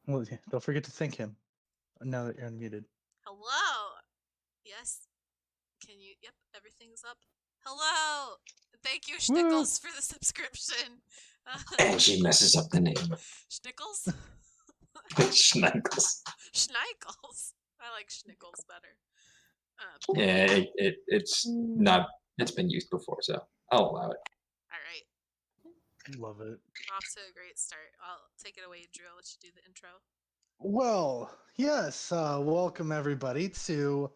Well, yeah, don't forget to thank him now that you're unmuted. Hello. Yes. Can you? Yep. Everything's up. Hello. Thank you, Woo! Schnickles, for the subscription. And she messes up the name. Schnickles. Schneckles. Schnickles. I like Schnickles better. Yeah, it's not. It's been used before, so I'll allow it. All right. Love it. Off to a great start. I'll take it away, Drew. I'll let you do the intro. Well, yes. Welcome everybody to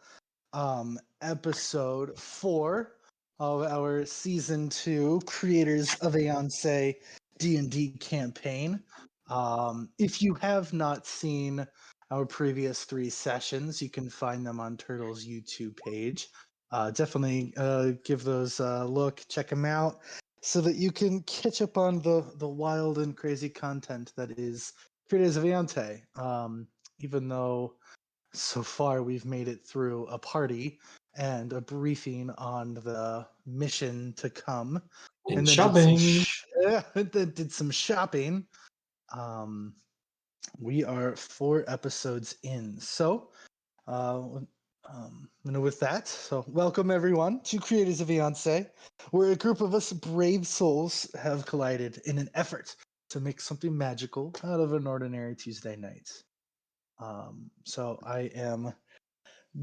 episode 4 of our season 2 Creators of Aeonce D&D campaign. If you have not seen our previous 3 sessions, you can find them on Turtle's YouTube page. Definitely give those a look, check them out, so that you can catch up on the wild and crazy content that is Creators of Aeonce. Even though so far we've made it through a party and a briefing on the mission to come, And then shopping. did some shopping. We are 4 episodes in, so with that, so welcome everyone to Creators of Aeonce, where a group of us brave souls have collided in an effort to make something magical out of an ordinary Tuesday night. So I am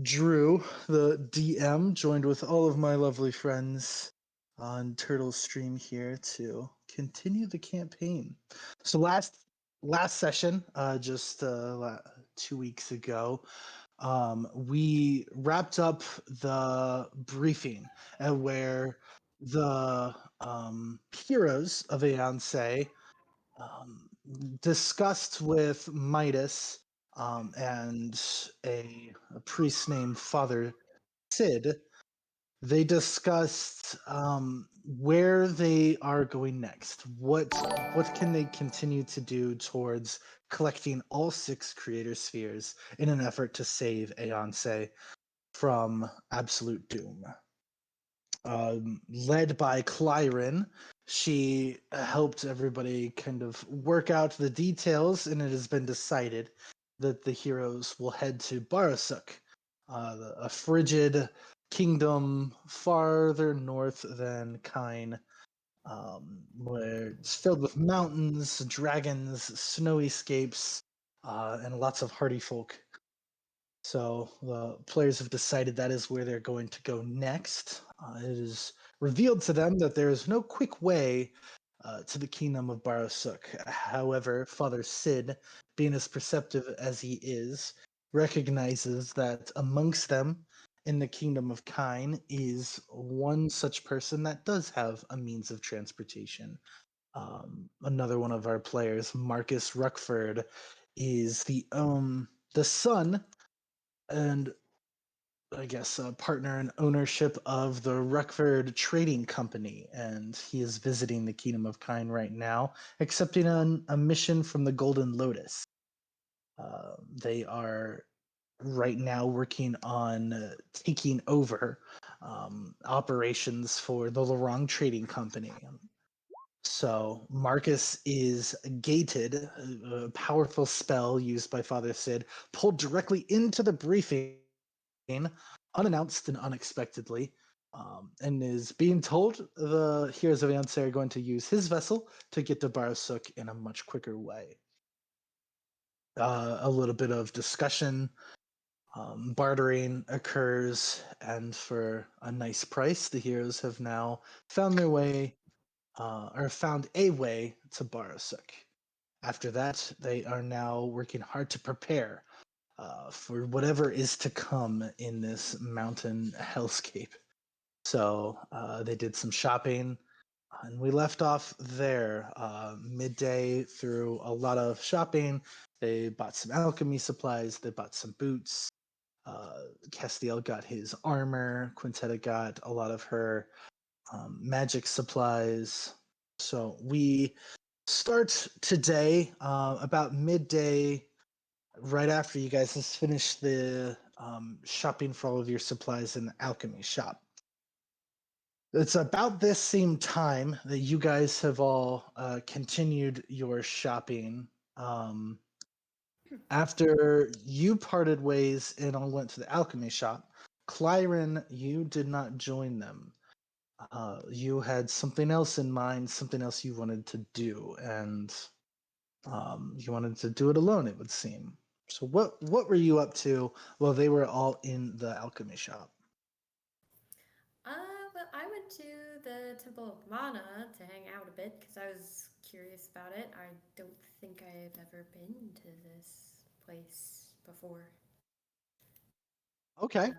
Drew, the DM, joined with all of my lovely friends on Turtle's stream here to continue the campaign. So last session, just 2 weeks ago, we wrapped up the briefing where the heroes of Aeonce discussed with Midas and a priest named Father Sid. They discussed where they are going next. What can they continue to do towards collecting all 6 creator spheres in an effort to save Aeonce from absolute doom? Led by Clyrin, she helped everybody kind of work out the details, and it has been decided that the heroes will head to Barasuk, a frigid kingdom farther north than Kine, where it's filled with mountains, dragons, snowy scapes, and lots of hardy folk. So the players have decided that is where they're going to go next. It is revealed to them that there is no quick way to the kingdom of Barasuk. However, Father Sid, being as perceptive as he is, recognizes that amongst them in the kingdom of Kine is one such person that does have a means of transportation. Another one of our players, Marcus Ruckford, is the son and I guess a partner in ownership of the Ruckford Trading Company, and he is visiting the Kingdom of Kine right now, accepting a mission from the Golden Lotus. They are right now working on taking over operations for the Lorong Trading Company. So Marcus is gated, a powerful spell used by Father Sid, pulled directly into the briefing unannounced and unexpectedly, and is being told the heroes of Aeonce are going to use his vessel to get to Barasuk in a much quicker way. A little bit of discussion, bartering occurs, and for a nice price, the heroes have now found their way, or found a way to Barasuk. After that, they are now working hard to prepare for whatever is to come in this mountain hellscape. So they did some shopping, and we left off there midday through a lot of shopping. They bought some alchemy supplies, they bought some boots. Castiel got his armor, Quintetta got a lot of her magic supplies. So we start today about midday, right after you guys just finished the shopping for all of your supplies in the alchemy shop. It's about this same time that you guys have all continued your shopping. After you parted ways and all went to the alchemy shop, Clyren, you did not join them. You had something else in mind, something else you wanted to do, and you wanted to do it alone, it would seem. So what were you up to while they were all in the alchemy shop? Well, I went to the Temple of Mana to hang out a bit because I was curious about it. I don't think I've ever been to this place before. Okay.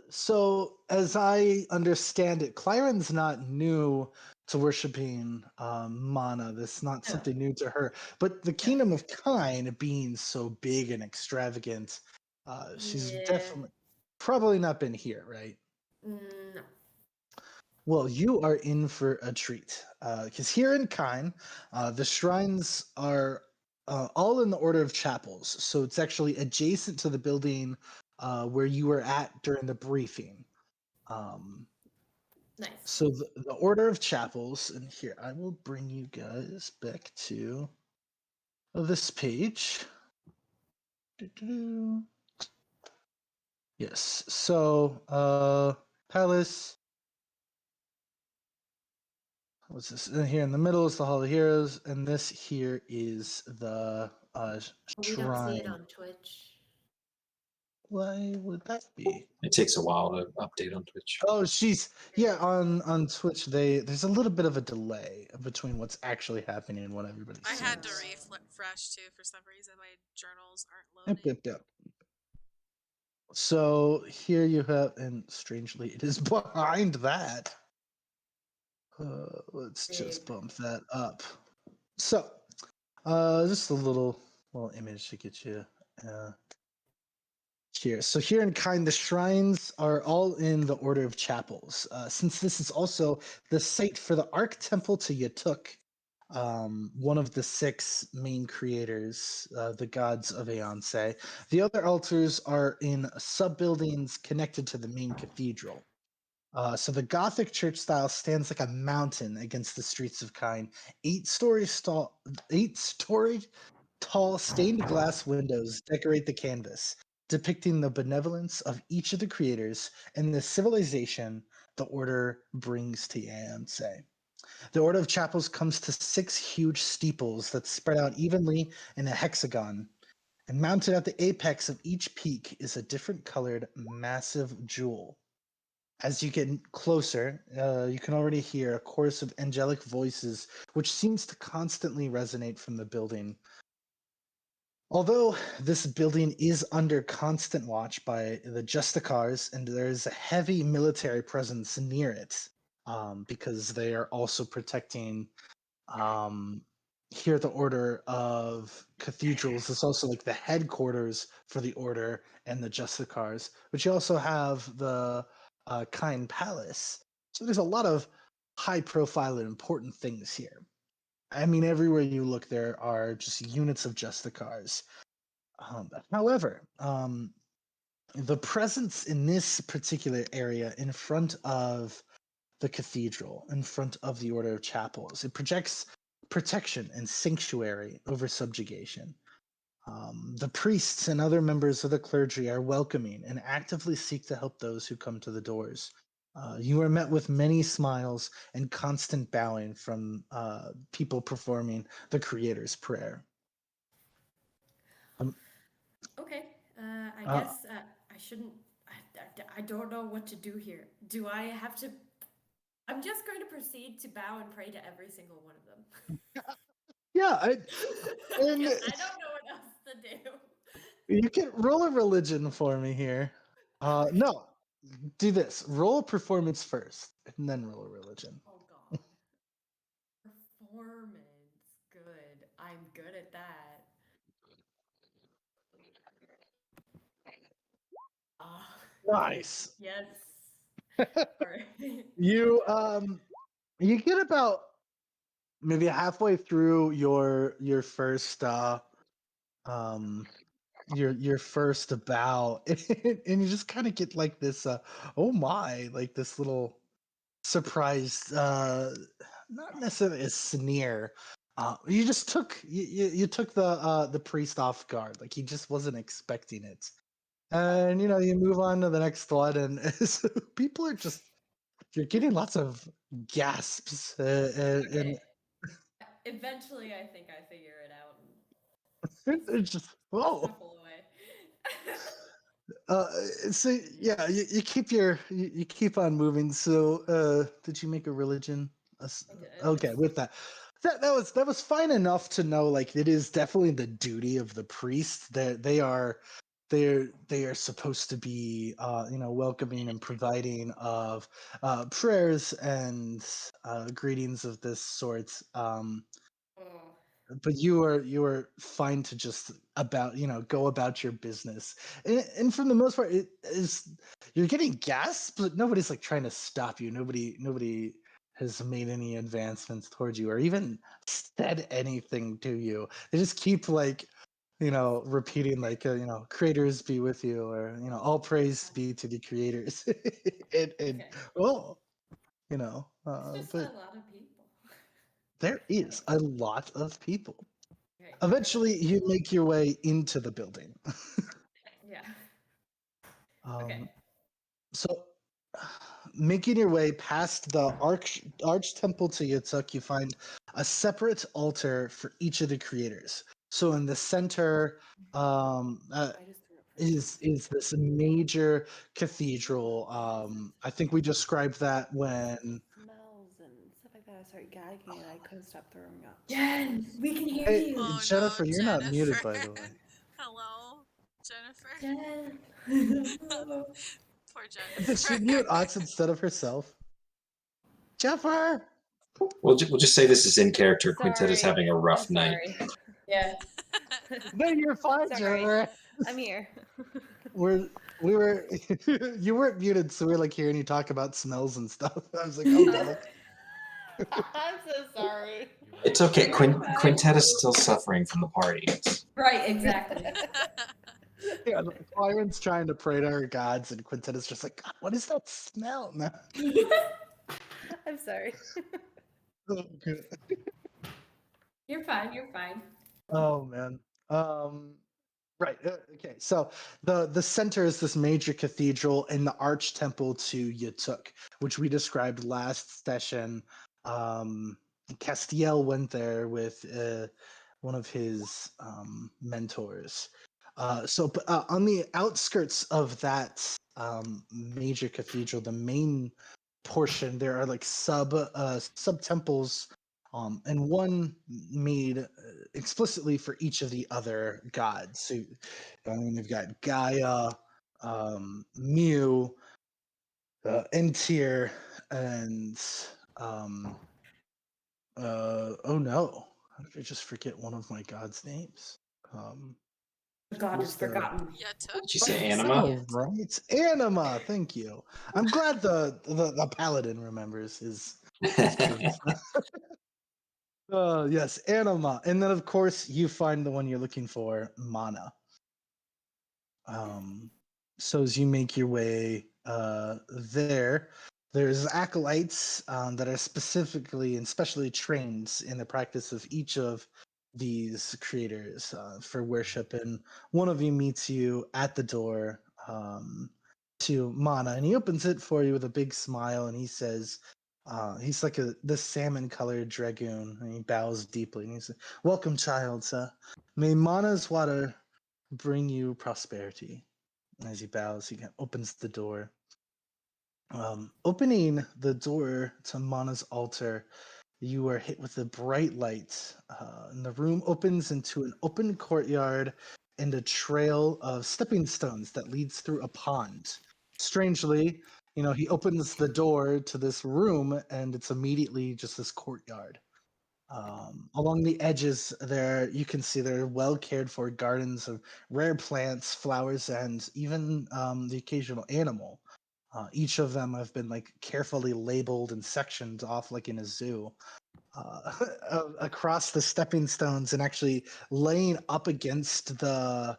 So as I understand it, Clyren's not new to worshiping mana. That's not No, something new to her. But the no. kingdom of Kine being so big and extravagant, she's Yeah. definitely probably not been here, right? No. Well, you are in for a treat. Because here in Kine, the shrines are all in the order of chapels. So it's actually adjacent to the building where you were at during the briefing. Um, Nice. so the order of chapels, and here I will bring you guys back to this page. Doo-doo-doo. Yes. So palace. What's this? Here in the middle is the Hall of Heroes, and this here is the We don't see it shrine. on Twitch. Why would that be? It takes a while to update on Twitch. Oh, on Twitch. There's a little bit of a delay between what's actually happening and what everybody I sees. had to refresh too for some reason. My journals aren't Yep, loading. yep, yep. So here you have, and strangely, it is behind that. Let's just Big. bump that up. So, just a little image to get you here. So here in Kind, the shrines are all in the order of chapels. Since this is also the site for the Arc Temple to Yatuk, one of the 6 main creators, the gods of Aeonce. The other altars are in sub-buildings connected to the main cathedral. So the Gothic church style stands like a mountain against the streets of Kine. 8-story tall stained glass windows decorate the canvas, depicting the benevolence of each of the creators and the civilization the order brings to Aeonce. The Order of Chapels comes to 6 huge steeples that spread out evenly in a hexagon, and mounted at the apex of each peak is a different colored massive jewel. As you get closer, you can already hear a chorus of angelic voices, which seems to constantly resonate from the building. Although this building is under constant watch by the Justicars, and there is a heavy military presence near it, because they are also protecting here the Order of Cathedrals. It's also like the headquarters for the Order and the Justicars, but you also have the Kine Palace. So there's a lot of high profile and important things here. I mean, everywhere you look, there are just units of Justicars. However, the presence in this particular area in front of the cathedral, in front of the Order of Chapels, it projects protection and sanctuary over subjugation. The priests and other members of the clergy are welcoming and actively seek to help those who come to the doors. You are met with many smiles and constant bowing from people performing the Creator's Prayer. Um, Okay. I uh, guess I shouldn't. I don't know what to do here. Do I have to? I'm just going to proceed to bow and pray to every single one of them. yeah, and Because I don't know what else to do. you can roll a religion for me here. No, do this. Roll a performance first, and then roll a religion. Oh God. Performance. Good. I'm good at that. Ah, good. Nice. Yes. All right. You you get about maybe halfway through your first um your first bow and you just kind of get like this oh my, like this little surprised not necessarily a sneer, You just took you took the priest off guard. Like he just wasn't expecting it. And you move on to the next one, and so people are just you're getting lots of gasps, and Okay. Eventually, I think I figure it out it's just and whoa. shuffle away. Uh, so yeah, you keep you keep on moving. So did you make a religion? I did. Okay, with that was fine enough to know like it is definitely the duty of the priest that they are supposed to be welcoming and providing of prayers and greetings of this sort. Oh. But you are fine to just go about your business, and for the most part it is you're getting gasps, but nobody's like trying to stop you. Nobody has made any advancements towards you or even said anything to you. They just keep like repeating like creators be with you, or all praise be to the creators. And Okay. well It's just but a lot of people. there is a lot of people. Okay. Eventually, you make your way into the building. Yeah. Okay. So, making your way past the arch temple to Yitzhak, you find a separate altar for each of the creators. So, in the center is this major cathedral. I think we described that when. Smells and stuff like that. I started gagging and I couldn't stop throwing up. Jen, we can hear Hey, you. Oh Jennifer, no, you're not Jennifer. muted, by the way. Hello, Jennifer. Jen. Poor Did she Jennifer. mute us instead of herself? Jennifer! We'll just say this is in character. Quintetta's Sorry. having a rough I'm night. sorry. Yeah. No, you're fine, Sorry. Jennifer. I'm here. We were you weren't muted, so we were like hearing you talk about smells and stuff. I was like, oh no. I'm so sorry. It's okay. You're fine. Quintetta's still suffering from the party. Right, exactly. Yeah, Byron's trying to pray to her gods, and Quintetta's just like, God, what is that smell? No. I'm sorry. Oh, good. You're fine. You're fine. Oh man. Right. Okay. So the center is this major cathedral and the arch temple to Yatuk, which we described last session. Castiel went there with one of his mentors. On the outskirts of that major cathedral, the main portion, there are like sub temples, and one made explicitly for each of the other gods. So, I mean, you've got Gaia, Mu, Entir, and oh no, how did I just forget one of my gods' names? God Who's is the- forgotten. Yeah, took. Did you say So anima? right, Anima. Thank you. I'm glad the paladin remembers his. Yes, Anima, and then of course you find the one you're looking for, Mana. So as you make your way there's acolytes that are specifically and specially trained in the practice of each of these creators for worship, and one of you meets you at the door to Mana, and he opens it for you with a big smile, and he says, he's like this salmon-colored dragoon, and he bows deeply, and he says, "Welcome, child. May Mana's water bring you prosperity." As he bows, he opens the door. Opening the door to Mana's altar, you are hit with a bright light, and the room opens into an open courtyard and a trail of stepping stones that leads through a pond. Strangely, he opens the door to this room, and it's immediately just this courtyard. Along the edges there, you can see there are well cared for gardens of rare plants, flowers, and even the occasional animal. Each of them have been like carefully labeled and sectioned off like in a zoo. Across the stepping stones and actually laying up against the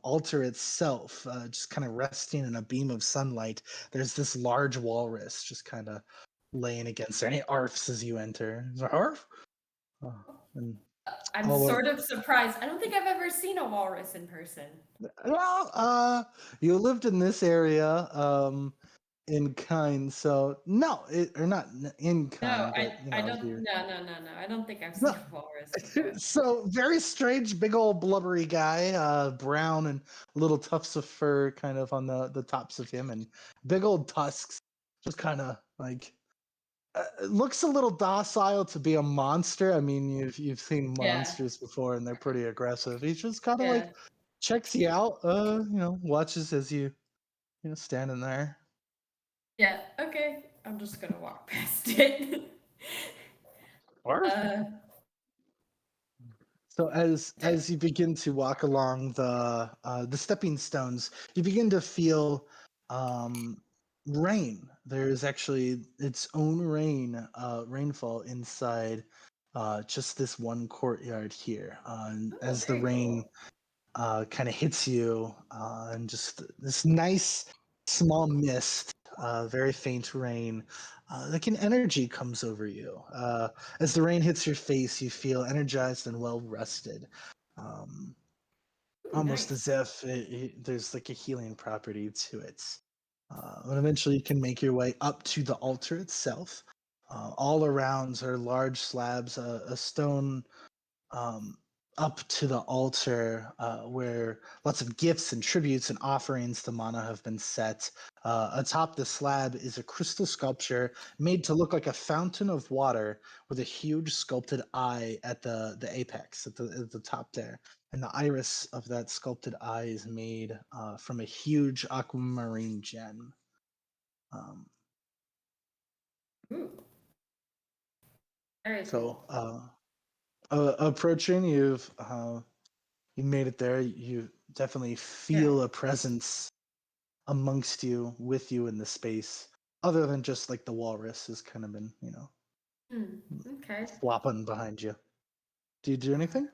altar itself, just kind of resting in a beam of sunlight, there's this large walrus just kind of laying against there. And he arfs as you enter. He's like, "Arf?" And I'm all sort of surprised. I don't think I've ever seen a walrus in person. well, you lived in this area, in kind, so no, or not in No, kind, but I don't. you're. No. I don't think I've seen a walrus before. So very strange, big old blubbery guy, brown and little tufts of fur, kind of on the tops of him, and big old tusks, just kind of like looks a little docile to be a monster. I mean, you've seen Yeah. monsters before, and they're pretty aggressive. He's just kind of Yeah. like checks you out, watches as you standing there. Yeah. Okay. I'm just gonna walk past it. So as you begin to walk along the stepping stones, you begin to feel rain. There's actually its own rainfall inside just this one courtyard here. And as the Very rain cool. kind of hits you, and just this nice small mist, very faint rain, like an energy comes over you. As the rain hits your face, you feel energized and well rested, um, Ooh, almost nice. as if there's like a healing property to it. And eventually, you can make your way up to the altar itself. All around are large slabs, a stone um, up to the altar where lots of gifts and tributes and offerings to Mana have been set. Atop the slab is a crystal sculpture made to look like a fountain of water with a huge sculpted eye at the apex, at the top there. And the iris of that sculpted eye is made from a huge aquamarine gem. Um, Ooh. Very so, cool. approaching, you made it there. You definitely Yeah. feel a presence amongst you, with you in the space, other than just like the walrus has kind of been, Okay. flopping behind you. Do you do anything?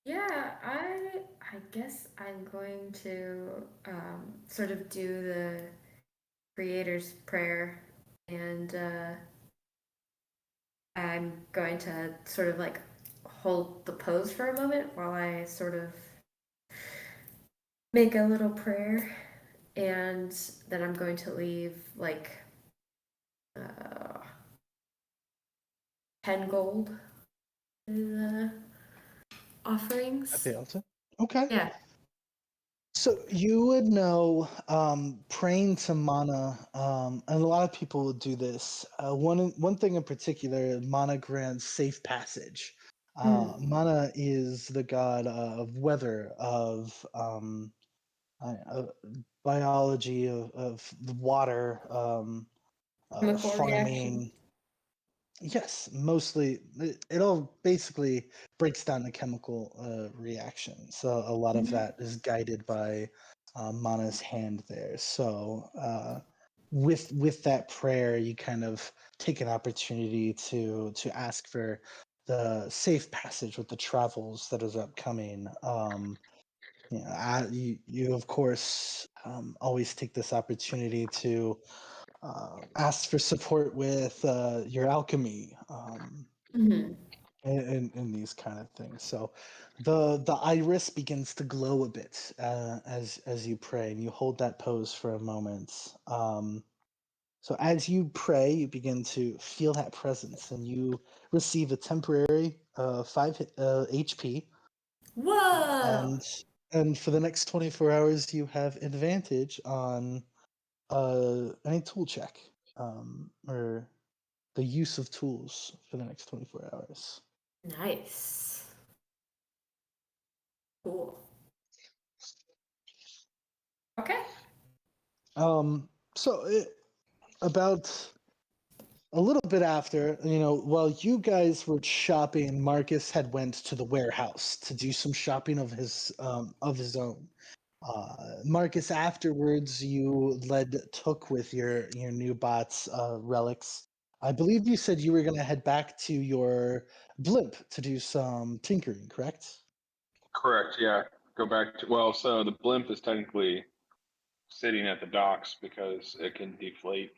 Yeah, I guess I'm going to sort of do the creator's prayer, and I'm going to sort of like hold the pose for a moment while I sort of make a little prayer, and then I'm going to leave like uh, 10 gold in the offerings. Aeonce? Okay. Yeah. So you would know, praying to Mana, and a lot of people would do this. One thing in particular, Mana grants safe passage. Mana is the god of weather, of biology, of the water, Chemical reaction. farming. Yes, mostly. It all basically breaks down to chemical reaction. So a lot of that is guided by Mana's hand there. So with that prayer, you kind of take an opportunity to ask for the safe passage with the travels that is upcoming. You of course always take this opportunity to ask for support with your alchemy, and these kind of things. So the iris begins to glow a bit as you pray, and you hold that pose for a moment. So as you pray, you begin to feel that presence, and you receive a temporary 5 HP, Whoa! and for the next 24 hours, you have advantage on any tool check, or the use of tools for the next 24 hours. Nice. Cool. Okay. So about a little bit after, while you guys were shopping, Marcus had went to the warehouse to do some shopping of his own. Marcus, afterwards, you led Took with your new bots relics. I believe you said you were going to head back to your blimp to do some tinkering, correct? Correct. Yeah. Go back to so the blimp is technically sitting at the docks because it can deflate.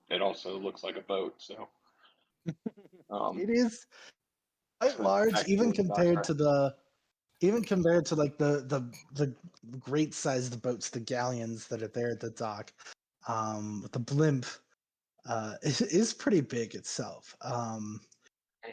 It also looks like a boat. So It is quite large, Back to even the dock, compared to sorry. like the great sized boats, the galleons that are there at the dock. The blimp is pretty big itself.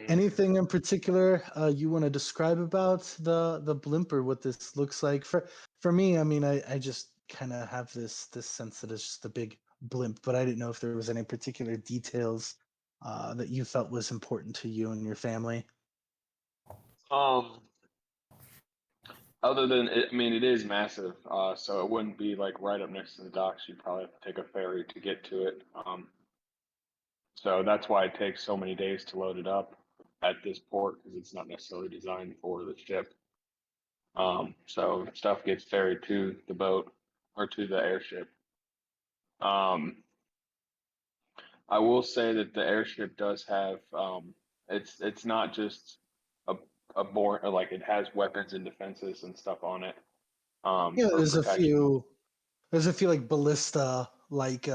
Anything in particular you want to describe about the blimp or what this looks like? For me, I mean, I just kind of have this sense that it's just a big blimp, but I didn't know if there was any particular details that you felt was important to you and your family. Other than it, I mean, it is massive, so it wouldn't be like right up next to the docks. You'd probably have to take a ferry to get to it. So that's why it takes so many days to load it up at this port because it's not necessarily designed for the ship. So stuff gets ferried to the boat or to the airship. Um, I will say that the airship does have it's not just a board like it has weapons and defenses and stuff on it Yeah, for protection. there's a few like ballista like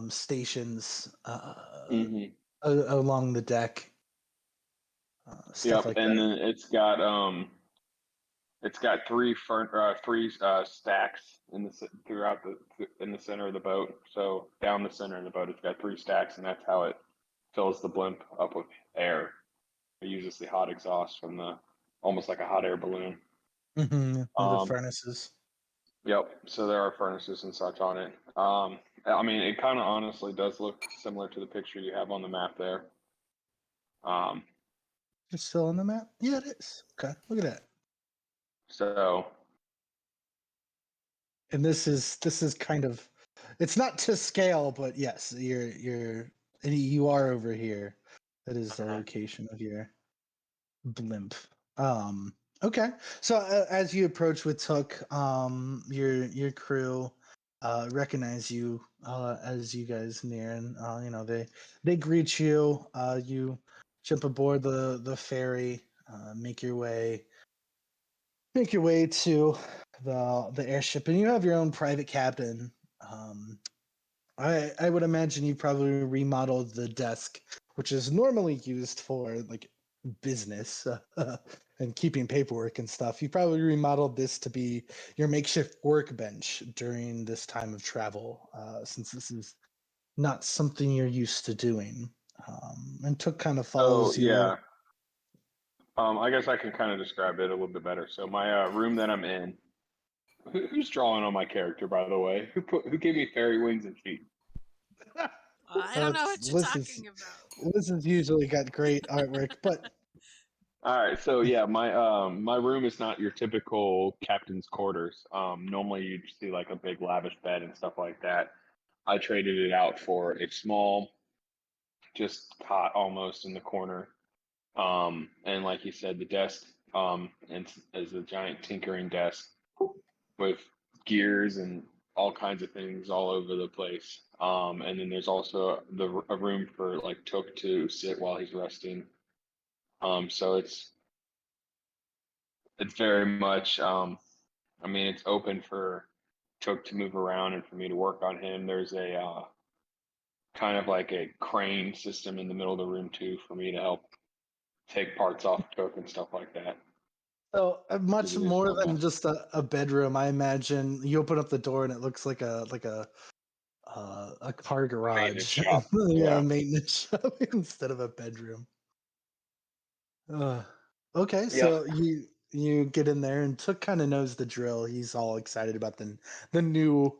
stations Hmm. along the deck, stuff Yep, like and that. then it's got three stacks in throughout in the center of the boat. So down the center of the boat, it's got three stacks, and that's how it fills the blimp up with air. It uses the hot exhaust from the almost like a hot air balloon. The Um, furnaces. yep. So there are furnaces and such on it. I mean, it kind of honestly does look similar to the picture you have on the map there. Um, It's still on the map? Yeah, it is. Okay, look at that. so And this is kind of, it's not to scale, but yes, you are over here. That is the location of your blimp. Okay. So as you approach with Took, your crew recognize you as you guys near, and you know they greet you. You jump aboard the ferry, make your way to the airship, and you have your own private captain. Um, I would imagine you probably remodeled the desk, which is normally used for like business and keeping paperwork and stuff. You probably remodeled this to be your makeshift workbench during this time of travel, since this is not something you're used to doing. And Took kind of so follows you. yeah. I guess I can kind of describe it a little bit better. So my room that I'm in. Who's drawing on my character, by the way? Who gave me fairy wings and feet? I don't know what you're Liz's talking about. usually got great artwork, but All right, so yeah, my room is not your typical captain's quarters. Normally you'd see like a big lavish bed and stuff like that. I traded it out for a small, just cot almost in the corner. And like you said, the desk and is a giant tinkering desk with gears and all kinds of things all over the place. And then there's also a room for like Took to sit while he's resting. So it's very much I mean it's open for Took to move around and for me to work on him. There's a kind of like a crane system in the middle of the room too for me to help take parts off Took and stuff like that. so Give much more additional than depth. just a bedroom. I imagine you open up the door and it looks like a car Maintenance garage, shop. yeah, Yeah. maintenance shop instead of a bedroom. Uh, okay, Yeah. so you get in there and Took kind of knows the drill. He's all excited about the new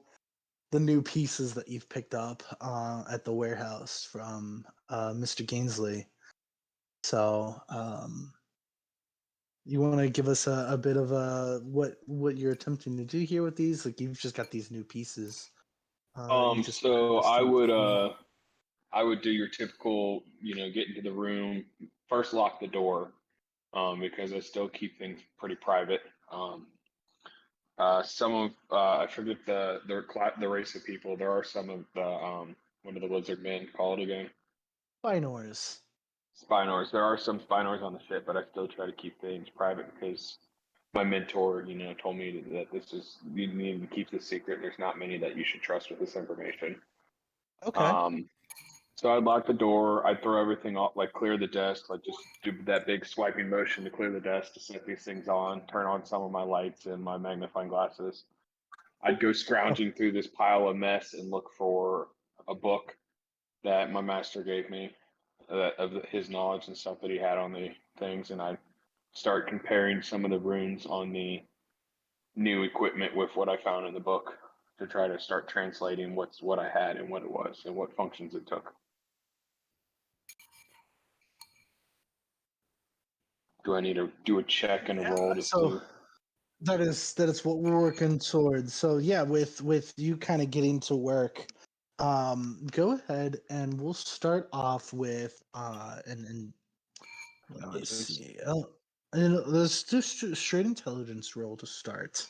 the new pieces that you've picked up at the warehouse from Mr. Gainsley. So you want to give us a bit of what you're attempting to do here with these? Like you've just got these new pieces that you just So purchased and I would do your typical, get into the room, first lock the door, because I still keep things pretty private. Some of I forget the race of people. There are some of the what do the lizard men call it again? Spinors. Spinors. There are some Spinors on the ship, but I still try to keep things private because my mentor, told me that this is you need to keep this secret. There's not many that you should trust with this information. Okay. Um, So I'd lock the door. I'd throw everything off, like clear the desk, like just do that big swiping motion to clear the desk to set these things on. Turn on some of my lights and my magnifying glasses. I'd go scrounging through this pile of mess and look for a book that my master gave me of his knowledge and stuff that he had on the things, and I'd start comparing some of the runes on the new equipment with what I found in the book to try to start translating what I had and what it was and what functions it took. Do I need to do a check and a roll to So see? that is what we're working towards. So yeah, with you kind of getting to work, go ahead and we'll start off with and let me see. And let's do straight intelligence roll to start.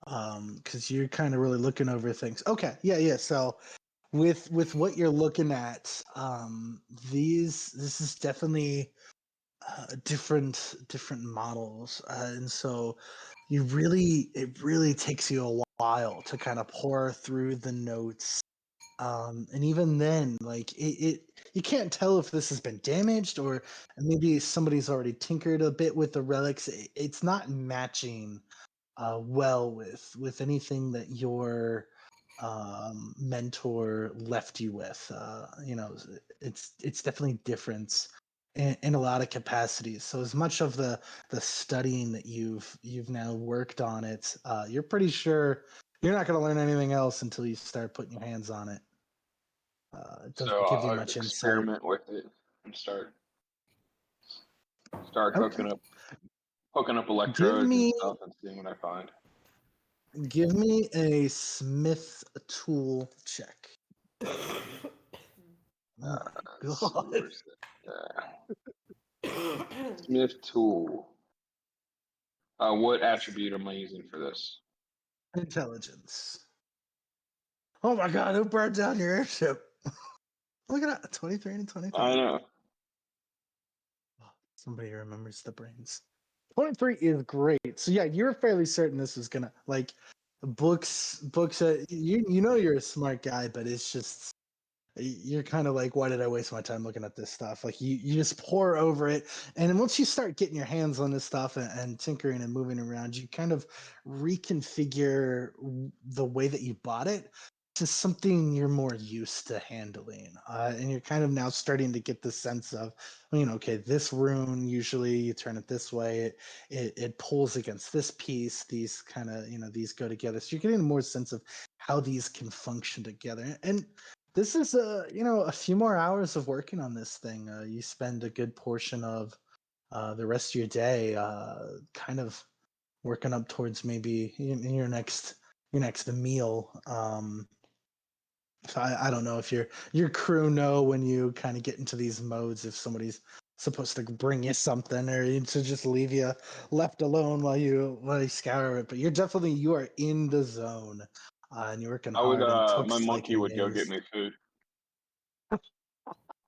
Because you're kind of really looking over things. Okay, yeah. So with what you're looking at, this is definitely different models, and so it really takes you a while to kind of pour through the notes, and even then, like you can't tell if this has been damaged or maybe somebody's already tinkered a bit with the relics. It's not matching well with anything that your mentor left you with. It's definitely different in a lot of capacities. So as much of the studying that you've now worked on it, you're pretty sure you're not going to learn anything else until you start putting your hands on it. It So doesn't give you I'll much insight. experiment with it and start Okay, hooking up give electrodes and me stuff and seeing what I find. give me a Smith tool check. Oh my Let's see, god. where's that? Smith tool. What attribute am I using for this? Intelligence. Oh my god, who burned down your airship? Look at that. 23 and 23. I know. Oh, somebody remembers the brains. 23 is great. So yeah, you're fairly certain this is gonna like books you know you're a smart guy, but it's just you're kind of like, why did I waste my time looking at this stuff? Like you just pour over it, and then once you start getting your hands on this stuff and tinkering and moving around, you kind of reconfigure the way that you bought it to something you're more used to handling, and you're kind of now starting to get the sense of, okay, this rune usually you turn it this way, it pulls against this piece, these kind of these go together, so you're getting a more sense of how these can function together. And this is a few more hours of working on this thing. You spend a good portion of the rest of your day kind of working up towards maybe in your next meal. So I don't know if your crew know when you kind of get into these modes, if somebody's supposed to bring you something or to just leave you left alone while you scour it. But you are in the zone, and you're working I would. hard. And it took My like monkey a would go maze. get me food.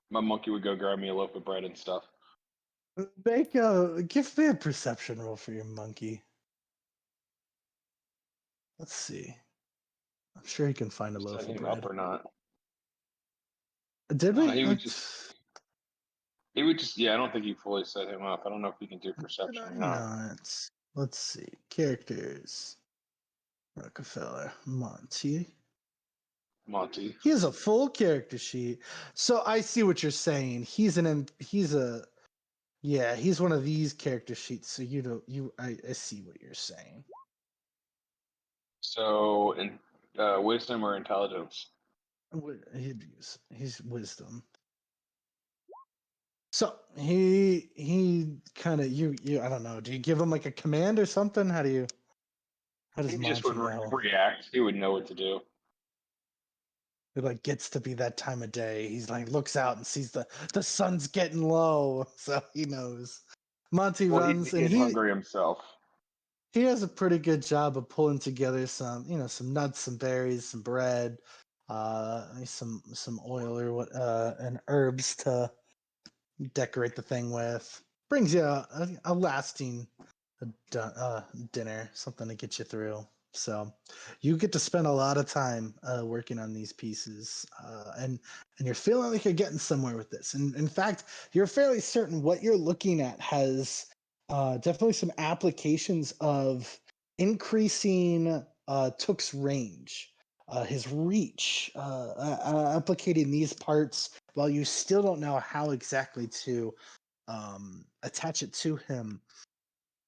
My monkey would go grab me a loaf of bread and stuff. Give me a perception roll for your monkey. Let's see. I'm sure he can find a loaf Set of him up bread. or not? Did we? He would just. He would just. Yeah, I don't think he fully set him up. I don't know if we can do Did perception I or not. not? Let's see. Characters. Rockefeller. Monty. Monty. He has a full character sheet. So I see what you're saying. He's one of these character sheets. So I see what you're saying. So, in wisdom or intelligence? He's wisdom. So he kind of you I don't know. Do you give him like a command or something? How does He just would Monty know? react. He would know what to do. It like gets to be that time of day. He's like looks out and sees the sun's getting low, so he knows. Monty Well, runs and he'd hungry himself. he has a pretty good job of pulling together some some nuts, some berries, some bread, some oil or what and herbs to decorate the thing with. Brings you a lasting dinner, something to get you through. So you get to spend a lot of time working on these pieces, and you're feeling like you're getting somewhere with this. And in fact, you're fairly certain what you're looking at has definitely some applications of increasing Took's range, his reach, applicating these parts while you still don't know how exactly to attach it to him.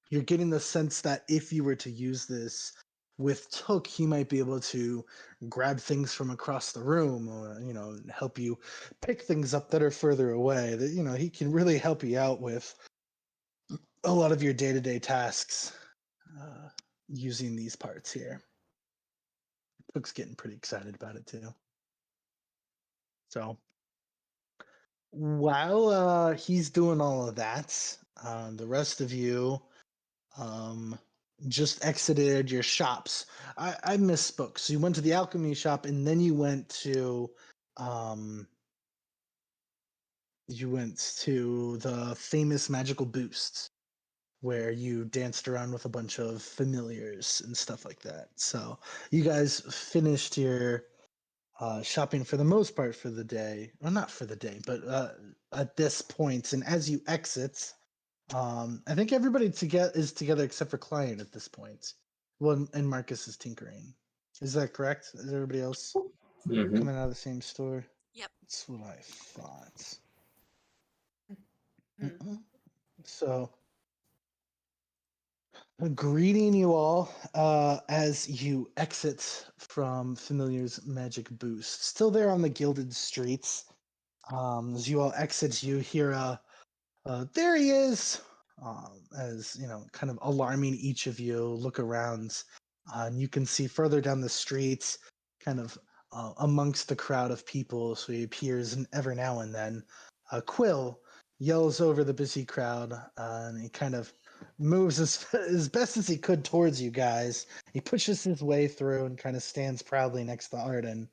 You're getting the sense that if you were to use this with Took, he might be able to grab things from across the room, or help you pick things up that are further away. That he can really help you out with a lot of your day-to-day tasks using these parts here. Took's getting pretty excited about it too. So while he's doing all of that, the rest of you just exited your shops. I misspoke. So you went to the alchemy shop, and then you went to the famous magical boosts, where you danced around with a bunch of familiars and stuff like that. So you guys finished your shopping for the most part for the day. Well, not for the day, but at this point, and as you exit, I think everybody is together except for Client at this point. Well, and Marcus is tinkering. Is that correct? Is everybody else Mhm. coming out of the same store? Yep. That's what I thought. Hmm. So, greeting you all as you exit from Familiar's Magic Boost. Still there on the Gilded Streets. As you all exit, you hear there he is, as kind of alarming each of you. Look around, and you can see further down the streets, kind of amongst the crowd of people. So he appears every now and then. Quill yells over the busy crowd, and he kind of moves as best as he could towards you guys. He pushes his way through and kind of stands proudly next to Arden.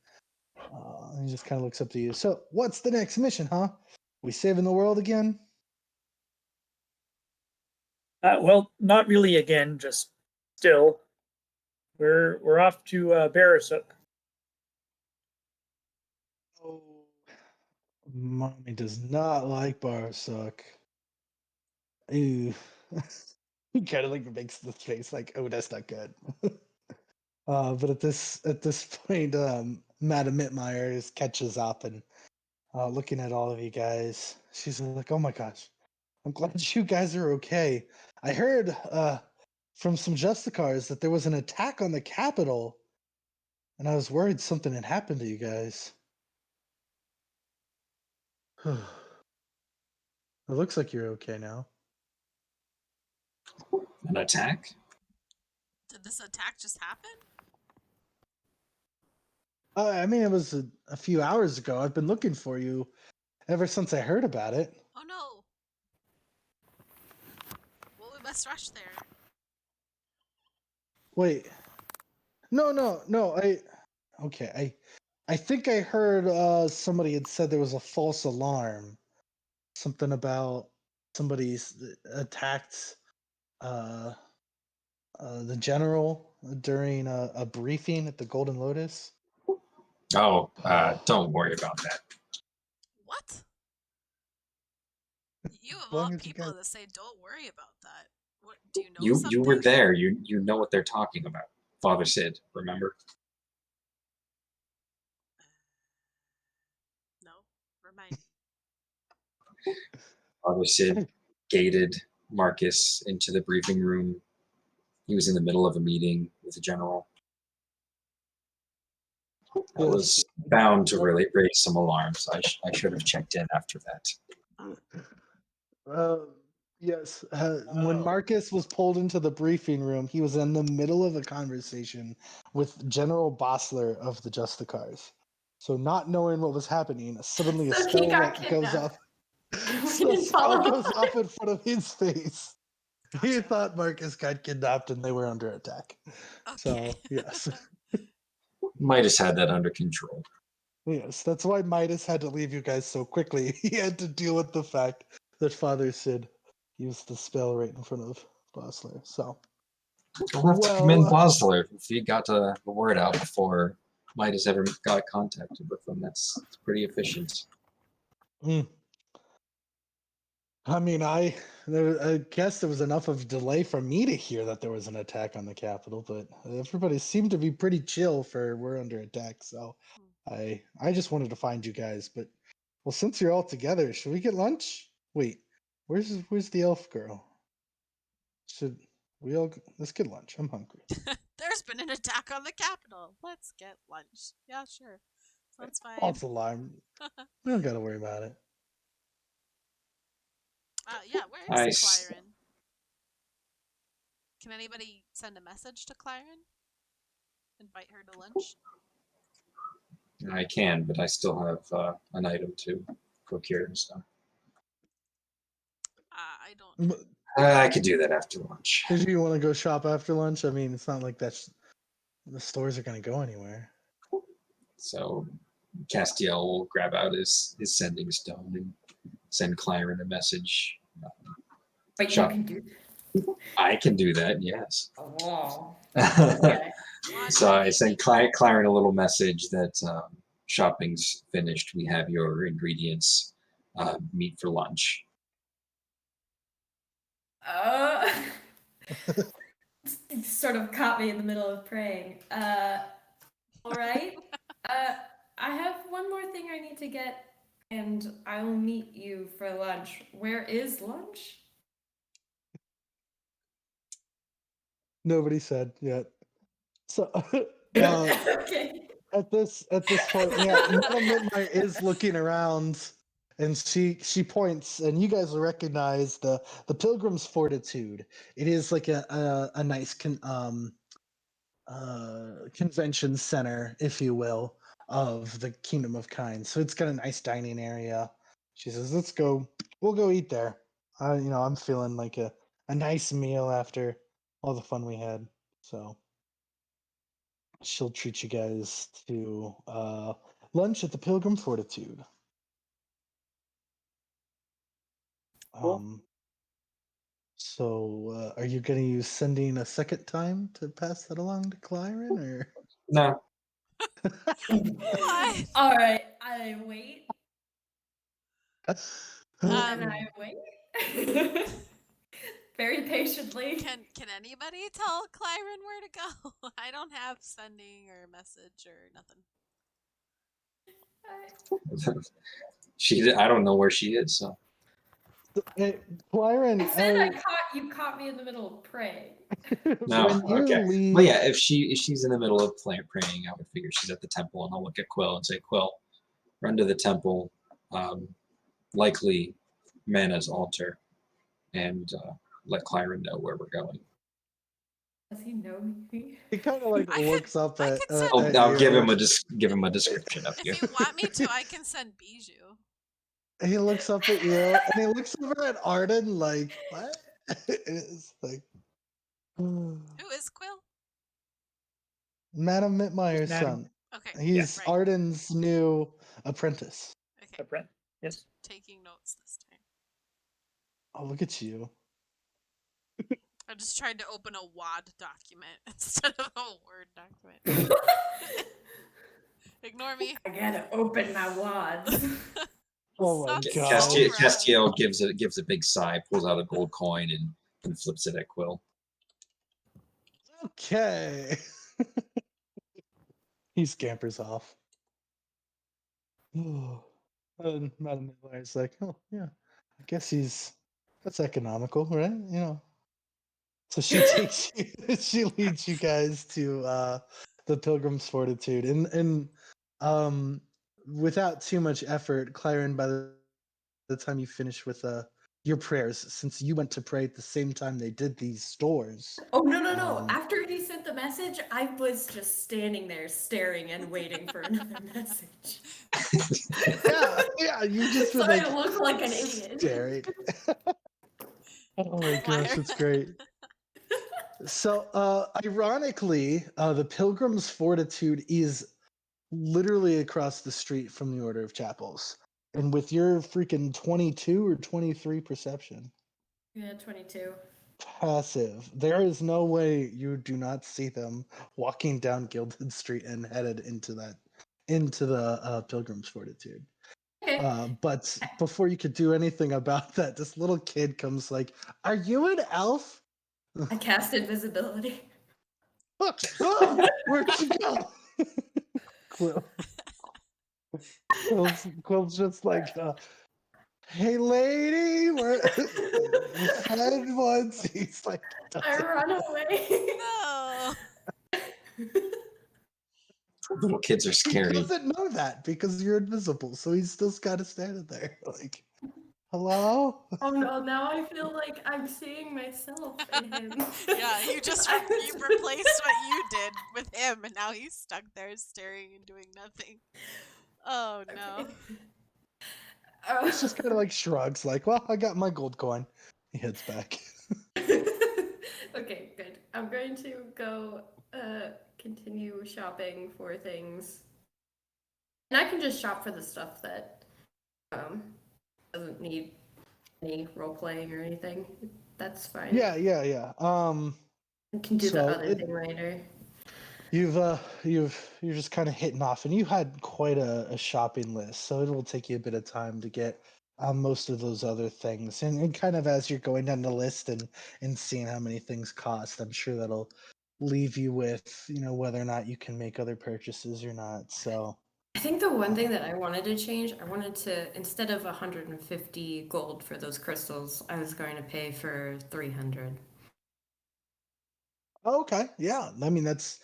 And he just kind of looks up to you. So, what's the next mission, huh? We saving the world again? Well, not really again, just still. We're off to Barasuk. Oh, mommy does not like Barsuk. Ooh. He kind of like makes the face like, oh, that's not good. But at this point, Madame Mittmeyer catches up and looking at all of you guys, she's like, oh my gosh, I'm glad you guys are okay. I heard from some Justicars that there was an attack on the Capitol, and I was worried something had happened to you guys. It looks like you're okay now. An attack? Did this attack just happen? I mean, it was a few hours ago. I've been looking for you ever since I heard about it. Oh no. Well, we must rush there. Wait. No. I think I heard somebody had said there was a false alarm. Something about somebody's attacked the general during a briefing at the Golden Lotus. Oh, don't worry about that. What? You of As long all as you people guys- to say don't worry about that. What do you know You something? were there. You know what they're talking about. Father Sid, remember? No. Remind me. Father Sid gated Marcus into the briefing room. He was in the middle of a meeting with the general. That was bound to really raise some alarms. I should have checked in after that. Yes. When Marcus was pulled into the briefing room, he was in the middle of a conversation with General Bossler of the Justicars. So, not knowing what was happening, suddenly a So he spell got goes kidnapped. off. We So a didn't spell follow goes up. off in front of his face. He Gotcha. thought Marcus got kidnapped and they were under attack. Okay. So, yes. Midas had that under control. Yes, that's why Midas had to leave you guys so quickly. He had to deal with the fact that Father Sid used the spell right in front of Bossler. So, We'll have to commend Well, Bosler if he got the word out before Midas ever got contacted with them. That's pretty efficient. I mean, I guess there was enough of delay for me to hear that there was an attack on the Capitol, but everybody seemed to be pretty chill for we're under attack. So I just wanted to find you guys. But well, since you're all together, should we get lunch? Wait, where's the elf girl? Should we all let's get lunch? I'm hungry. There's been an attack on the Capitol. Let's get lunch. Yeah, sure. Sounds fine. False alarm. We don't got to worry about it. Yeah, where is Clyren? Can anybody send a message to Clyren? Invite her to lunch? I can, but I still have an item to procure. So I don't. I could do that after lunch. Did you want to go shop after lunch? I mean, it's not like the stores are going to go anywhere. So Castiel will grab out his sending stone and send Clyren a message. Wait, Shop. you can do I can do that, yes. Oh. So I sent Clyren a little message that shopping's finished. We have your ingredients. Meet for lunch. Sort of caught me in the middle of praying. All right. I have one more thing I need to get, and I will meet you for lunch. Where is lunch? Nobody said yet. So Okay. at this point, yeah, Madame Midnight is looking around, and she points, and you guys will recognize the Pilgrim's Fortitude. It is like a nice convention center, if you will, of the Kingdom of Kind. So it's got a nice dining area. She says, "Let's go. We'll go eat there." I'm feeling like a nice meal after all the fun we had. So she'll treat you guys to lunch at the Pilgrim Fortitude. Cool. So are you going to use sending a second time to pass that along to Clyren, or No. What? All right. I wait. And Um, I wait. Very patiently. Can anybody tell Clyren where to go? I don't have sending or message or nothing. I don't know where she is. So Clyren, I said you caught me in the middle of praying. no. when you Okay. leave, Well, yeah. If she's in the middle of praying, I would figure she's at the temple, and I'll look at Quill and say, "Quill, run to the temple, likely Mana's altar, and let Clyren know where we're going." Does he know me? he kind of like looks up I at. could send- I'll you. give him a description of you. If you want me to, I can send Bijou. He looks up at you, and he looks over at Arden like, "What?" It's like, Who is Quill? Madame Mitmeyer's Madam. son. Okay. He's right. Arden's new apprentice. Okay. Brent. Yes. Taking notes this time. Oh, look at you. I just tried to open a WAD document instead of a Word document. Ignore me. I gotta open my wads. Oh my Sucks God. so bad. Castiel gives a big sigh, pulls out a gold coin, and flips it at Quill. Okay. He scampers off. And Madame Mitmeyer's like, "Oh yeah, I guess that's economical, right? So she takes you, she leads you guys to the Pilgrim's Fortitude, and without too much effort, Clyren, by the time you finish with your prayers, since you went to pray at the same time they did these stores. Oh no! After he sent the message, I was just standing there staring and waiting for another message. yeah, you just so been like I look like an idiot. staring. Oh my gosh, it's great. So, ironically, the Pilgrim's Fortitude is literally across the street from the Order of Chapels. And with your freaking 22 or 23 perception. Yeah, 22. passive. There is no way you do not see them walking down Gilded Street and headed into the Pilgrim's Fortitude. Okay. But before you could do anything about that, this little kid comes like, "Are you an elf?" I cast invisibility. Where'd she go? Quill's just like, "Hey, lady, where?" Head once he's like, I run away. No. Little kids are he scary. doesn't know that because you're invisible, so he's still kind of standing there, like, "Hello." Oh no, now I feel like I'm seeing myself in him. Yeah, you replaced what you did with him, and now he's stuck there staring and doing nothing. Oh no. He's just kind of like shrugs, like, "Well, I got my gold coin." He heads back. Okay, good. I'm going to go continue shopping for things. And I can just shop for the stuff that doesn't need any role playing or anything. That's fine. Yeah. I can do the So other thing later. you're just kind of hitting off, and you had quite a shopping list, so it will take you a bit of time to get most of those other things. And kind of as you're going down the list and seeing how many things cost, I'm sure that'll leave you with, whether or not you can make other purchases or not. So I think the one thing that I wanted to change, I wanted to, instead of 150 gold for those crystals, I was going to pay for 300. okay, yeah, I mean that's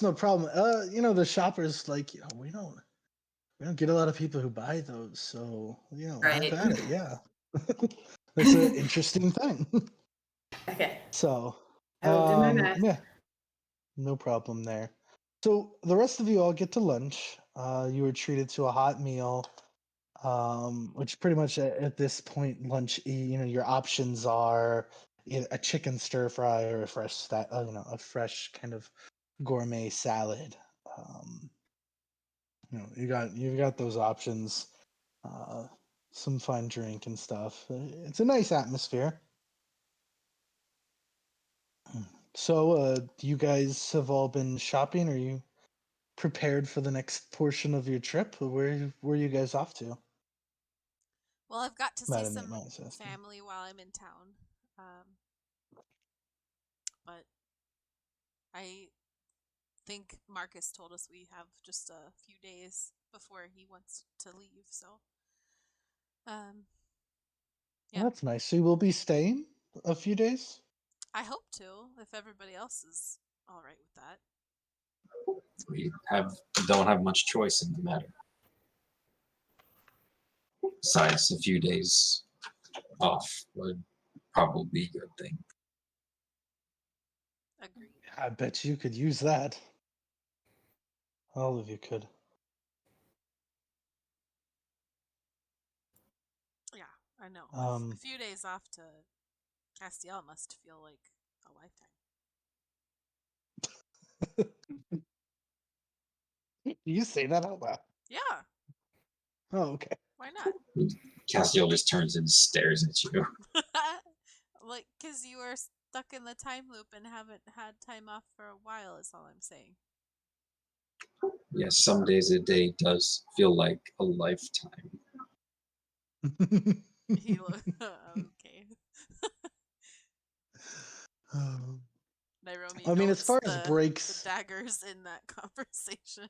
no problem. The shoppers, like, we don't get a lot of people who buy those, so Right. have at it. Yeah, that's an interesting thing. Okay. So, I will do my math. yeah, no problem there. So the rest of you all get to lunch. You were treated to a hot meal, which pretty much at this point, lunch, your options are a chicken stir fry or a a fresh kind of gourmet salad. Um, you've got those options. Uh, some fun drink and stuff. It's a nice atmosphere. So, you guys have all been shopping? Are you prepared for the next portion of your trip? Where are you guys off to? Well, I've got to see Madam some Miles asking. family while I'm in town. But I think Marcus told us we have just a few days before he wants to leave, so yeah. Well, that's nice. So you will be staying a few days? I hope to, if everybody else is all right with that. We don't have much choice in the matter. Besides, a few days off would probably be a good thing. Agreed. I bet you could use that. All of you could. Yeah, I know. A Um, few days off to Castiel must feel like a lifetime. you say that out loud. Yeah, Oh, okay. why not? Castiel just turns and stares at you. Like, because you are stuck in the time loop and haven't had time off for a while, is all I'm saying. Yes, some days a day does feel like a lifetime. He okay. Nairobi I mean, as notes far as the breaks, daggers in that conversation.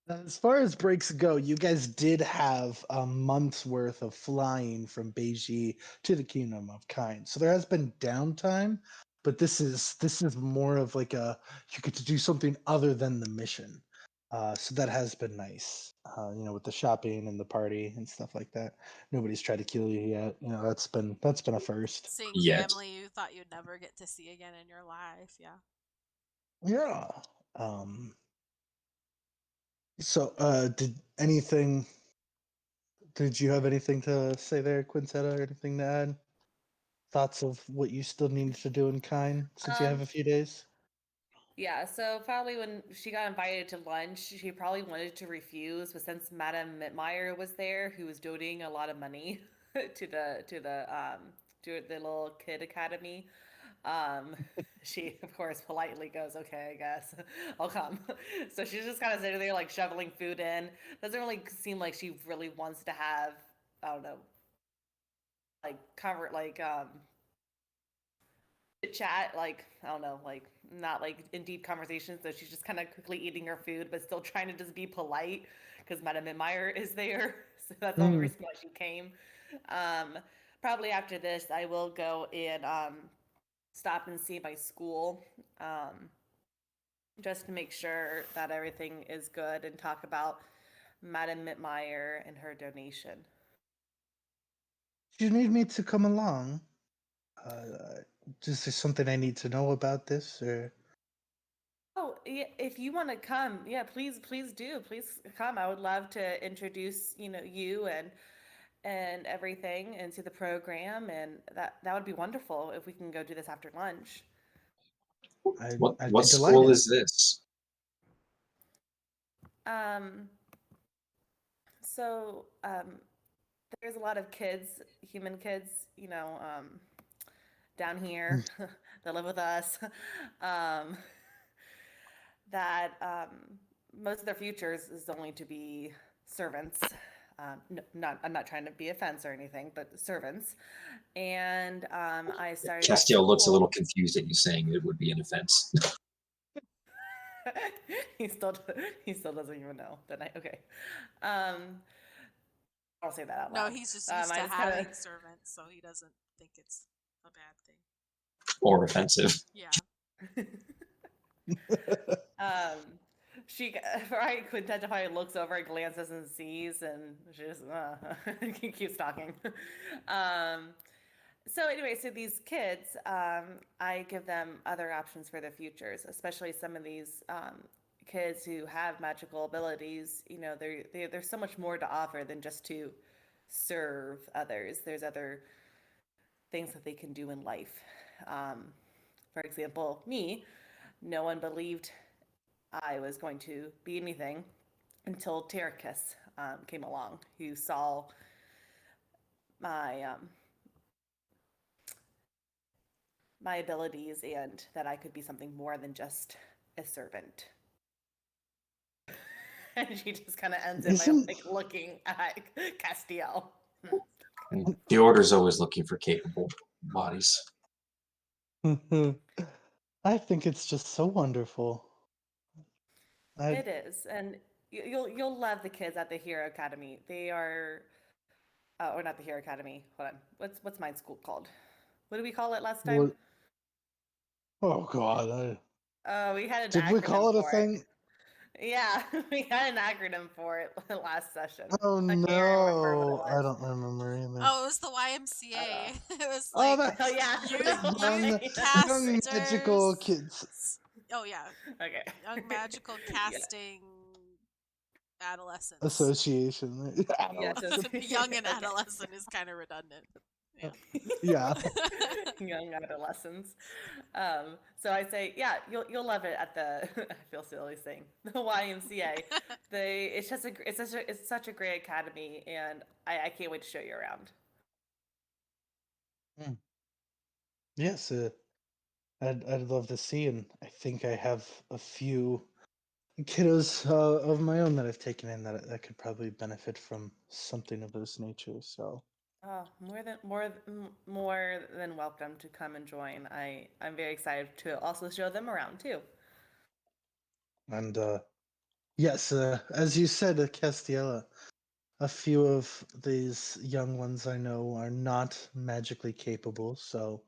as far as breaks go, you guys did have a month's worth of flying from Beijing to the Kingdom of Kind. So there has been downtime, but this is more of like you get to do something other than the mission. So that has been nice. With the shopping and the party and stuff like that. Nobody's tried to kill you yet. That's been a first. Seeing Yet. family you thought you'd never get to see again in your life, yeah. Yeah. So, did you have anything to say there, Quintetta, or anything to add? Thoughts of what you still need to do in kind since you have a few days? Yeah, so probably when she got invited to lunch, she probably wanted to refuse, but since Madame Mittmeyer was there, who was donating a lot of money to the to the little kid academy. She of course politely goes, "Okay, I guess I'll come." So she's just kind of sitting there like shoveling food in. Doesn't really seem like she really wants to have, I don't know, like cover like chit chat, like I don't know, like not like in deep conversations. So she's just kind of quickly eating her food, but still trying to just be polite because Madame Mitmeyer is there. So that's the only reason why she came. Um, Probably after this, I will go and stop and see my school, just to make sure that everything is good and talk about Madame Mitmeyer and her donation. Do you need me to come along? Is there something I need to know about this, or? Oh, yeah, if you want to come, yeah, please do. Please come. I would love to introduce, you and everything into the program, and that would be wonderful if we can go do this after lunch. I'd What be school delighted. is this? So there's a lot of kids, human kids, down here that live with us, um, that most of their futures is only to be servants. No, I'm not trying to be a fence or anything, but servants. And I started at Castiel looks a little school. confused at you saying it would be an offense. he still he still doesn't even know that okay. I'll say that out No, loud. he's just used I to just kind having of servants, so he doesn't think it's a bad thing. Or offensive. Yeah. she right Quintetta looks over, glances and sees, and she just keeps talking. So anyway, so these kids, I give them other options for their futures, especially some of these kids who have magical abilities. There's so much more to offer than just to serve others. There's other things that they can do in life. For example, me, no one believed I was going to be anything until Terracus came along, who saw my my abilities and that I could be something more than just a servant. And she just kind of ends it by Isn't like looking at Castiel. And the Order's always looking for capable bodies. I think it's just so wonderful. It is, and you'll love the kids at the Hero Academy. They are, or not the Hero Academy. Hold on, what's my school called? What did we call it last time? What? Oh God! We had an Did we acronym call it a for it. thing? Yeah, we had an acronym for it last session. Oh I can't remember what it no! I was. don't remember either. Oh, it was the YMCA. It was Oh, like that's Oh yeah. young, young magical casters. kids. Oh yeah, Okay. young magical Yeah. casting adolescents. Association. Yeah, so Young and okay. adolescent is kind of redundant. Yeah. Yeah. Young adolescents. So I say, yeah, you'll love it at the. I feel silly saying the YMCA. It's such a great academy, and I can't wait to show you around. Yes, I'd love to see, and I think I have a few kiddos of my own that I've taken in that could probably benefit from something of this nature. So, Oh, more than welcome to come and join. I'm very excited to also show them around too. and yes, as you said, Castiella, a few of these young ones I know are not magically capable, so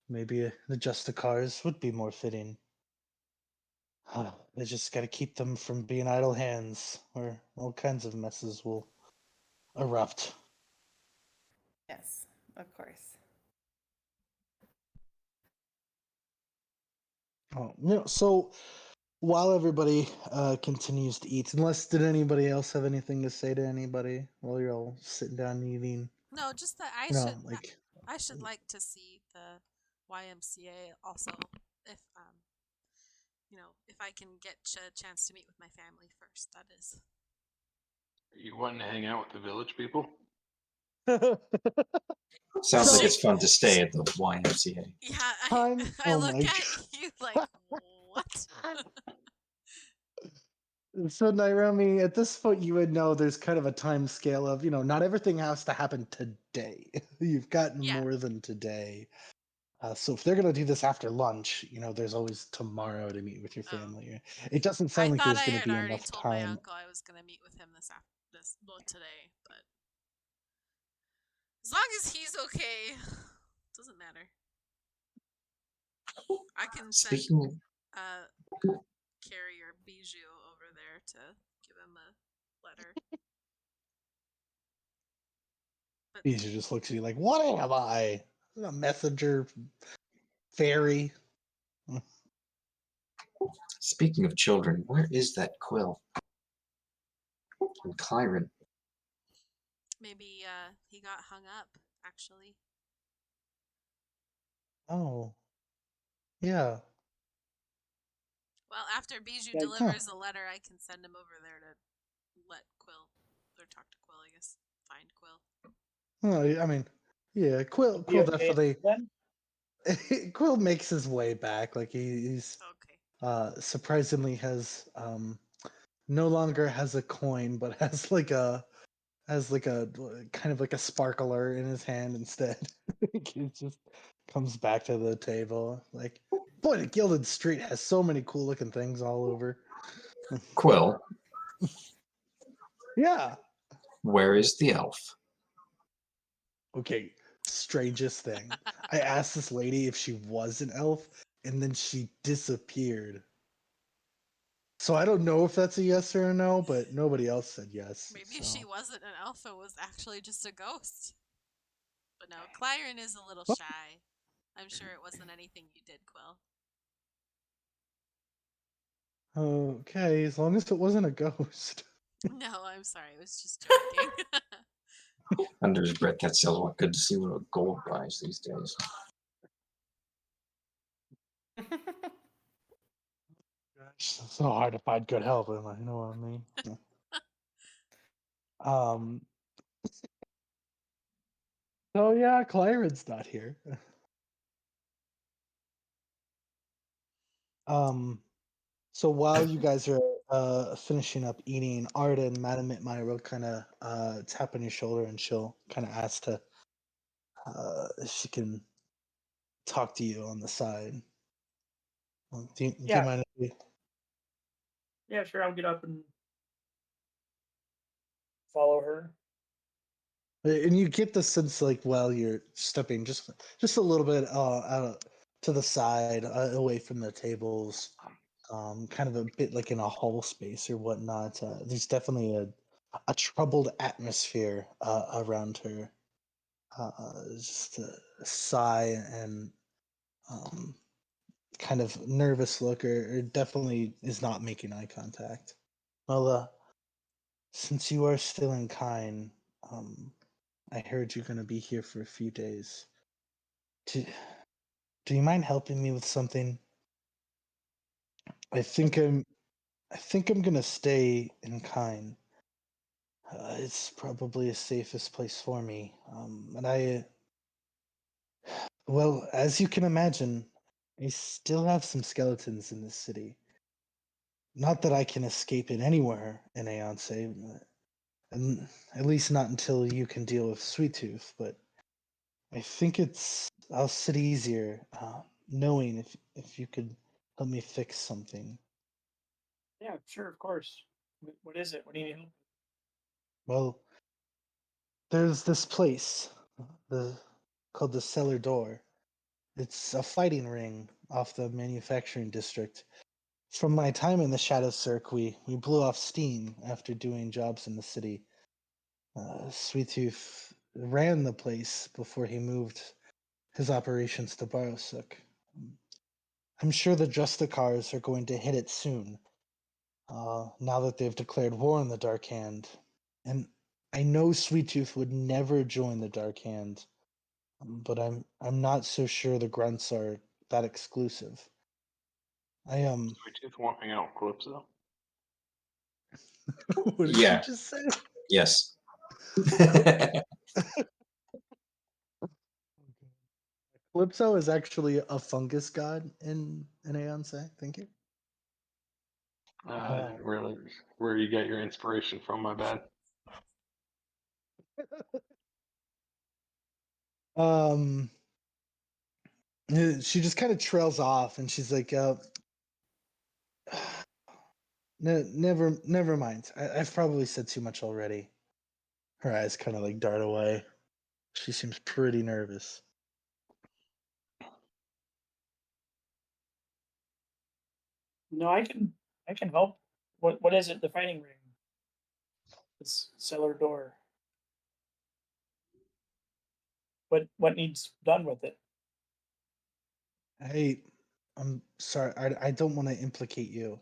maybe the Justicars would be more fitting. They just got to keep them from being idle hands, or all kinds of messes will erupt. Yes, of course. Oh, so while everybody continues to eat, unless did anybody else have anything to say to anybody while you're all sitting down eating? No, just that Like I should like to see the YMCA also if if I can get a chance to meet with my family first. That is. You wanting to hang out with the village people? Sounds like So- it's fun to stay at the YMCA. Yeah, Time- I oh look my at you like, what? So Naomi, at this point, you would know there's kind of a time scale of, not everything has to happen today. You've got Yeah. more than today. So if they're gonna do this after lunch, there's always tomorrow to meet with your Oh. family. It doesn't I sound like thought there's I gonna had be already enough told my time. uncle I was gonna meet with him today, but as long as he's okay, doesn't matter. I can send Speaking Carrie or Bijou over there to give him a letter. But Bijou just looks at you like, "What am I? A messenger fairy?" speaking of children, where is that Quill? And Clyron. maybe he got hung up, actually. Oh, yeah. Well, after Bijou Yeah, delivers the letter, I can send him over there to let Quill, or talk to Quill, I guess. Find Quill. I mean, yeah. Quill Be okay definitely. then? Quill makes his way back. Like he's Okay. surprisingly has no longer has a coin, but has like a kind of like a sparkler in his hand instead. He just comes back to the table. Like, boy, the Gilded Street has so many cool looking things all over. Quill, Yeah. where is the elf? Okay. Strangest thing. I asked this lady if she was an elf, and then she disappeared. So I don't know if that's a yes or a no, but nobody else said yes. Maybe so. she wasn't an alpha, was actually just a ghost. But no, Clyron is a little Well- shy. I'm sure it wasn't anything you did, Quill. Okay, as long as it wasn't a ghost. No, I'm sorry. I was just joking. Under his breath, that sounds like good to see what a gold buys these days. Gosh, it's so hard to find good help, you know what I mean? um. So yeah, Clyron's not here. So while you guys are finishing up eating, Arda and Madame Mitmai will kind of tap on your shoulder, and she'll kind of ask to if she can talk to you on the side. Do you Yeah. mind if we... Yeah, sure. I'll get up and follow her. And you get the sense, like, while you're stepping just a little bit out to the side, away from the tables, kind of a bit like in a hall space or whatnot. There's definitely a troubled atmosphere around her. Just a sigh and kind of nervous look, or definitely is not making eye contact. Well, since you are still in Kine, I heard you're going to be here for a few days. Do you mind helping me with something? I think I'm going to stay in Kine. It's probably the safest place for me. And well, as you can imagine, I still have some skeletons in this city. Not that I can escape it anywhere in Aeonce, and at least not until you can deal with Sweet Tooth. But I think I'll sit easier knowing if you could help me fix something. Yeah, sure, of course. What is it? What do you need? Well, there's this place, called the Cellar Door. It's a fighting ring off the manufacturing district. From my time in the Shadow Cirque, we blew off steam after doing jobs in the city. Sweet Tooth ran the place before he moved his operations to Barosuk. I'm sure the Justicars are going to hit it soon, now that they've declared war on the Dark Hand. And I know Sweet Tooth would never join the Dark Hand, but I'm not so sure the grunts are that exclusive. Sweet Tooth won't hang out with Calypso. What did Yeah. you just say? Yes. Calypso is actually a fungus god in Aeonce. Thank you. Really, where you get your inspiration from? My bad. Um, she just kind of trails off, and she's like, never mind. I've probably said too much already." Her eyes kind of like dart away. She seems pretty nervous. No, I can help. What is it? The fighting ring. This cellar door. What needs done with it? Hey, I'm sorry. I don't want to implicate you.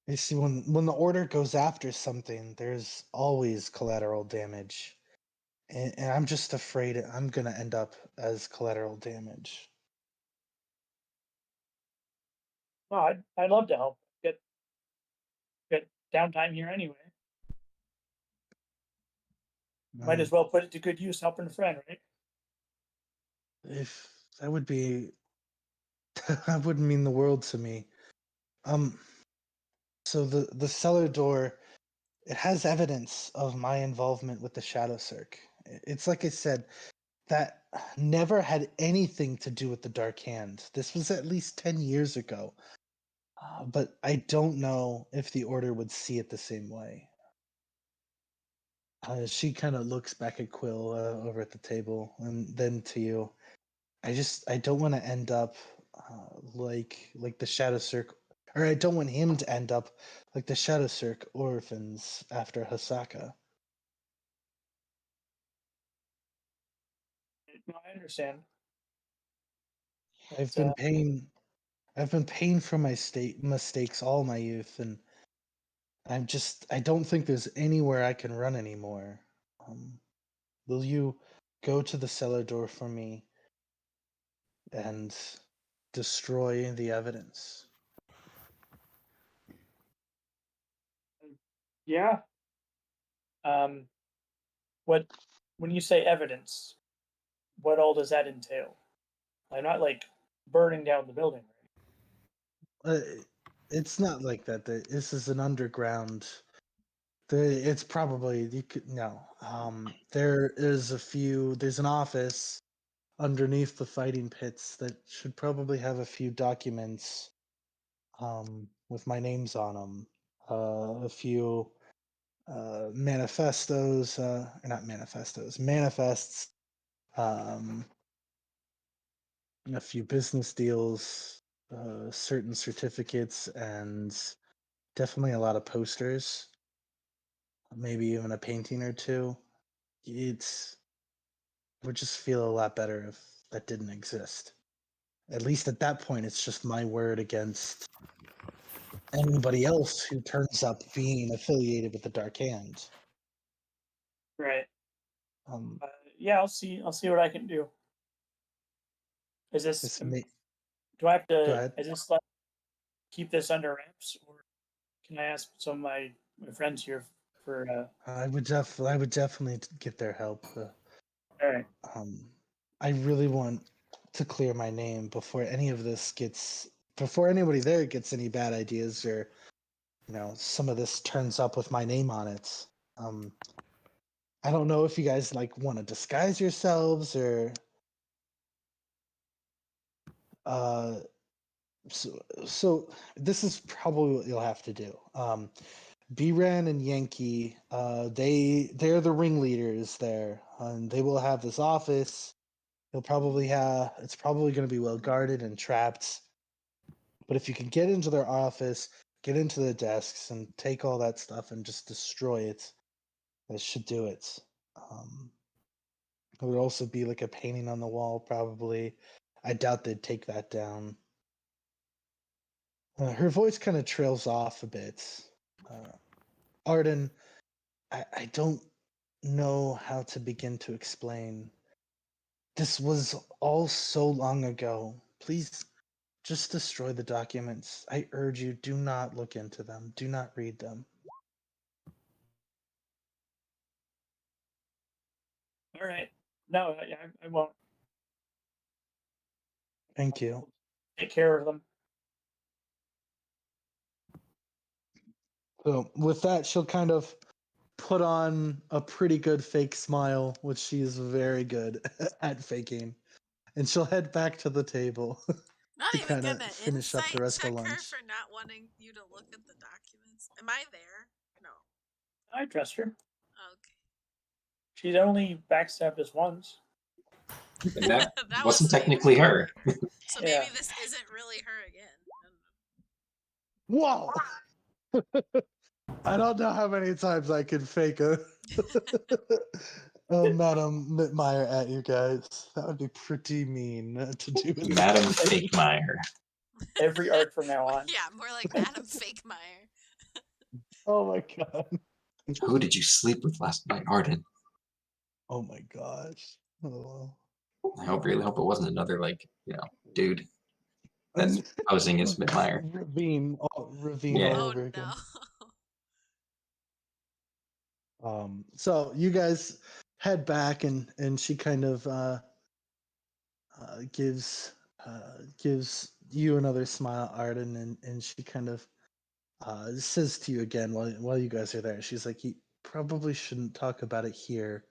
You see, when the order goes after something, there's always collateral damage, and I'm just afraid I'm gonna end up as collateral damage. No, I'd love to help. Get downtime here anyway. Might as well put it to good use helping a friend, right? If that would be, that would mean the world to me. So the cellar door, it has evidence of my involvement with the Shadow Cirque. It's like I said, that never had anything to do with the Dark Hand. This was at least 10 years ago. But I don't know if the Order would see it the same way. She kind of looks back at Quill over at the table and then to you. I don't want to end up like the Shadow Cirque, or I don't want him to end up like the Shadow Cirque orphans after Hasaka. No, I understand. I've But, been paying for my mistakes all my youth, and I don't think there's anywhere I can run anymore. Will you go to the cellar door for me and destroy the evidence? yeah. What when you say evidence, what all does that entail? I'm not like burning down the building, right? It's not like that. This is an underground. It's probably you could no. There is a few. There's an office underneath the fighting pits that should probably have a few documents with my names on them. A few manifestos, or not manifestos, manifests, um, a few business deals, certain certificates, and definitely a lot of posters. Maybe even a painting or two. It would just feel a lot better if that didn't exist. At least at that point, it's just my word against anybody else who turns up being affiliated with the Dark Hand. Right. Um, Yeah, I'll see what I can do. Is this this may, do I have go to ahead. is this like keep this under wraps, or can I ask some of my friends here for I would definitely get their help. all right. I really want to clear my name before before anybody there gets any bad ideas, or some of this turns up with my name on it. I don't know if you guys want to disguise yourselves, or so this is probably what you'll have to do. Biran and Yankee, they're the ringleaders there, and they will have this office. It's probably going to be well guarded and trapped. But if you can get into their office, get into the desks, and take all that stuff and just destroy it, that should do it. It would also be like a painting on the wall, probably. I doubt they'd take that down. Her voice kind of trails off a bit. Arden, I don't know how to begin to explain. This was all so long ago. Please just destroy the documents. I urge you, do not look into them. Do not read them. All right. No, I won't. Thank you. Take care of them. So with that, she'll kind of put on a pretty good fake smile, which she is very good at faking, and she'll head back to the table Not to even kind gonna of finish up the insight rest of check her lunch. for not wanting you to look at the documents. Am I there? No. I trust her. Okay. She's only backstabbed us once. And that That wasn't was me, technically right? her. So Yeah. maybe this isn't really her again. I don't know. Whoa! I don't know how many times I can fake a Madam Mittmeyer at you guys. That would be pretty mean to do with Madam Fake Meyer. Every arc from now on. Yeah, more like Madam Fake Meyer. Oh my god. Who did you sleep with last night, Arden? Oh my gosh. Oh. I really hope it wasn't another dude that's posing as Mittmeyer. Ravine Yeah. all Oh over again. no. So you guys head back, and she kind of gives you another smile, Arden, and she kind of says to you again while you guys are there. She's like, "You probably shouldn't talk about it here,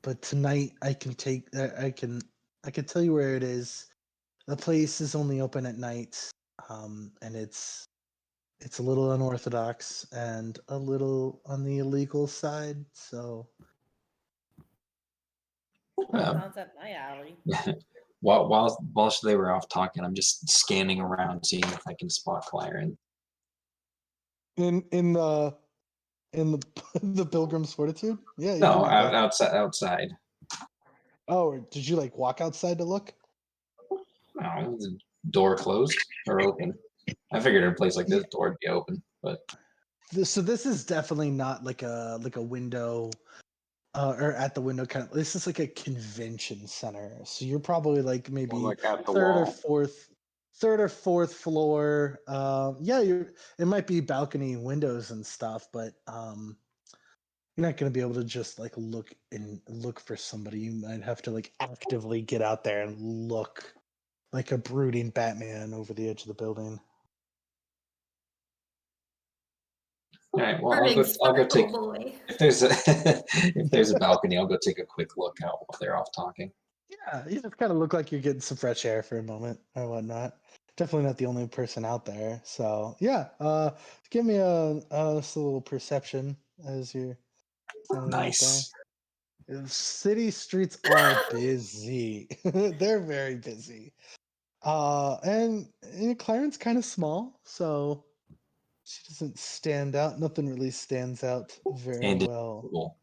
but tonight I can tell you where it is. The place is only open at night, and it's a little unorthodox and a little on the illegal side. So Sounds up my alley. while they were off talking, I'm just scanning around, seeing if I can spot Claren. in the the Pilgrim's Fortitude, yeah. You No, can do that. outside. Oh, did you like walk outside to look? No, the door closed or open. I figured in a place like this, door would be open, but So this is definitely not like a window or at the window kind of. This is like a convention center. So you're probably like maybe More like at the third or wall. fourth floor. Yeah, it might be balcony windows and stuff, but you're not going to be able to just like look for somebody. You might have to like actively get out there and look like a brooding Batman over the edge of the building. all right. Well, Our big I'll go take. sparkle boy. If there's a balcony, I'll go take a quick look out while they're off talking. Yeah, you just kind of look like you're getting some fresh air for a moment or whatnot. Definitely not the only person out there. So yeah, give me just a little perception as you're standing out Nice. there. City streets are busy. They're very busy. And Clarence's kind of small, so she doesn't stand out. Nothing really stands out very And well. cool.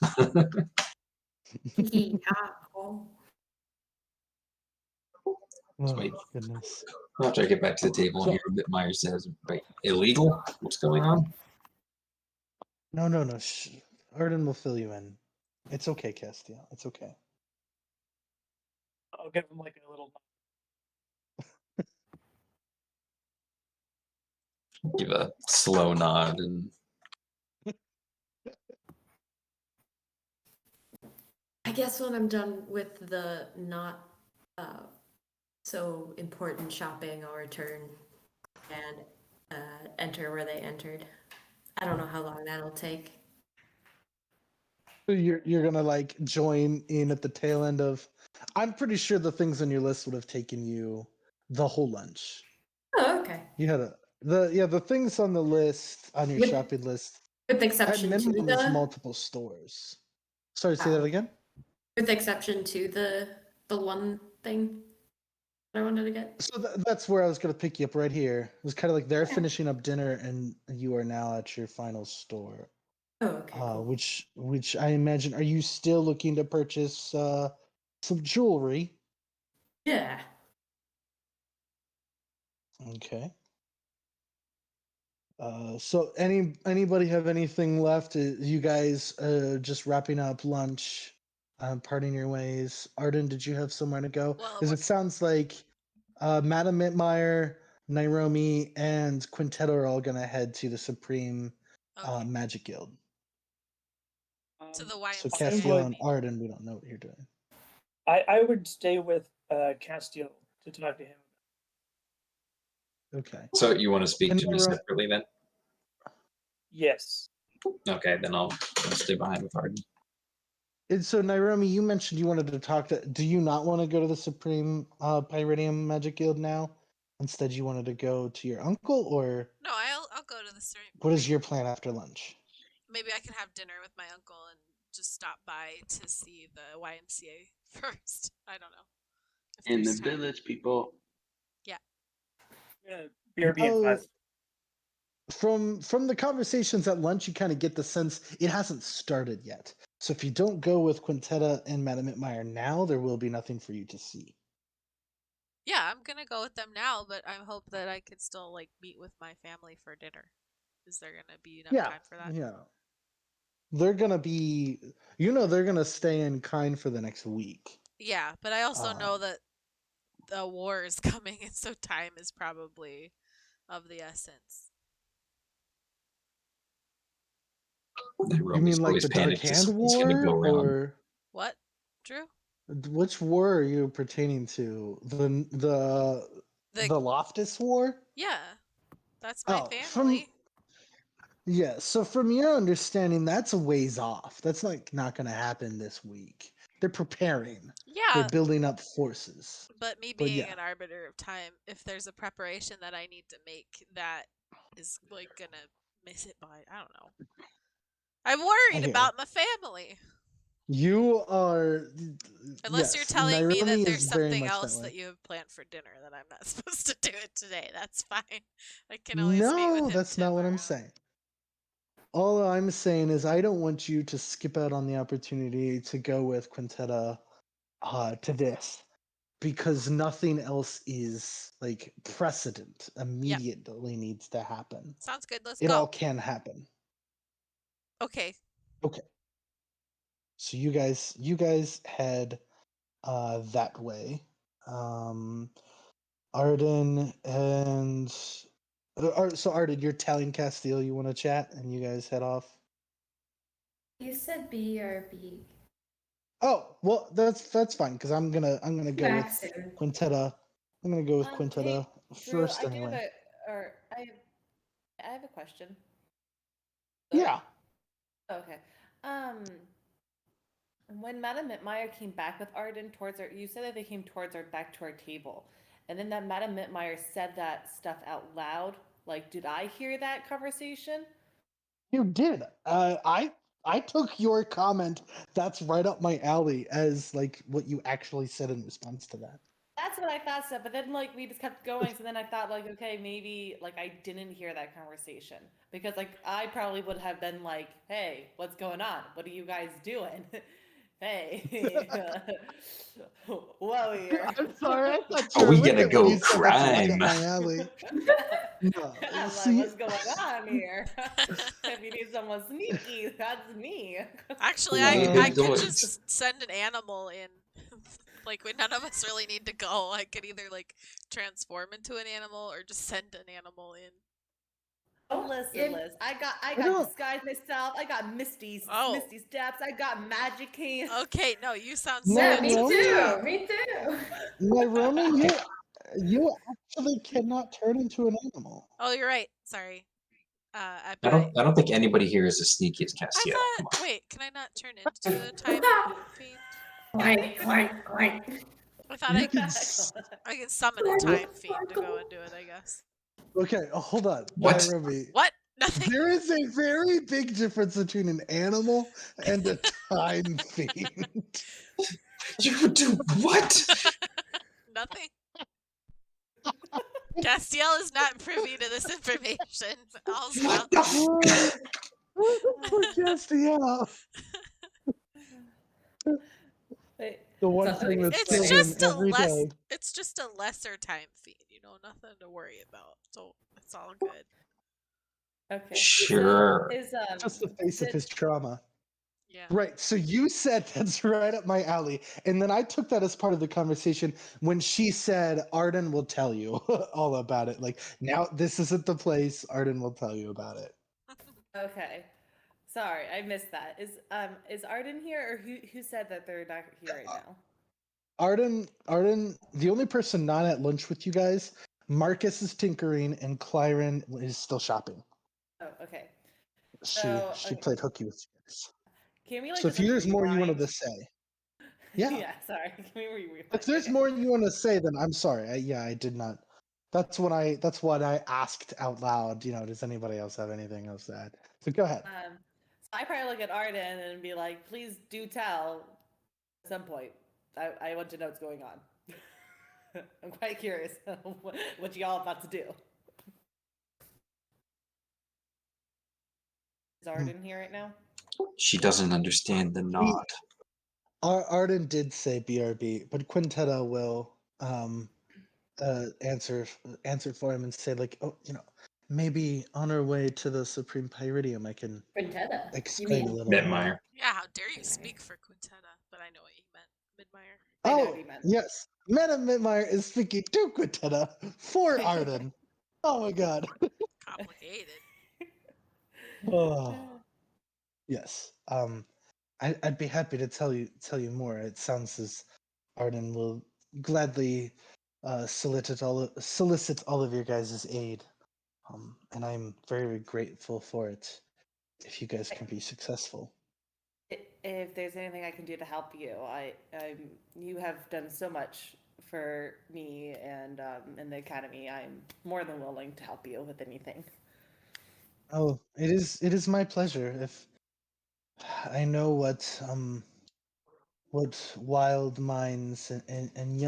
Yeah. Oh. Oh Wait. goodness. After I get back to the table and hear what Meyer says, wait, illegal? What's going on? No. Arden will fill you in. It's okay, Castiel. It's okay. I'll give him like a little. Give a slow nod and I guess when I'm done with the not so important shopping, I'll return and enter where they entered. I don't know how long that'll take. So you're gonna like join in at the tail end of. I'm pretty sure the things on your list would have taken you the whole lunch. Oh, okay. You had the things on the list on your With- shopping list. With At exception to minimum, there's the multiple stores. Sorry, say that again. with exception to the one thing that I wanted to get. So that's where I was gonna pick you up right here. It was kind of like they're Okay. finishing up dinner, and you are now at your final store. Oh, okay. Cool. Which I imagine, are you still looking to purchase some jewelry? Yeah. Okay. So anybody have anything left? You guys just wrapping up lunch, parting your ways. Arden, did you have somewhere to go? Well, Because it sounds like Madam Mittmeyer, Nairomi, and Quintetto are all gonna head to the Supreme okay. Magic Guild. To the So YMCA. Castiel and Arden, we don't know what you're doing. I would stay with Castiel to talk to him. Okay. So you want to speak And to me Nairo- separately then? Yes. Okay, then I'll stay behind with Arden. And so, Nairomi, you mentioned you wanted to talk to. Do you not want to go to the Supreme Pyridium Magic Guild now? Instead, you wanted to go to your uncle, or No, I'll go to the stream. what is your plan after lunch? Maybe I can have dinner with my uncle and just stop by to see the YMCA first. I don't know. If In the there's time. village, people. Yeah, beer being Oh, fast. from the conversations at lunch, you kind of get the sense it hasn't started yet. So if you don't go with Quintetta and Madame Mitmeyer now, there will be nothing for you to see. Yeah, I'm gonna go with them now, but I hope that I could still like meet with my family for dinner. Is there gonna be enough time for that? Yeah. They're gonna be, they're gonna stay in kind for the next week. Yeah, but I also know Um, that the war is coming, and so time is probably of the essence. You mean like the Dark Hand War, or What, Drew? which war are you pertaining to? The Loftus War? Yeah, that's my Oh, family. So from your understanding, that's a ways off. That's like not going to happen this week. They're preparing. Yeah, They're building up forces. but me But being yeah. an arbiter of time, if there's a preparation that I need to make that is like gonna miss it by, I don't know. I'm worried Okay. about my family. You are. Unless yes, you're telling me Nairomi that there's is very something much else way. that you have planned for dinner that I'm not supposed to do it today. That's fine. I can always meet No, with him that's not what I'm tomorrow. saying. All I'm saying is I don't want you to skip out on the opportunity to go with Quintetta to this, because nothing else is like precedent immediately needs to happen. Sounds good. Let's It go. all can happen. Okay. Okay. So you guys head that way. Arden and so Arden, you're telling Castile you want to chat, and you guys head off. You said BRB. Oh, well, that's fine, because I'm gonna go Back with soon. Quintetta. I'm gonna go with Hey, Quintetta Drew, first anyway. I have a question. Yeah. Okay. When Madame Mitmeyer came back with Arden towards our, you said that they came towards our back to our table, and then that Madame Mitmeyer said that stuff out loud. Like, did I hear that conversation? You did. I took your comment. That's right up my alley as like what you actually said in response to that. That's what I thought, so, but then like we just kept going, so then I thought like, okay, maybe like I didn't hear that conversation because like I probably would have been like, hey, what's going on? What are you guys doing? Hey, whoa here. I'm sorry. I thought you Are were we with gonna it when go you said that's right up crime? my alley. No, I'm see, like, what's going on here? If you need someone sneaky, that's me. Actually, Leave I it could going. just send an animal in. Like, when none of us really need to go, I could either, like, transform into an animal or just send an animal in. Listen, Liz, I got disguised myself. I got Misty steps. I got magic cane. Okay, no, you sound No, Yeah, so me Romy? too. Me too. Nairomi, you actually cannot turn into an animal. Oh, you're right. Sorry. I don't think anybody here is as sneaky as Castiel. Come on. Wait, can I not turn into a time fiend? Clank, clank, clank. I thought I can summon a time fiend to go and do it, I guess. Okay, hold on. What? Nairomi. What? Nothing. There is a very big difference between an animal and a time fiend. You would do what? Nothing. Castiel is not privy to this information. All's well. What the Poor Castiel. Wait, The one So, thing that's It's killing just him a every day. It's just a lesser time fiend, nothing to worry about. So it's all good. okay. Sure. So Just the face of his trauma. Yeah. Right. So you said that's right up my alley. And then I took that as part of the conversation when she said, Arden will tell you all about it. Like, now this isn't the place. Arden will tell you about it. Okay. Sorry, I missed that. Is Arden here, or who said that they're not here right now? Arden, the only person not at lunch with you guys, Marcus is tinkering and Clyron is still shopping. Oh, okay. She So, played hooky with you guys. can we like So just if there's more you wanted rewind? to say, yeah. Yeah, sorry. Can we rewind? If there's Okay. more you want to say, then I'm sorry. I did not. That's what I asked out loud. Does anybody else have anything else to add? So go ahead. So I probably look at Arden and be like, please do tell at some point. I want to know what's going on. I'm quite curious what y'all about to do. Is Arden here right now? She doesn't understand the nod. Arden did say BRB, but Quintetta will answer for him and say like, oh, maybe on our way to the Supreme Pyridium, I can Quintetta. explain a mean little more. Mettmeyer. Yeah, how dare you speak for Quintetta? But I know what he meant. Midmeyer. I know Oh, what he meant. yes. Madam Mittmeyer is speaking to Quintetta for Arden. Oh my god. Complicated. Oh, yes. I'd be happy to tell you more. It sounds as Arden will gladly solicit all of your guys' aid. And I'm very grateful for it if you guys can be successful. If there's anything I can do to help you, you have done so much for me and in the academy. I'm more than willing to help you with anything. Oh, it is my pleasure. If I know what wild minds and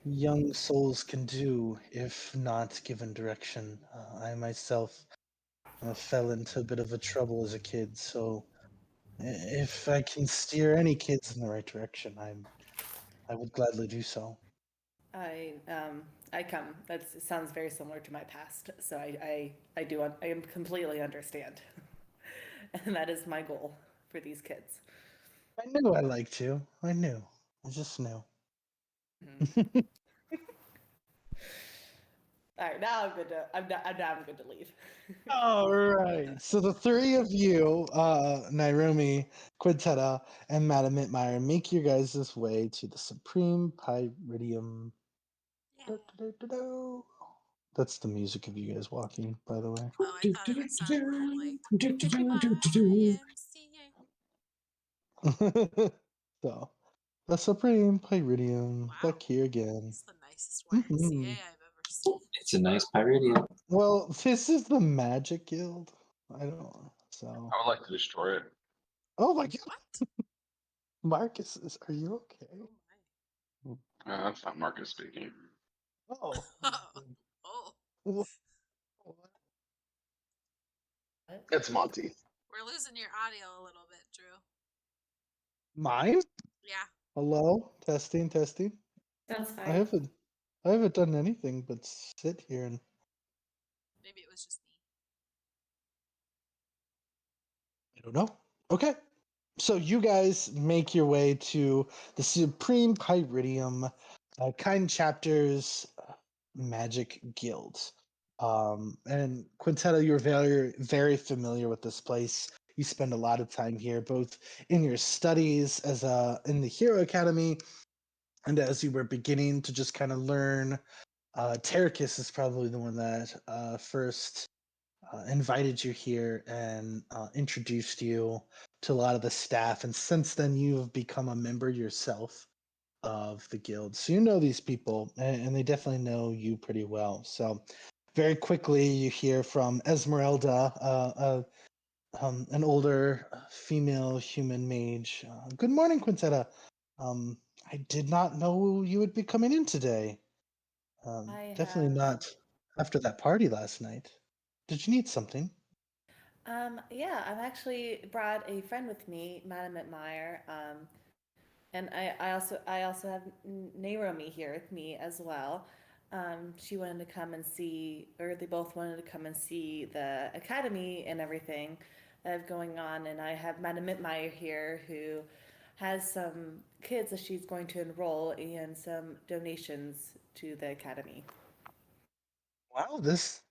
young souls can do if not given direction. I myself fell into a bit of a trouble as a kid, so if I can steer any kids in the right direction, I would gladly do so. I come. That sounds very similar to my past, so I am completely understand, and that is my goal for these kids. I knew I liked you. I knew. I just knew. Mm-hmm. All right, now I'm good to. I'm good to leave. All right. So the three of you, Nairumi, Quintetta, and Madame Mittmeyer, make your guys' way to the Supreme Pyridium. Yeah. Da-da-da-da-da. That's the music of you guys walking, by the way. Oh, I thought it would sound more like YMCA. So, the Supreme Pyridium, Wow. back here again. It's the nicest YMCA Mhm. I've ever seen. It's a nice Pyridium. Well, this is the Magic Guild. I don't know. So, I would like to destroy it. oh my god, What? Marcus, are you okay? Oh That's not Marcus speaking. Oh. my. Oh. What? It's Monty. We're losing your audio a little bit, Drew. Mine? Yeah. Hello? Testing. Sounds I fine. haven't done anything but sit here and Maybe it was just me. I don't know. Okay. So you guys make your way to the Supreme Pyridium, Kind Chapters Magic Guild. And Quintetta, you're very familiar with this place. You spend a lot of time here, both in your studies as in the Hero Academy, and as you were beginning to just kind of learn. Terracus is probably the one that first invited you here and introduced you to a lot of the staff. And since then, you've become a member yourself of the guild. So you know these people, and they definitely know you pretty well. So very quickly, you hear from Esmeralda, an older female human mage. Good morning, Quintetta. I did not know you would be coming in today. I Definitely have. not after that party last night. Did you need something? Yeah, I've actually brought a friend with me, Madame Mittmeyer. And I also have Naomi here with me as well. She wanted to come and see, or they both wanted to come and see the academy and everything going on. And I have Madame Mittmeyer here who has some kids that she's going to enroll and some donations to the academy. Wow, this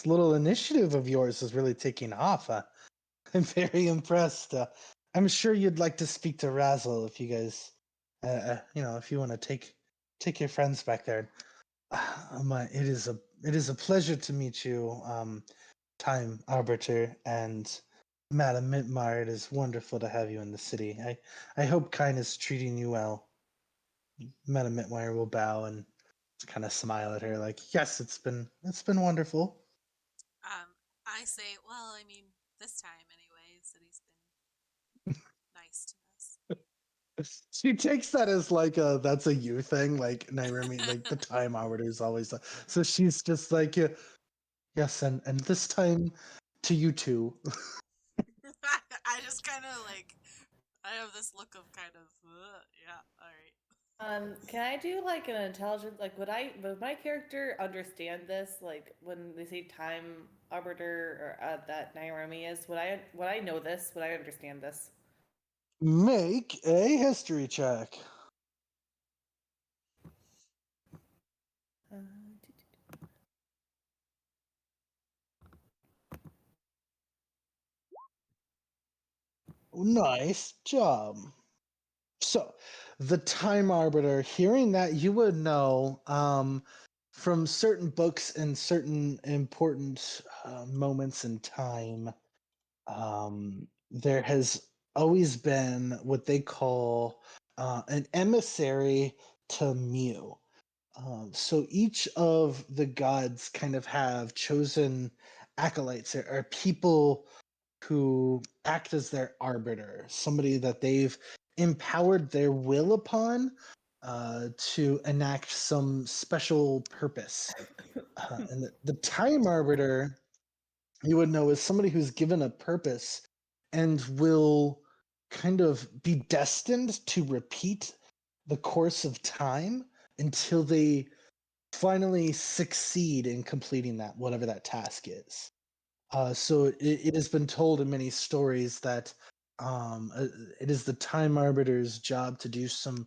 little initiative of yours is really taking off. I'm very impressed. I'm sure you'd like to speak to Razzle if you guys if you want to take your friends back there, it is a pleasure to meet you, Time Arbiter and Madam Mitmar. It is wonderful to have you in the city. I hope Kine is treating you well. Madam Mitmar will bow and kind of smile at her, like, yes, it's been wonderful. I say, well, I mean, this time anyways, that he's been nice to us. She takes that as like that's a you thing, like Nairumi, like the Time Arbiter is always so she's just like, yes, and this time to you too. I just kind of like, I have this look of kind of, yeah, all right. Can I do like an intelligence? Like, would my character understand this? Like, when they say time arbiter or that Nairumi is, would I know this? Would I understand this? Make a history check. Uh, Nice job. So, the Time Arbiter, hearing that, you would know from certain books and certain important moments in time, there has always been what they call an emissary to Mu. So each of the gods kind of have chosen acolytes or people who act as their arbiter, somebody that they've empowered their will upon to enact some special purpose. And the time arbiter, you would know, is somebody who's given a purpose and will kind of be destined to repeat the course of time until they finally succeed in completing that, whatever that task is. So it has been told in many stories that it is the Time Arbiter's job to do some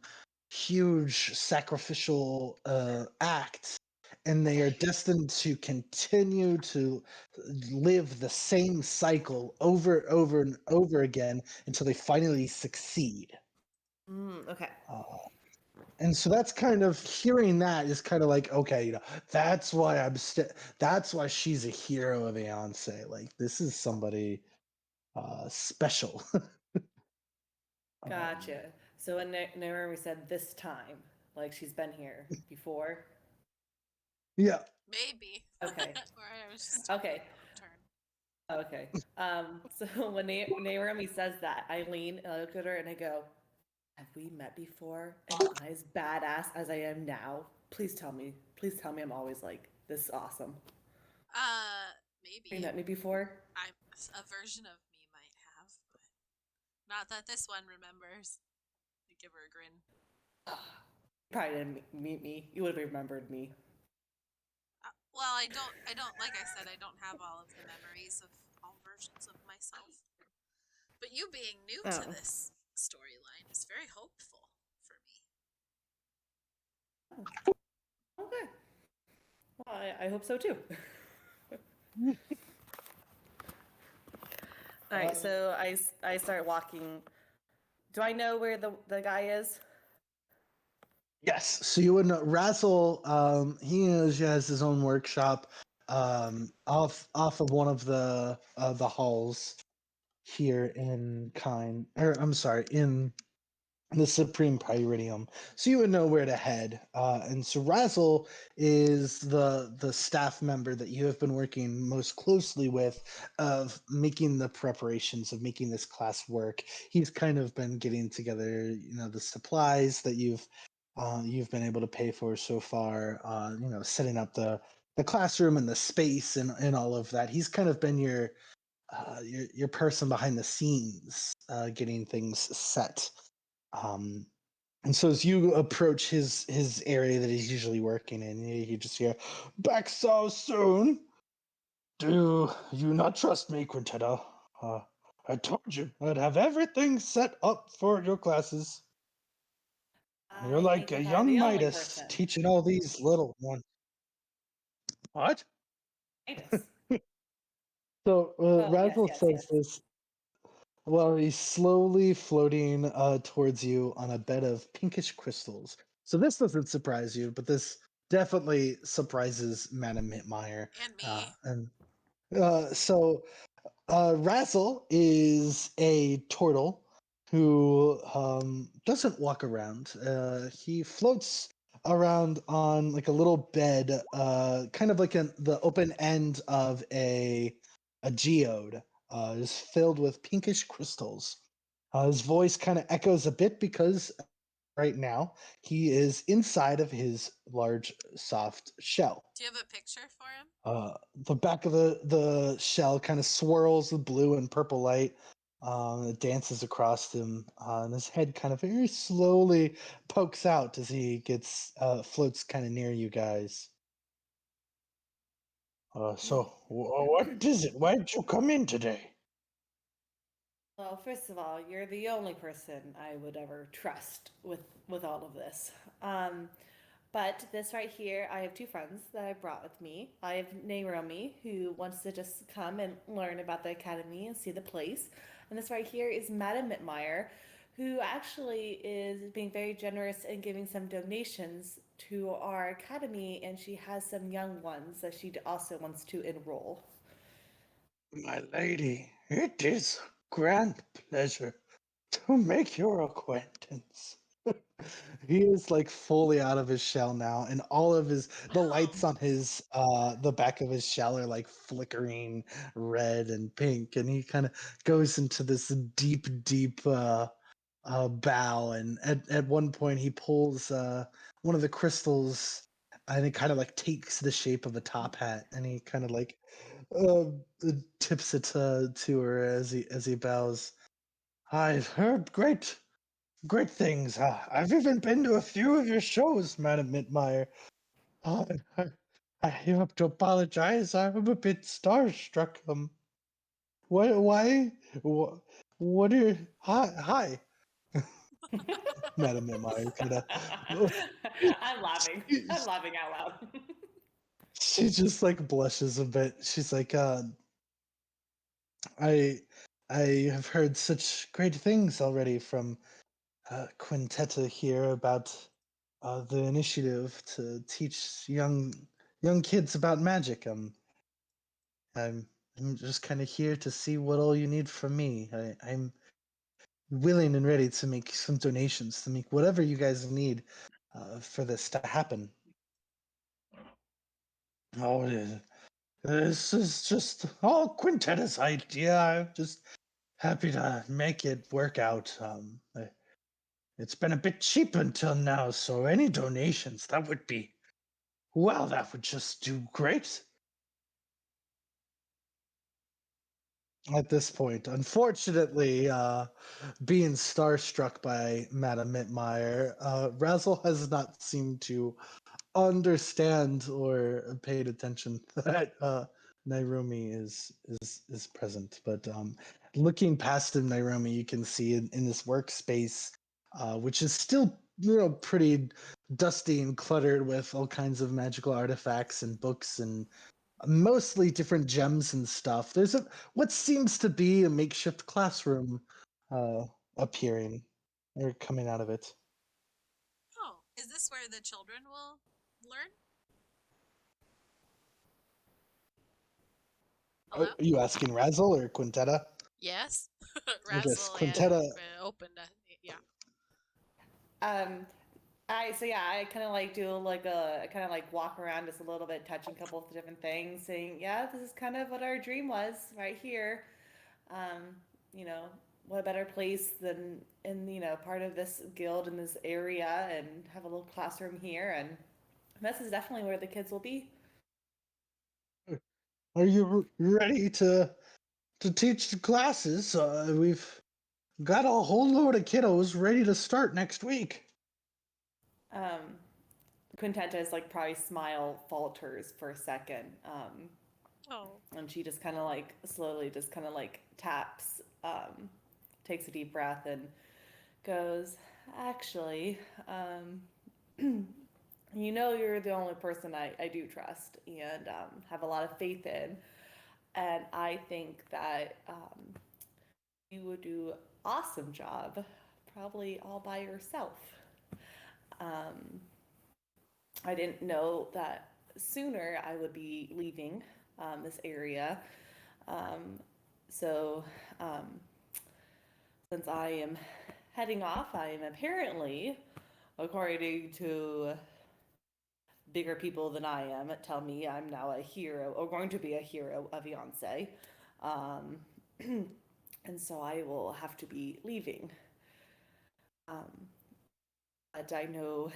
huge sacrificial acts, and they are destined to continue to live the same cycle over and over again until they finally succeed. Okay. And so that's kind of hearing that is kind of like, okay, that's why that's why she's a hero of Aeonce. Like, this is somebody special. Gotcha. So when Nairumi said this time, like she's been here before. Yeah. Maybe. Okay. Or I was just Okay. turn. Okay. So when Nairumi says that, I lean and I look at her and I go, "Have we met before? Am I as badass as I am now? Please tell me. Please tell me I'm always like this awesome. Maybe. Have you met me before? A version of me might have, but not that this one remembers. I give her a grin. Probably didn't meet me. You would have remembered me. Well, I don't, like I said, I don't have all of the memories of all versions of myself. But you being new to this storyline is very hopeful for me. Okay. Well, I hope so too. All right, so I start walking. Do I know where the guy is? Yes. So you would know Razzle. He has his own workshop off of one of the halls here in in the Supreme Pyridium. So you would know where to head. And so Razzle is the staff member that you have been working most closely with of making the preparations of making this class work. He's kind of been getting together, the supplies that you've been able to pay for so far. Setting up the classroom and the space and all of that. He's kind of been your person behind the scenes, getting things set. And so as you approach his area that he's usually working in, you just hear, "Back so soon? Do you not trust me, Quintetta? I told you I'd have everything set up for your classes. You're I like think a if I'm young the only Midas person. teaching all these little ones." What? Midas. So Oh, Razzle yes. says this. Well, he's slowly floating towards you on a bed of pinkish crystals. So this doesn't surprise you, but this definitely surprises Madame Mitmeyer. And me. So Razzle is a turtle who doesn't walk around. He floats around on like a little bed, kind of like the open end of a geode, is filled with pinkish crystals. His voice kind of echoes a bit because right now he is inside of his large soft shell. Do you have a picture for him? The back of the shell kind of swirls with blue and purple light. It dances across him, and his head kind of very slowly pokes out as he gets floats kind of near you guys. What is it? Why did you come in today? Well, first of all, you're the only person I would ever trust with all of this. But this right here, I have two friends that I brought with me. I have Nairomi, who wants to just come and learn about the academy and see the place. And this right here is Madame Mitmeyer, who actually is being very generous and giving some donations to our academy, and she has some young ones that she also wants to enroll. My lady, it is a grand pleasure to make your acquaintance. He is like fully out of his shell now, and all of the lights on his the back of his shell are like flickering red and pink, and he kind of goes into this deep bow, and at one point he pulls one of the crystals, and it kind of like takes the shape of a top hat, and he kind of like uh, tips it to her as he bows. I've heard great things. I've even been to a few of your shows, Madam Mitmeyer. Uh, I, I have to apologize. I'm a bit starstruck. What are hi, Madam Mitmeyer, kind of. I'm laughing. I'm laughing out loud. She just like blushes a bit. She's like, I I have heard such great things already from Quintetta here about the initiative to teach young kids about magic. I'm just kind of here to see what all you need from me. I'm willing and ready to make some donations to make whatever you guys need for this to happen. Oh, this is just all Quintetta's idea. I'm just happy to make it work out. It's been a bit cheap until now, so any donations that would be that would just do great. At this point, unfortunately, being starstruck by Madame Mitmeyer, Razzle has not seemed to understand or paid attention that Nairumi is present. But looking past him, Nairumi, you can see in this workspace, which is still pretty dusty and cluttered with all kinds of magical artifacts and books and mostly different gems and stuff. There's what seems to be a makeshift classroom uh, appearing or coming out of it. Oh, is this where the children will learn? Hello? Are you asking Razzle or Quintetta? Yes. Yes, Razzle and Quintetta. opened. Yeah. Um, I kind of like do like I kind of like walk around just a little bit, touching a couple of different things, saying, "Yeah, this is kind of what our dream was right here." Um, you know, what a better place than part of this guild in this area, and have a little classroom here, and this is definitely where the kids will be. Are you ready to teach the classes? We've got a whole load of kiddos ready to start next week. Um, Quinteta's like probably smile falters for a second. Oh. And she just kind of like slowly just kind of like taps, takes a deep breath and goes, actually, you're the only person I do trust and have a lot of faith in. And I think that you would do awesome job, probably all by yourself. Um, I didn't know that sooner I would be leaving this area. Um, so, um, since I am heading off, I am apparently, according to bigger people than I am, tell me I'm now a hero or going to be a hero of Aeonce. Um, and so I will have to be leaving. Um, but I know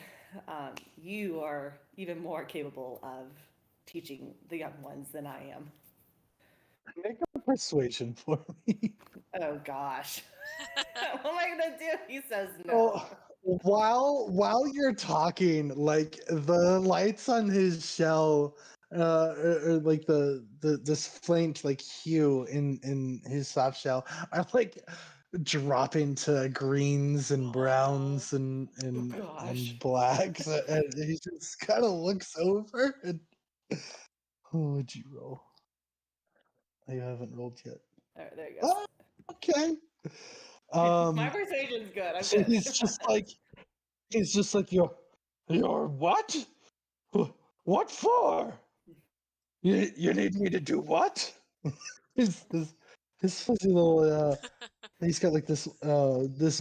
you are even more capable of teaching the young ones than I am. Make a persuasion for me. Oh gosh. What am I gonna do? He says Oh, no. while you're talking, like the lights on his shell, or like the this faint like hue in his soft shell are like dropping to greens and browns and Gosh. blacks, and he just kind of looks over and who would you roll? Oh, you haven't rolled yet. All right, there you go. Oh, okay. My persuasion's good. I'm So good. he's just like you're what? What for? You need me to do what? his, his his fuzzy little he's got like this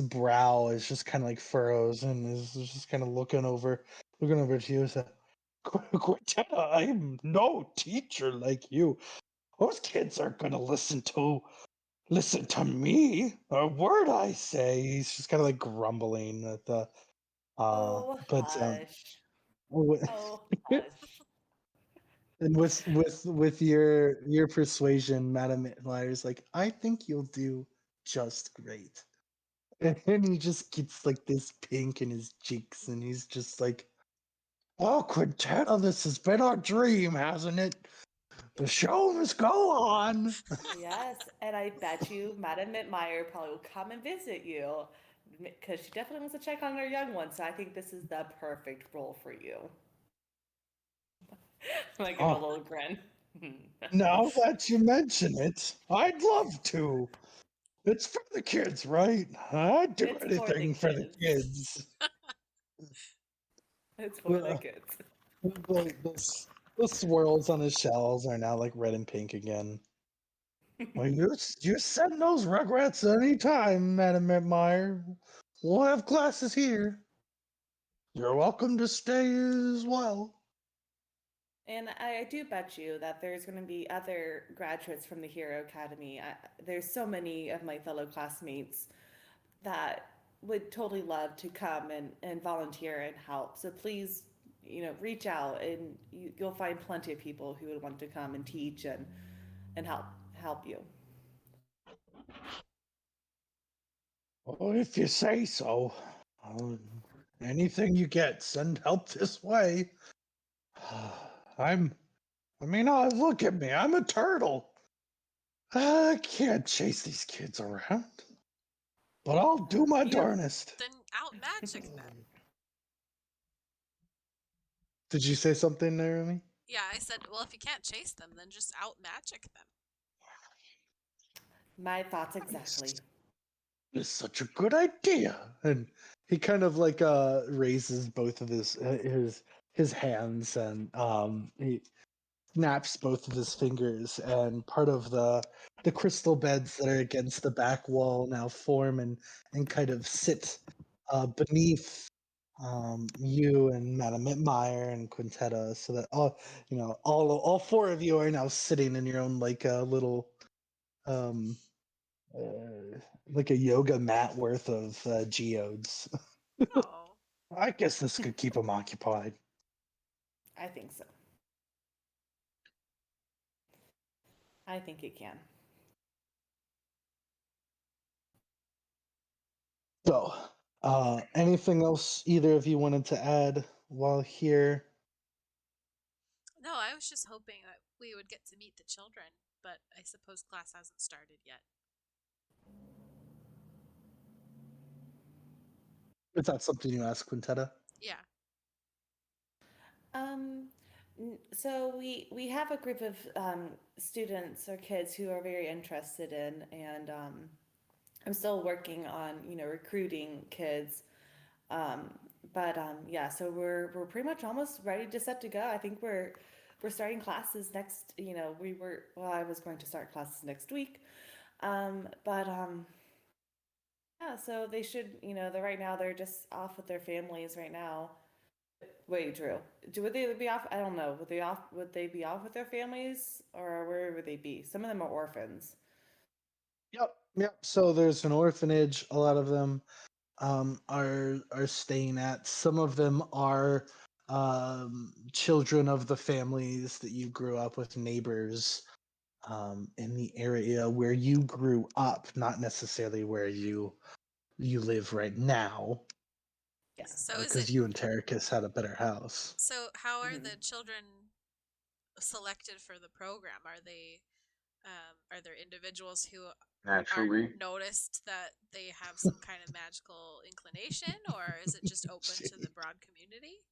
brow is just kind of like furrows and is just kind of looking over to you and said, Quintetta, I'm no teacher like you. Those kids aren't gonna listen to me. A word I say. He's just kind of like grumbling at the Oh, but hush. wi- Oh, hush. and with your persuasion, Madam Myers like, I think you'll do just great. And he just gets like this pink in his cheeks, and he's just like, "Oh, Quintetta, this has been our dream, hasn't it? The show must go on." Yes, and I bet you Madam Mitmeyer probably will come and visit you because she definitely wants to check on her young ones. So I think this is the perfect role for you. I give him a Oh, little grin. now that you mention it, I'd love to. It's for the kids, right? I'd do It's for the anything for the kids. kids. It's for the Uh, kids. the swirls on his shells are now like red and pink again. Well, you send those rugrats anytime, Madam Meyer. We'll have classes here. You're welcome to stay as well. And I do bet you that there's going to be other graduates from the Hero Academy. There's so many of my fellow classmates that would totally love to come and volunteer and help. So please, reach out and you'll find plenty of people who would want to come and teach and help you. Oh, if you say so. Uh, Anything you get, send help this way. Look at me. I'm a turtle. I can't chase these kids around, but I'll do my You darnest. Then out magic them. Did you say something, Naomi? Yeah, I said, well, if you can't chase them, then just out magic them. My thoughts exactly. It's such a good idea. And he kind of like raises both of his hands, and he snaps both of his fingers, and part of the crystal beds that are against the back wall now form and kind of sit beneath you and Madame Mitmeyer and Quintetta, so that all four of you are now sitting in your own like a little um like a yoga mat worth of geodes. Oh. I guess this could keep them occupied. I think so. I think it can. So, anything else either of you wanted to add while here? No, I was just hoping that we would get to meet the children, but I suppose class hasn't started yet. Is that something you asked Quintetta? Yeah. Um, so we have a group of students or kids who are very interested in and I'm still working on, recruiting kids. Yeah, so we're pretty much almost ready to set to go. I think we're starting classes next. I was going to start classes next week, yeah. So they should, they're right now they're just off with their families right now. Wait, Drew, would they be off? I don't know. Would they off? Would they be off with their families, or where would they be? Some of them are orphans. Yep. So there's an orphanage. A lot of them are staying at. Some of them are children of the families that you grew up with, neighbors in the area where you grew up, not necessarily where you live right now, Yeah. So is because it? you and Terracus had a better house. So how are Mhm. the children selected for the program? Are there individuals who are Naturally. noticed that they have some kind of magical inclination, or is it just open to the broad community?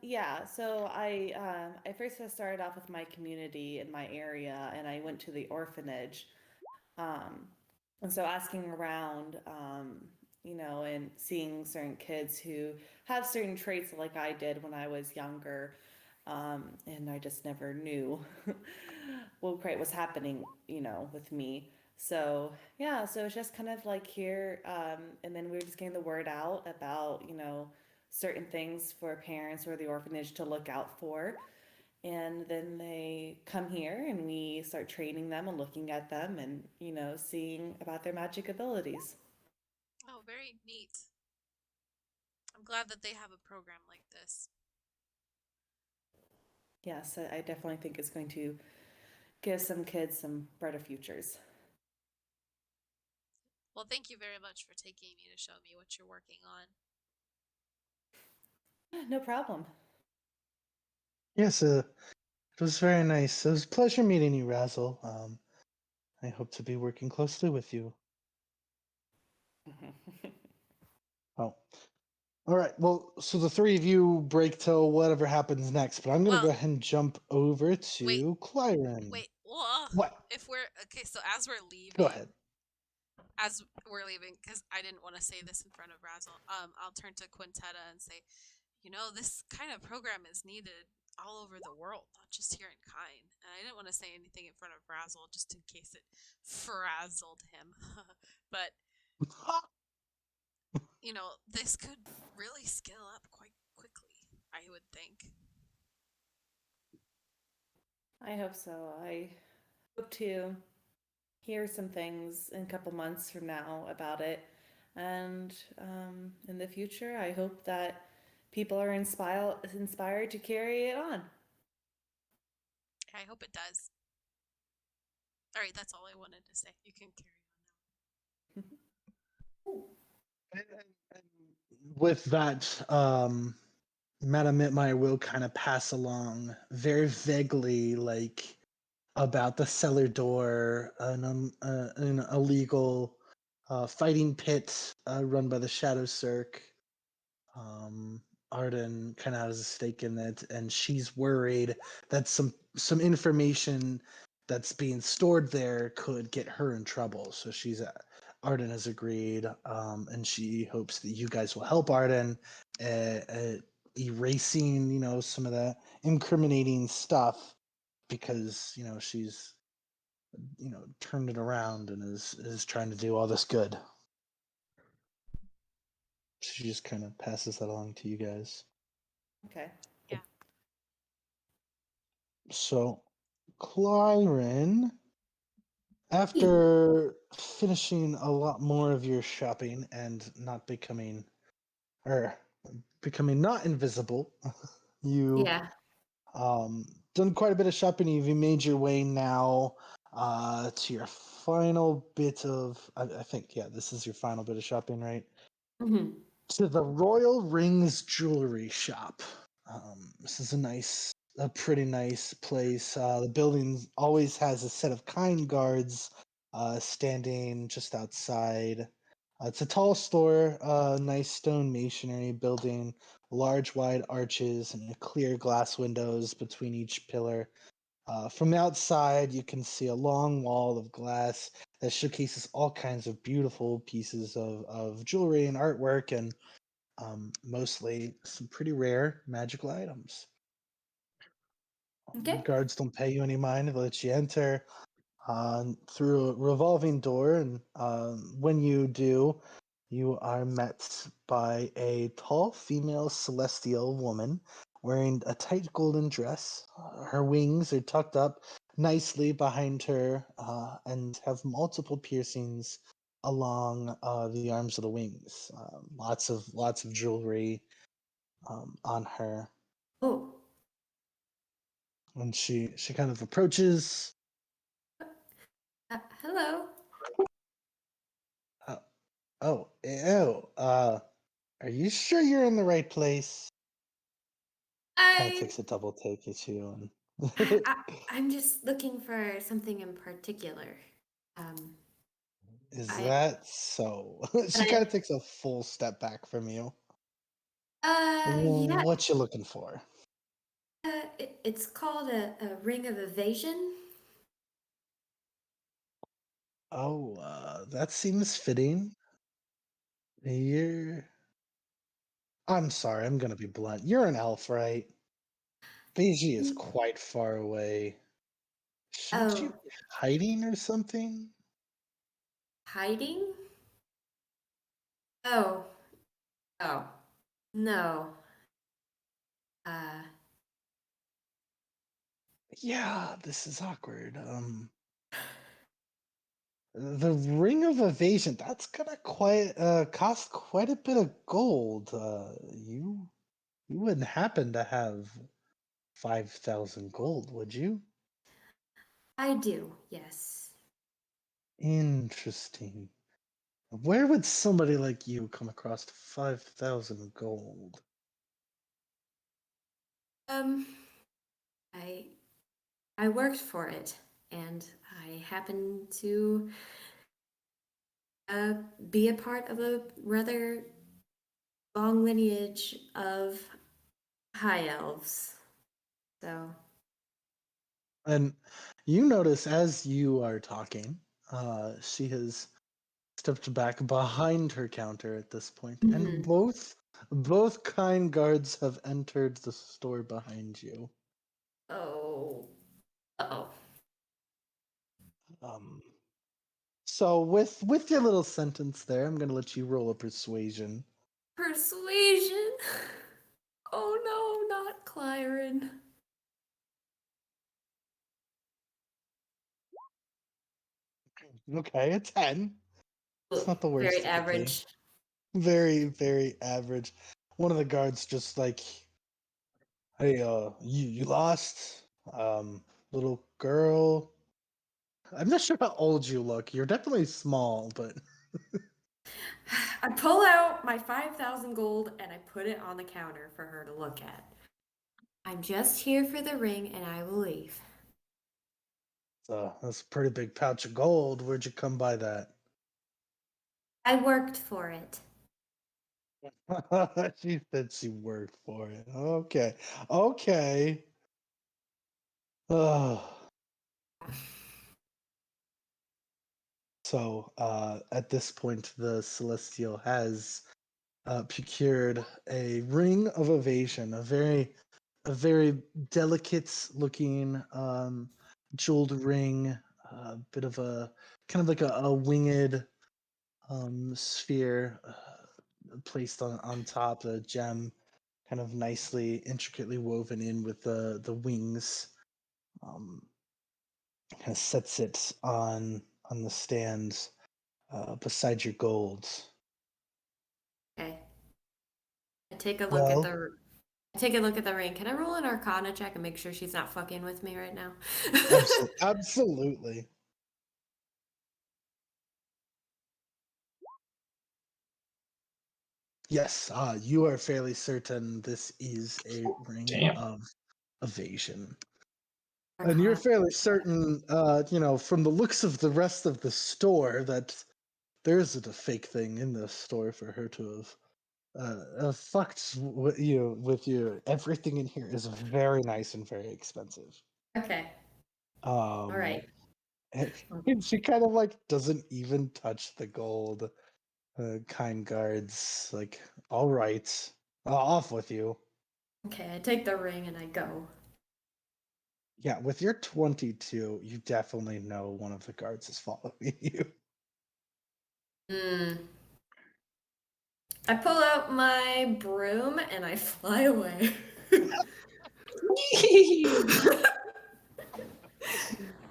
Yeah, so I first started off with my community in my area, and I went to the orphanage. Um, and so asking around, and seeing certain kids who have certain traits like I did when I was younger, and I just never knew what quite was happening, with me. So yeah, so it's just kind of like here, and then we are just getting the word out about, certain things for parents or the orphanage to look out for. And then they come here and we start training them and looking at them and, seeing about their magic abilities. Oh, very neat. I'm glad that they have a program like this. Yes, I definitely think it's going to give some kids some brighter futures. Well, thank you very much for taking me to show me what you're working on. No problem. Yes, it was very nice. It was a pleasure meeting you, Razzle. I hope to be working closely with you. Oh, all right. Well, so the three of you break till whatever happens next, but I'm going to Well, go ahead and jump over wait, to Clyron. Well, What? if we're okay, so as we're Go leaving, ahead. because I didn't want to say this in front of Razzle, I'll turn to Quintetta and say, this kind of program is needed all over the world, not just here in Kine. And I didn't want to say anything in front of Razzle just in case it frazzled him. But, this could really scale up quite quickly, I would think. I hope so. I hope to hear some things in a couple months from now about it. And in the future, I hope that people are inspired to carry it on. I hope it does. All right, that's all I wanted to say. You can carry on now. And with that, Madam Mitmeyer will kind of pass along very vaguely, like about the cellar door, an illegal fighting pit run by the Shadow Cirque. Arden kind of has a stake in it, and she's worried that some information that's being stored there could get her in trouble. So Arden has agreed, and she hopes that you guys will help Arden erasing, some of the incriminating stuff, because she's turned it around and is trying to do all this good. She just kind of passes that along to you guys. Okay. Yeah. So, Clyren, after finishing a lot more of your shopping and not becoming not invisible, you Yeah. done quite a bit of shopping. You've made your way now to your final bit of I think, yeah, this is your final bit of shopping, right? Mm-hmm. To the Royal Rings Jewelry Shop. This is a pretty nice place. The building always has a set of kind guards standing just outside. It's a tall store, nice stone masonry building, large wide arches and clear glass windows between each pillar. From the outside, you can see a long wall of glass that showcases all kinds of beautiful pieces of jewelry and artwork, and mostly some pretty rare magical items. Okay. Guards don't pay you any mind; they let you enter through a revolving door, and when you do, you are met by a tall female celestial woman wearing a tight golden dress. Her wings are tucked up nicely behind her and have multiple piercings along the arms of the wings. Lots of jewelry on her, Oh, and she kind of approaches. hello. Uh, oh, ew. Are you sure you're in the right place? Kind of I, takes a double take at you, I, and I'm just looking for something in particular. Um, is I, that so? She kind I, of takes a full step back from you. yeah. What you looking for? It's called a ring of evasion. Oh, that seems fitting. You're. I'm sorry, I'm gonna be blunt. You're an elf, right? Beiji is Mm. quite far away. Shouldn't you Oh, be hiding or something? hiding? Oh, oh, no. Uh, Yeah, this is awkward. The Ring of Evasion, that's gonna quite cost quite a bit of gold. You wouldn't happen to have 5,000 gold, would you? I do, yes. Interesting. Where would somebody like you come across 5,000 gold? Um, I I worked for it, and I happen to uh, be a part of a rather long lineage of high elves. So, And you notice as you are talking, she has stepped back behind her counter at this point, and mhm. both kind guards have entered the store behind you. Oh, oh, Um, so with your little sentence there, I'm gonna let you roll a persuasion. persuasion. Oh no, not Clyron. Okay, a 10. It's not the Very worst it could be. average. Very, very average. One of the guards just like, hey, you lost, little girl. I'm not sure how old you look. You're definitely small, but I pull out my 5,000 gold and I put it on the counter for her to look at. I'm just here for the ring and I will leave. that's a pretty big pouch of gold. Where'd you come by that? I worked for it. She said she worked for it. Okay. Okay. Oh. So at this point, the Celestial has procured a ring of evasion, a very delicate looking jeweled ring, a bit of a kind of like a winged sphere placed on top, a gem kind of nicely intricately woven in with the wings. Um, Kind of sets it on the stand beside your golds. Okay. I take a look at Well, the I take a look at the ring. Can I roll an Arcana check and make sure she's not fucking with me right now? absolutely. Yes, you are fairly certain this is a ring Damn. of evasion. And you're Arcana. fairly certain, from the looks of the rest of the store, that there isn't a fake thing in this store for her to have fucked with you. With you, everything in here is very nice and very expensive. Okay. All right. And she kind of like doesn't even touch the gold. Kind guards like, all right, off with you. Okay, I take the ring and I go. Yeah, with your 22, you definitely know one of the guards is following you. Hmm. I pull out my broom and I fly away.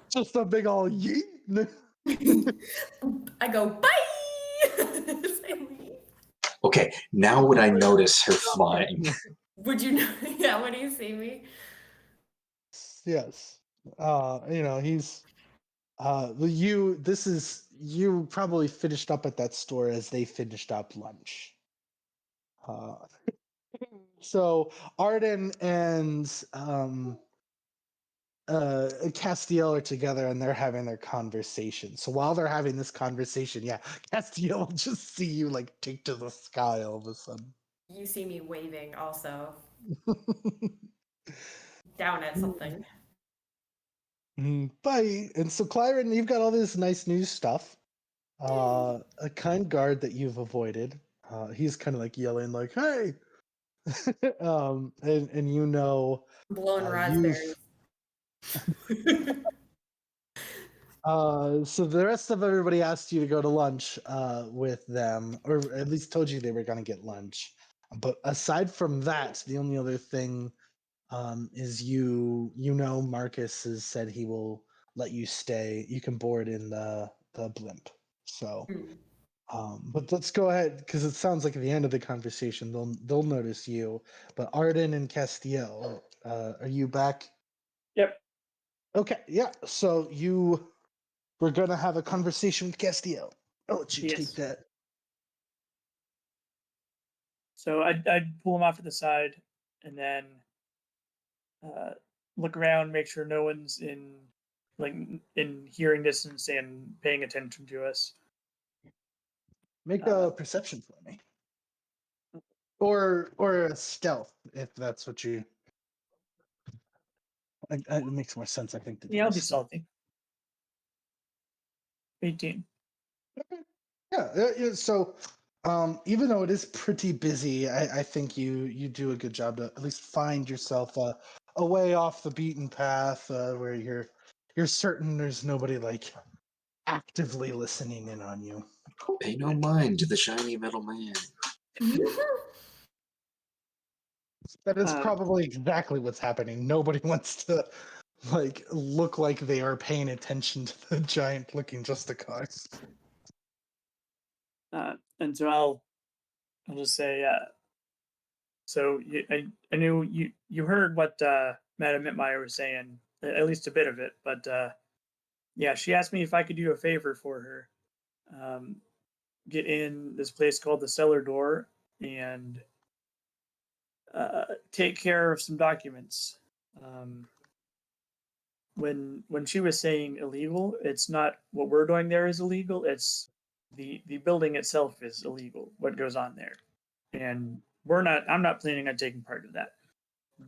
Just a big ol' yeet. I go, bye! As I leave. Okay, now would I notice her flying? Would you know? Yeah, when you see me. Yes. He's you probably finished up at that store as they finished up lunch. Uh so Arden and Castiel are together and they're having their conversation. So while they're having this conversation, yeah, Castiel will just see you like take to the sky all of a sudden. You see me waving also down at something. Bye. And so Clyron, you've got all this nice new stuff. A kind guard that you've avoided. He's kind of like yelling like, "Hey!" And Blown you've raspberries. so the rest of everybody asked you to go to lunch with them, or at least told you they were going to get lunch. But aside from that, the only other thing is Marcus has said he will let you stay. You can board in the blimp. So, but let's go ahead because it sounds like at the end of the conversation they'll notice you. But Arden and Castiel, are you back? Yep. Okay, yeah. So we're gonna have a conversation with Castiel. I'll let you take Yes. that. So I'd pull him off to the side, and then look around, make sure no one's in hearing distance and paying attention to us. Make a perception for me, or a stealth if that's what you. It makes more sense, I think, to do Yeah, I'll a be stealth. salty. 18. Okay. Yeah. So, even though it is pretty busy, I think you do a good job to at least find yourself a way off the beaten path where you're certain there's nobody like actively listening in on you. Pay no mind to the shiny metal man. That is Uh, probably exactly what's happening. Nobody wants to like look like they are paying attention to the giant looking Justicars. and so I'll just say, so I knew you heard what Madam Mitmeyer was saying, at least a bit of it, but yeah, she asked me if I could do a favor for her. Get in this place called the Cellar Door and take care of some documents. When she was saying illegal, it's not what we're doing there is illegal. It's the building itself is illegal. What goes on there, and we're not. I'm not planning on taking part of that.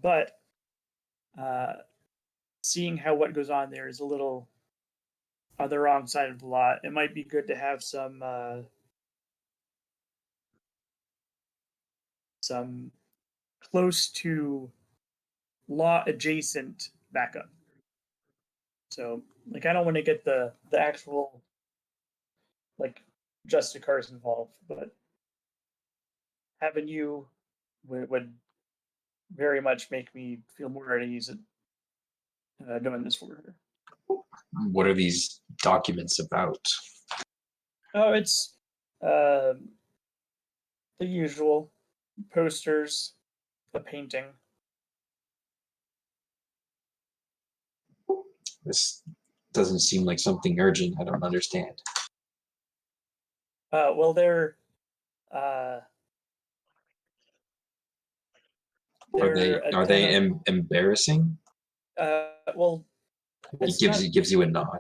But seeing how what goes on there is a little on the wrong side of the law, it might be good to have some close to law adjacent backup. So like I don't want to get the actual like Justicars involved, but having you would very much make me feel more at ease at doing this for her. What are these documents about? Oh, it's the usual posters, a painting. This doesn't seem like something urgent. I don't understand. Well, uh, Are they they're a are they tenor. embarrassing? Well, He it's not. gives you a nod.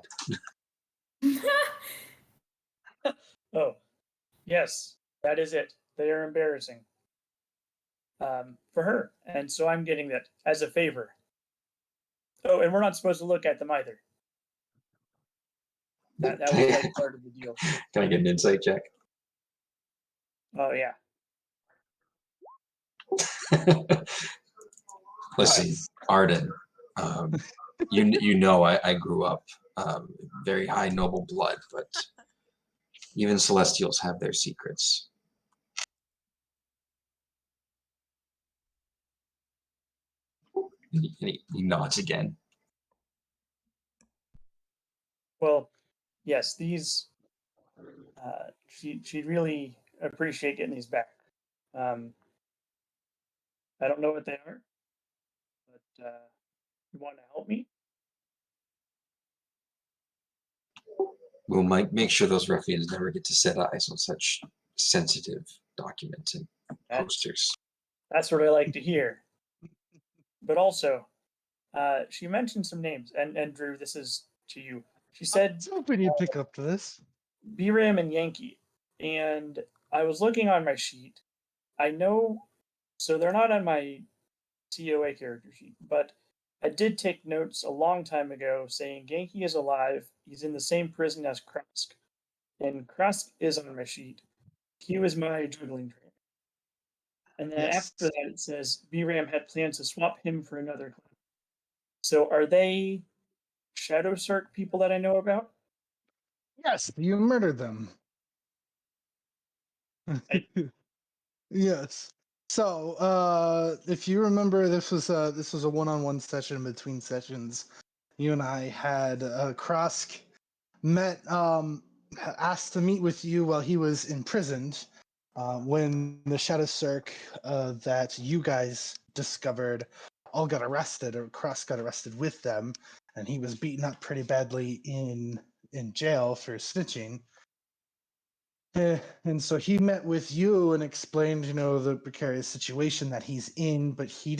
Oh, yes, that is it. They are embarrassing for her, and so I'm getting that as a favor. Oh, and we're not supposed to look at them either. That was like part of the deal. Can I get an insight check? Oh yeah. Listen, Nice. Arden, you know I grew up very high noble blood, but even Celestials have their secrets. And he nods again. Well, yes, these. She'd really appreciate getting these back. I don't know what they are, but you want to help me? We'll make sure those ruffians never get to set eyes on such sensitive documents and posters. That's what I like to hear. But also, she mentioned some names, and Drew, this is to you. She I said was hoping you'd pick up to this. B-Ram and Yankee, and I was looking on my sheet. I know, so they're not on my COA character sheet, but I did take notes a long time ago saying Yankee is alive. He's in the same prison as Krusk, and Krusk is on my sheet. He was my juggling trainer. And then Yes. after that, it says B-Ram had plans to swap him for another clan. So are they Shadow Cirque people that I know about? Yes, you murdered them. Yes. So, if you remember, this was a one-on-one session between sessions. You and I had Krosk met, asked to meet with you while he was imprisoned. When the Shadow Cirque that you guys discovered all got arrested, or Krosk got arrested with them, and he was beaten up pretty badly in jail for snitching. And so he met with you and explained, the precarious situation that he's in, but he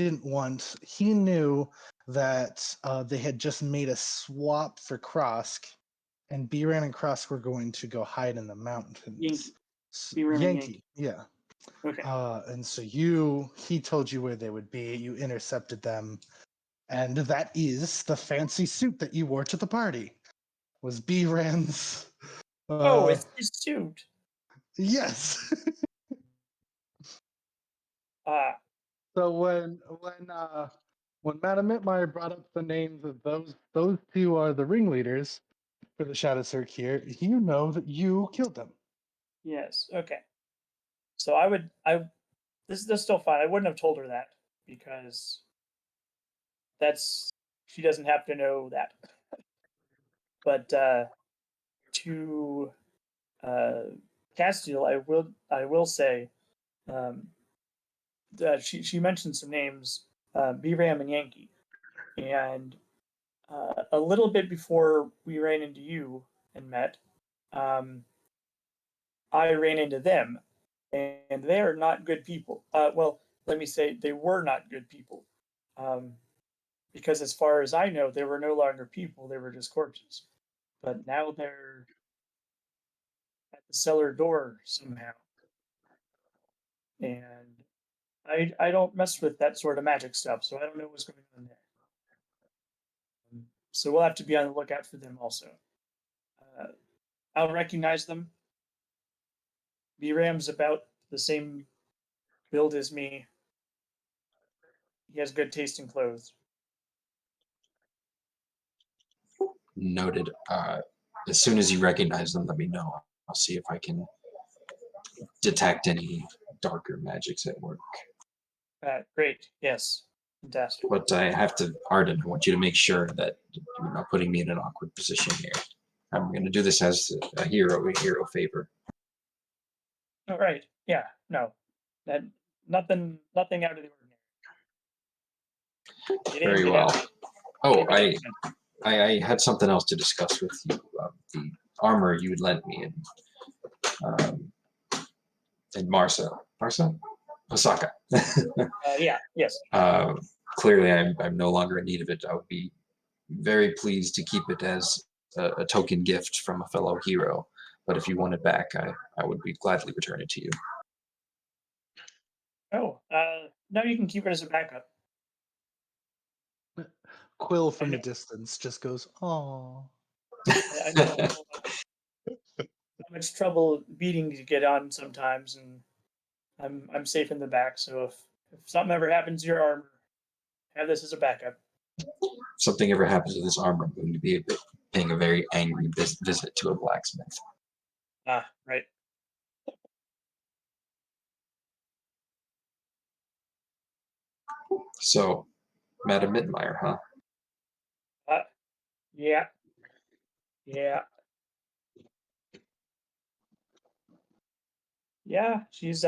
knew that they had just made a swap for Krosk, and B-Ran and Krosk were going to go hide in the mountains. Yankee. Yankee, B-Ram and Yankee. yeah. Okay. And so he told you where they would be, you intercepted them, and that is the fancy suit that you wore to the party, was B-Ran's. It's his suit. Yes. So when Madame Mitmeyer brought up the names of those two are the ringleaders for the Shadow Cirque here, you know that you killed them. Yes. Okay. So this is still fine. I wouldn't have told her that because she doesn't have to know that. But to Castiel, I will say that she mentioned some names, B-Ram and Yankee, and a little bit before we ran into you and met, I ran into them, and they are not good people. Well, let me say they were not good people, because as far as I know, they were no longer people; they were just corpses. But now they're at the cellar door somehow, and I don't mess with that sort of magic stuff, so I don't know what's going on there. So we'll have to be on the lookout for them also. I'll recognize them. B-Ram's about the same build as me. He has good taste in clothes. Noted. As soon as you recognize them, let me know. I'll see if I can detect any darker magics at work. Great. Yes. Fantastic. But I have to, Arden, I want you to make sure that you're not putting me in an awkward position here. I'm going to do this as a hero favor. All right. Yeah. No. That nothing out of the ordinary. Very well. Oh, I had something else to discuss with you. The armor you had lent me in Osaka. Yeah. Yes. Clearly, I'm no longer in need of it. I would be very pleased to keep it as a token gift from a fellow hero. But if you want it back, I would be gladly return it to you. Oh. No, you can keep it as a backup. Quill from the distance just goes, "Aw." I know how much trouble beating to get on sometimes, and I'm safe in the back. So if something ever happens to your armor, have this as a backup. Something ever happens to this armor, I'm going to be paying a very angry visit to a blacksmith. Ah, right. So, Madam Mittenmeyer, huh? Yeah. Yeah. Yeah, she's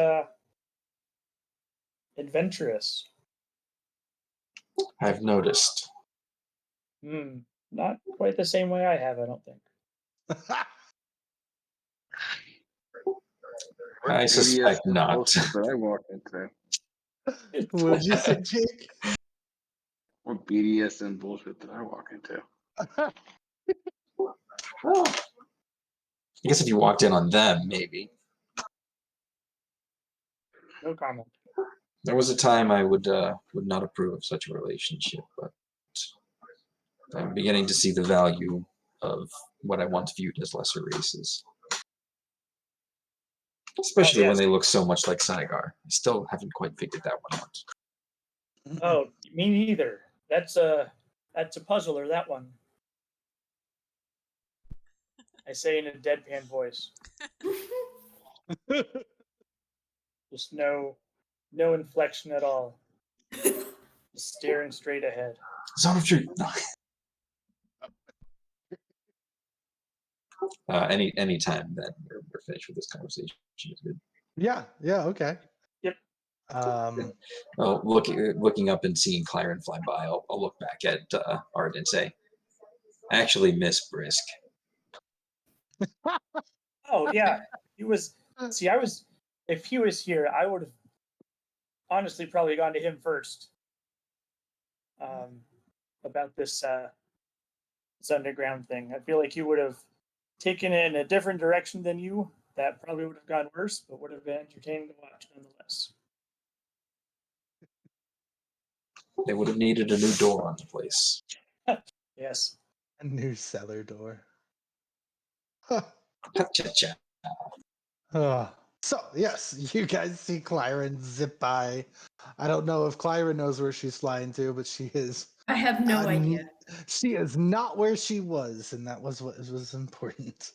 adventurous. I've noticed. Not quite the same way I have, I don't think. I suspect not. Bullshit that I walk into. What'd you say, Jake? What BDSM bullshit that I walk into? Well, I guess if you walked in on them, maybe. No comment. There was a time I would not approve of such a relationship, but I'm beginning to see the value of what I once viewed as lesser races. Especially when yes. they look so much like Saigar. I still haven't quite figured that one out. Oh, me neither. That's a puzzler, that one. I say in a deadpan voice. Just no inflection at all. Just staring straight ahead. Zone of Truth. Any time that we're finished with this conversation is good. Yeah, okay. Yep. Well, looking up and seeing Clyron fly by, I'll look back at Art and say, actually, Miss Brisk. Oh yeah, he was. See, if he was here, I would have honestly probably gone to him first. About this underground thing. I feel like you would have taken it in a different direction than you. That probably would have gone worse, but would have been entertaining to watch nonetheless. They would have needed a new door on the place. Yes. A new cellar door. Cha-cha. So, yes, you guys see Clyron zip by. I don't know if Clyron knows where she's flying to, but she is. I have no idea. She is not where she was, and that was what was important.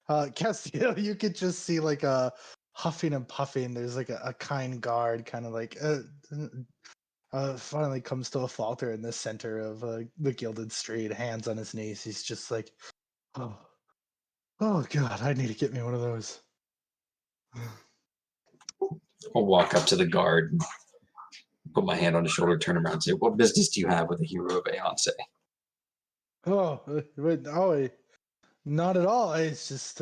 Castiel, you could just see like a huffing and puffing. There's like a kind guard, kind of like finally comes to a falter in the center of the Gilded Street, hands on his knees. He's just like, oh God, I need to get me one of those. I'll walk up to the guard, and put my hand on his shoulder, turn around, and say, "What business do you have with a hero of Aeonce?" Not at all. It's just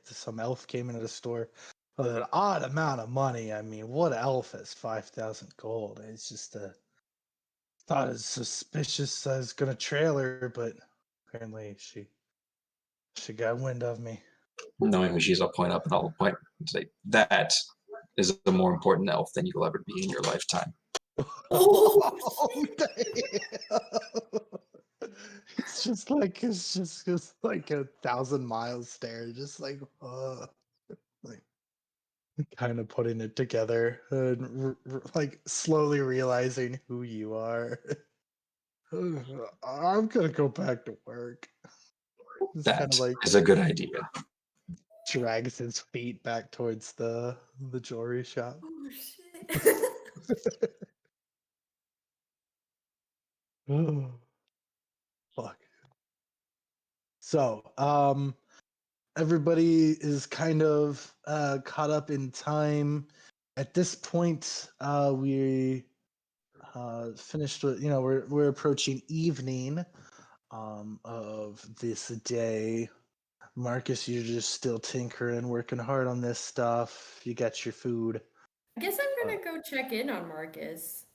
some elf came into the store with an odd amount of money. I mean, what elf has 5,000 gold? It's just thought it was suspicious. I was gonna trail her, but apparently she got wind of me. Knowing who she is, I'll point up and I'll point and say, "That is a more important elf than you'll ever be in your lifetime." Oh, it's just like 1,000 miles stare, just like kind of putting it together and like slowly realizing who you are. I'm gonna go back to work. Just That kind of like is a good idea. drags his feet back towards the jewelry shop. Oh shit. Oh, fuck. So, everybody is kind of caught up in time. At this point, we finished with, we're approaching evening of this day. Marcus, you're just still tinkering, working hard on this stuff. You got your food. I guess I'm gonna go check in on Marcus.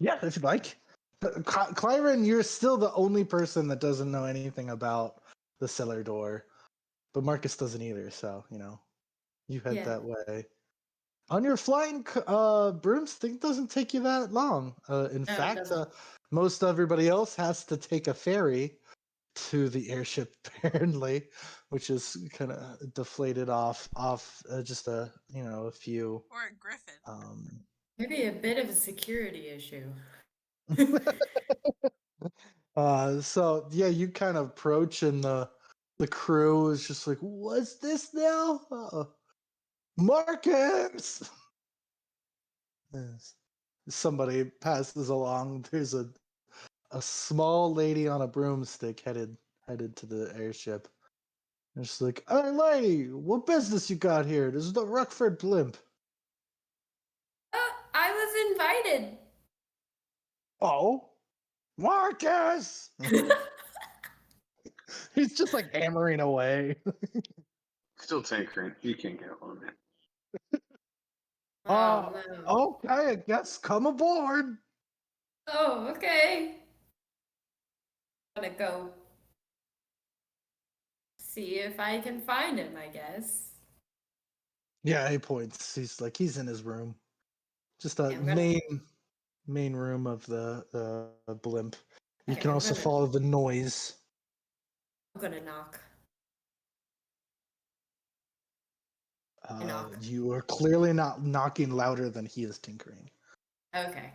Yeah, if you'd like. Clyron, you're still the only person that doesn't know anything about the cellar door, but Marcus doesn't either. So you head that way. On your flying broomstick doesn't take you that long. In fact, most everybody else has to take a ferry to the airship apparently, which is kind of deflated off just a a few. Or a griffin. Maybe a bit of a security issue. So yeah, you kind of approach, and the crew is just like, "What's this now, Marcus?" Yes. Somebody passes along. There's a small lady on a broomstick headed to the airship. And she's like, "Hey, lady, what business you got here? This is the Rockford blimp." I was invited. Oh, Marcus! He's just like hammering away. Still tinkering. You can't get on me. Oh, no. Okay, I guess come aboard. Oh, okay. I'm gonna go see if I can find him, I guess. Yeah, he points. He's like, he's in his room. Just a Yeah, I'm gonna- main room of the blimp. You Okay, can I'm also gonna- follow the noise. I'm gonna knock. Knock. You are clearly not knocking louder than he is tinkering. Okay.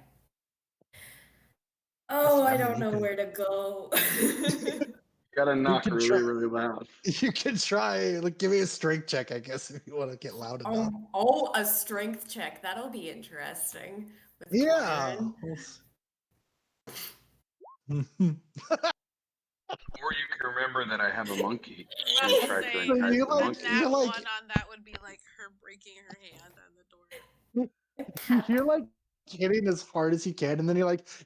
Oh, I mean, don't know where to go. Gotta knock can really, try. really loud. You can try. Like, give me a strength check, I guess, if you want to get loud enough. A strength check. That'll be interesting. With Yeah. Claren. Or you can remember that I have a monkey I and was try gonna to say, entice You the like- monkey. that like- one on that would be like her breaking her hand on the door. You're like hitting as hard as you can, and then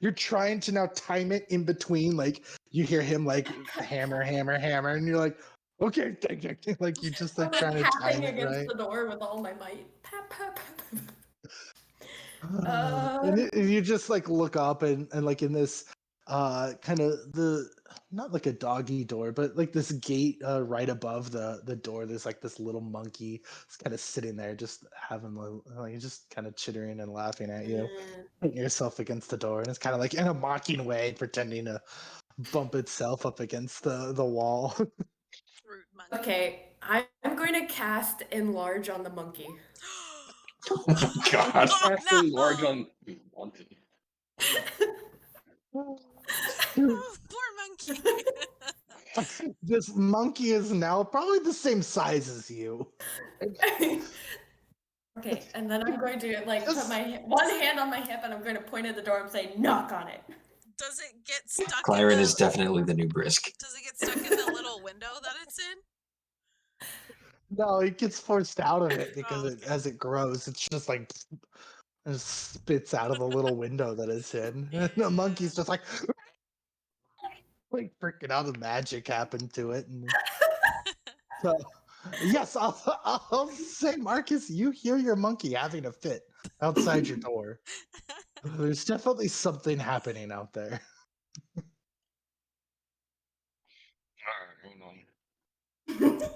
you're trying to now time it in between. Like, you hear him like hammer, hammer, hammer, and you're like, okay, ding, ding, ding. Like, you're just like I'm trying to time tapping it against right. the door with all my might. Tap, tap, tap. And you just like look up, and like in this kind of the not like a doggy door, but like this gate right above the door, there's like this little monkey kind of sitting there, just having like just kind of chittering and laughing at you, hitting yourself against the door, and it's kind of like in a mocking way, pretending to bump itself up against the wall. Fruit monkey. Okay, I'm going to cast Enlarge on the monkey. God, Oh, that's so no. large on monkey. Oh, poor monkey. This monkey is now probably the same size as you. Okay, and then I'm going to like put my one hand on my hip, and I'm going to point at the door and say, "Knock on it." Does it get stuck Claren in is the, definitely the new brisk. Does it get stuck in the little window that it's in? No, it gets forced out of it because Oh, okay. as it grows, it's just like it spits out of the little window that it's in. And the monkey's just like freaking out. The magic happened to it, and so yes, I'll say, Marcus, you hear your monkey having a fit outside your door. There's definitely something happening out there. Alright, hold on.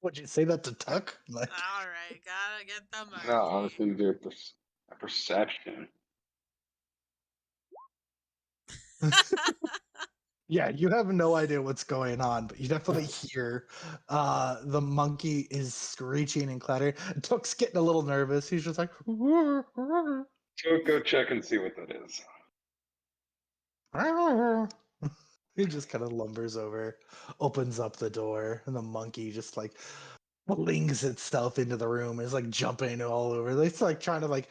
Would you say that to Tuck? Like, All right, gotta get the monkey. No, honestly, do a perception. yeah, you have no idea what's going on, but you definitely hear the monkey is screeching and clattering. Tuck's getting a little nervous. He's just like, Go check and see what that is. he just kind of lumbers over, opens up the door, and the monkey just like flings itself into the room. It's like jumping all over. It's like trying to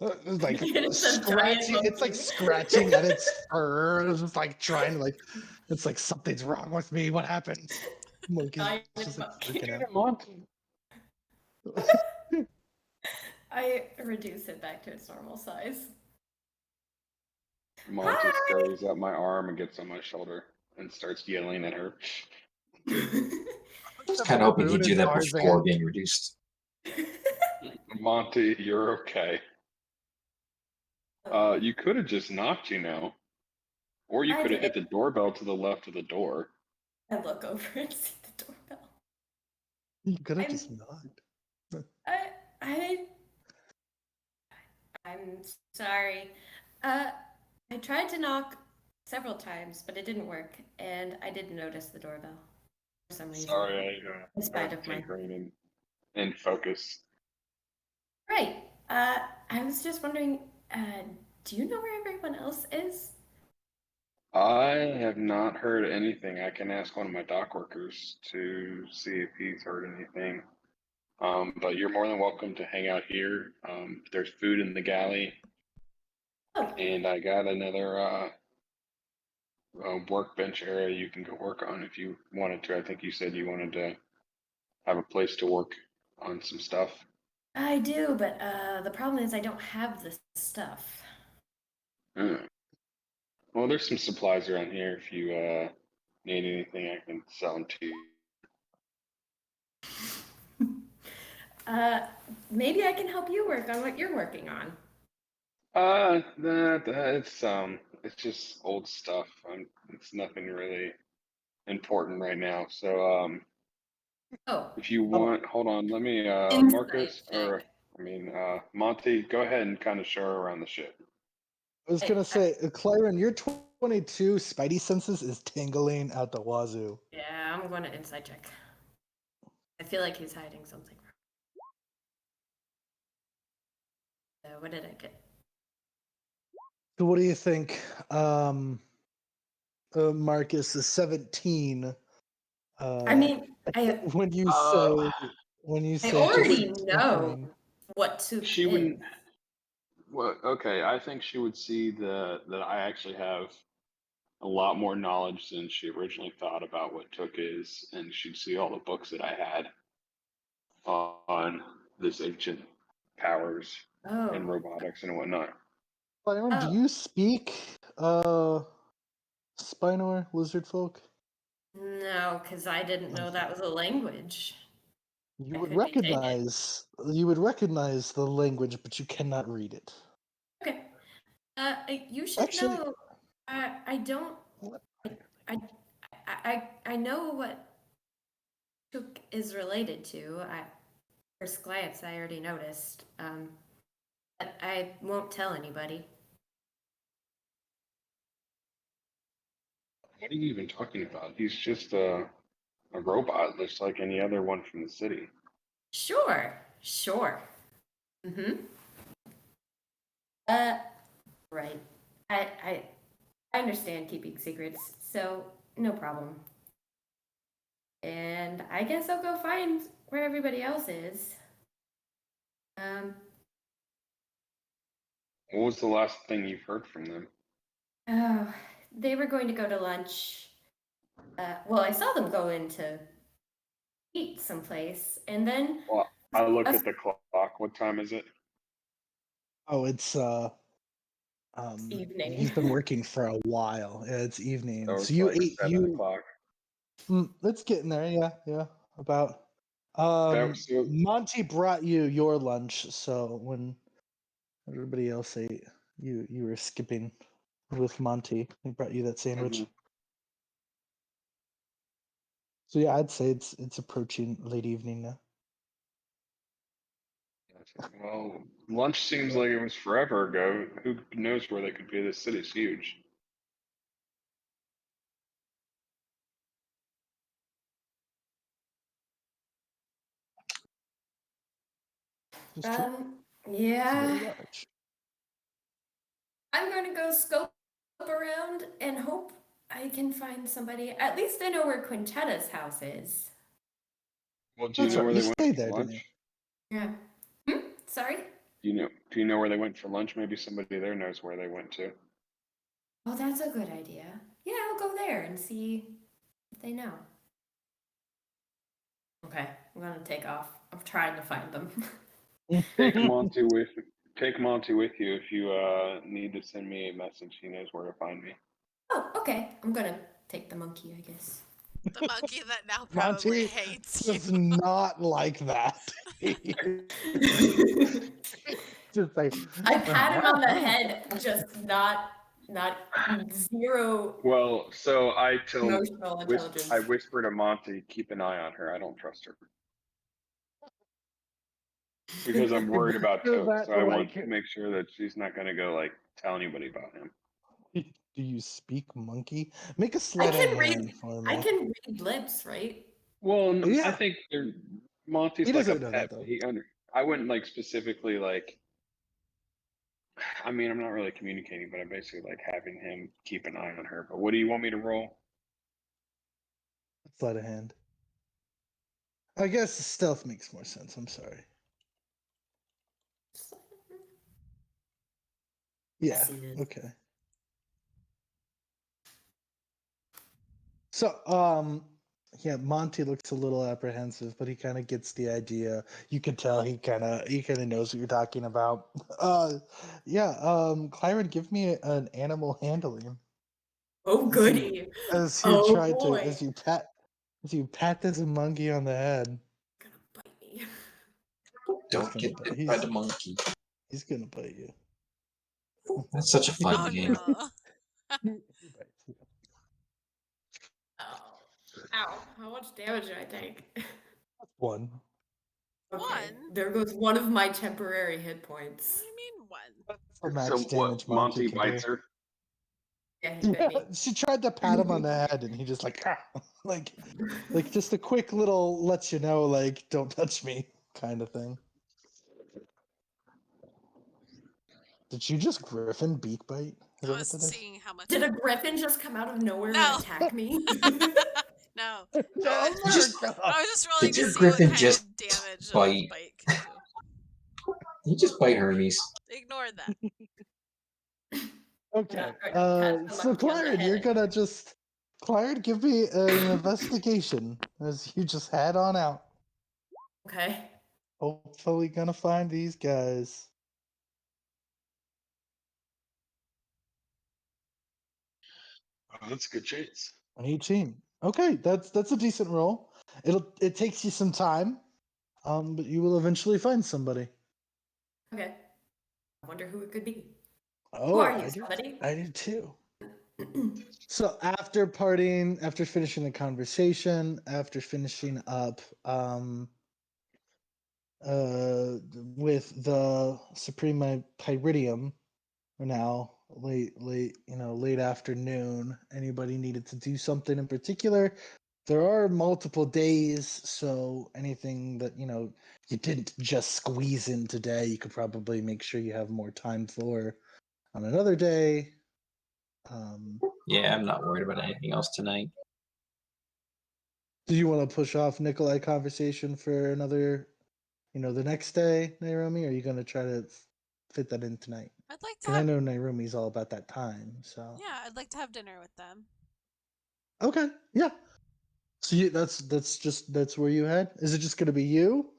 It's a giant scratching. It's like monkey. scratching at its fur. It's just like trying to it's like something's wrong with me. What happened? Monkey's Giant just like monkey. freaking out. I reduce it back to its normal size. Monty Hi! scurries up my arm and gets on my shoulder and starts yelling at her. Just kind of hoping he'd do that Tarzan. before being reduced. Monty, you're okay. You could have just knocked, or you I could have hit did. the doorbell to the left of the door. I look over and see the doorbell. You could have I'm- just knocked. I'm sorry. I tried to knock several times, but it didn't work, and I didn't notice the doorbell for some reason, Sorry, in I spite was of my. tinkering in focus. Right. I was just wondering, do you know where everyone else is? I have not heard anything. I can ask one of my dock workers to see if he's heard anything. But you're more than welcome to hang out here. There's food in the galley, Oh, and I got another workbench area you can go work on if you wanted to. I think you said you wanted to have a place to work on some stuff. I do, but the problem is I don't have the stuff. Hmm. Well, there's some supplies around here. If you need anything, I can sell them to you. Uh, maybe I can help you work on what you're working on. It's just old stuff. It's nothing really important right now. So, Oh, if you want, hold on, let me, insight Marcus, check. Monty, go ahead and kind of show her around the ship. I was gonna say, Clyron, your 22 Spidey senses is tingling out the wazoo. Yeah, I'm going to insight check. I feel like he's hiding something. What did I get? So what do you think? Marcus is 17. I mean, I When you Uh, say already just know tinkling. what Took she is. wouldn't. Well, okay, I think she would see that I actually have a lot more knowledge than she originally thought about what Took is, and she'd see all the books that I had on this ancient powers and Oh, robotics and whatnot. Clyron, do oh, you speak Spinor lizard folk? no, because I didn't know that was a language. You That would could be taken. recognize the language, but you cannot read it. Okay. You should Actually, know. I don't. I, I know what Took is related to. First glance, I already noticed. But I won't tell anybody. What are you even talking about? He's just a robot, just like any other one from the city. Sure, sure. Mm-hmm. Right. I understand keeping secrets, so no problem. And I guess I'll go find where everybody else is. Um, What was the last thing you've heard from them? oh, they were going to go to lunch. Well, I saw them go in to eat someplace, and then Well, I looked a- at the clock. What time is it? oh, it's evening. he's been working for a while. Yeah, it's evening. Oh, So it's you like ate 7 o'clock. it's getting there. Yeah, about. That was so. Monty brought you your lunch, so when everybody else ate, you were skipping with Monty. He brought you that sandwich. Mhm. So yeah, I'd say it's approaching late evening now. Well, lunch seems like it was forever ago. Who knows where they could be? This city's huge. It's true. It's Yeah. very large. I'm going to go scope around and hope I can find somebody. At least I know where Quintetta's house is. Well, do you That's know right. where You they went stayed for there, didn't you? lunch? Yeah. Sorry? Do you know where they went for lunch? Maybe somebody there knows where they went to. Oh, that's a good idea. Yeah, I'll go there and see if they know. Okay, I'm gonna take off. I'm trying to find them. Take Monty with Take Monty with you if you need to send me a message. He knows where to find me. Oh, okay. I'm gonna take the monkey, I guess. The monkey that now probably Monty hates you. does not like that. Just like I pat him on the head, just not zero Well, so emotional intelligence. I whisper to Monty, keep an eye on her. I don't trust her because I'm worried about Does Toke. that So I want like to make sure that she's not going to go like tell anybody about him. Do you speak monkey? Make a I sleight of can hand read. for me. I can read lips, right? Well, I Yeah. think Monty's He like a doesn't know that, pet, though. but I wouldn't like specifically like. I mean, I'm not really communicating, but I'm basically like having him keep an eye on her. But what do you want me to roll? Sleight of hand. I guess stealth makes more sense. I'm sorry. Yeah. Yes, it is. Okay. So, yeah, Monty looks a little apprehensive, but he kind of gets the idea. You can tell he kind of knows what you're talking about. Yeah. Clyron, give me an animal handling Oh goody! as you Oh try to boy! as you pat this monkey on the head. Gonna bite me. Don't get bit by the monkey. He's gonna bite you. That's such a fun Oh game. no. He bites you. Oh. Ow! How much damage did I take? One. Okay. One? There goes one of my temporary hit points. What do you mean one? That's the So max what? damage Monty can bites do. her. Yeah, he bit me. Yeah, she tried to pat him on the head, and he just like, like just a quick little let you know, like, don't touch me kind of thing. Did you just Griffin beak bite? Is I that what was that is? seeing how much. Did a griffin just come out of nowhere No. and attack me? No. Oh You just- my I god! was just rolling Did to your see what griffin kind just of damage a bite? bite can do. You just bite Hermes. Ignore that. Okay. Pat the So monkey on the Claren, you're head. gonna just Claren, give me an investigation as you just head on out. Okay. Hopefully, gonna find these guys. Oh, that's a good chance. An 18. Okay, that's a decent roll. It takes you some time, but you will eventually find somebody. Okay. I wonder who it could be. Oh, are you, I do. somebody? I do too. So after finishing the conversation, after finishing up with the Supreme Pyridium, or now late afternoon. Anybody needed to do something in particular? There are multiple days, so anything that you didn't just squeeze in today, you could probably make sure you have more time for on another day. Yeah, I'm not worried about anything else tonight. Do you want to push off Nikolai conversation for another, the next day, Nairomi? Or are you going to try to fit that in tonight? I'd like to Because I have. know Nairomi's all about that time. So Yeah, I'd like to have dinner with them. okay, yeah. So that's where you head. Is it just going to be you?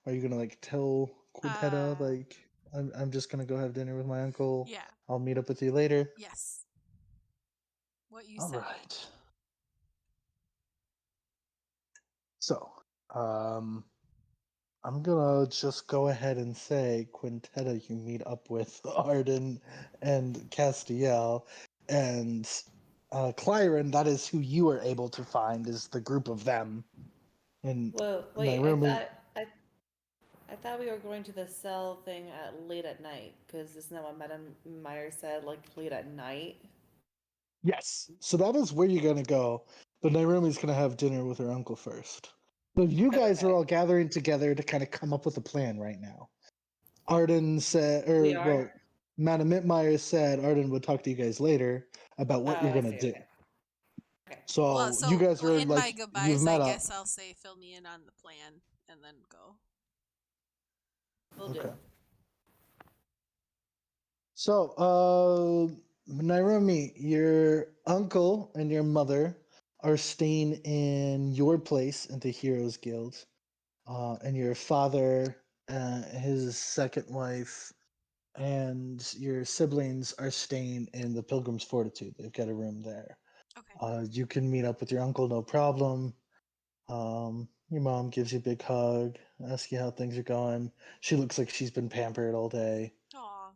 Are you going to like tell Quintetta like I'm just going to go have dinner with my uncle? Yeah. I'll meet up with you later. Yes. What you All said. right. So, I'm gonna just go ahead and say, Quintetta, you meet up with Arden and Castiel, and Clyron. That is who you were able to find. Is the group of them. And Well, wait, I thought we were going to the cell thing at late at night, because isn't that what Madame Meyer said, like late at night? Yes, so that is where you're gonna go. But Nairomi's gonna have dinner with her uncle first. So you guys are Okay. all gathering together to kind of come up with a plan right now. Arden said, We are? Madam Mittmeyer said Arden would talk to you guys later about what Oh, you're I gonna see, do. okay. Okay. So you guys are in my like you've goodbyes, I met up. guess I'll say fill me in on the plan and then go. Will do. So, Nairomi, your uncle and your mother are staying in your place at the Heroes Guild, and your father, his second wife, and your siblings are staying in the Pilgrim's Fortitude. They've got a room there. Okay. You can meet up with your uncle, no problem. Your mom gives you a big hug, asks you how things are going. She looks like she's been pampered all day. Aw.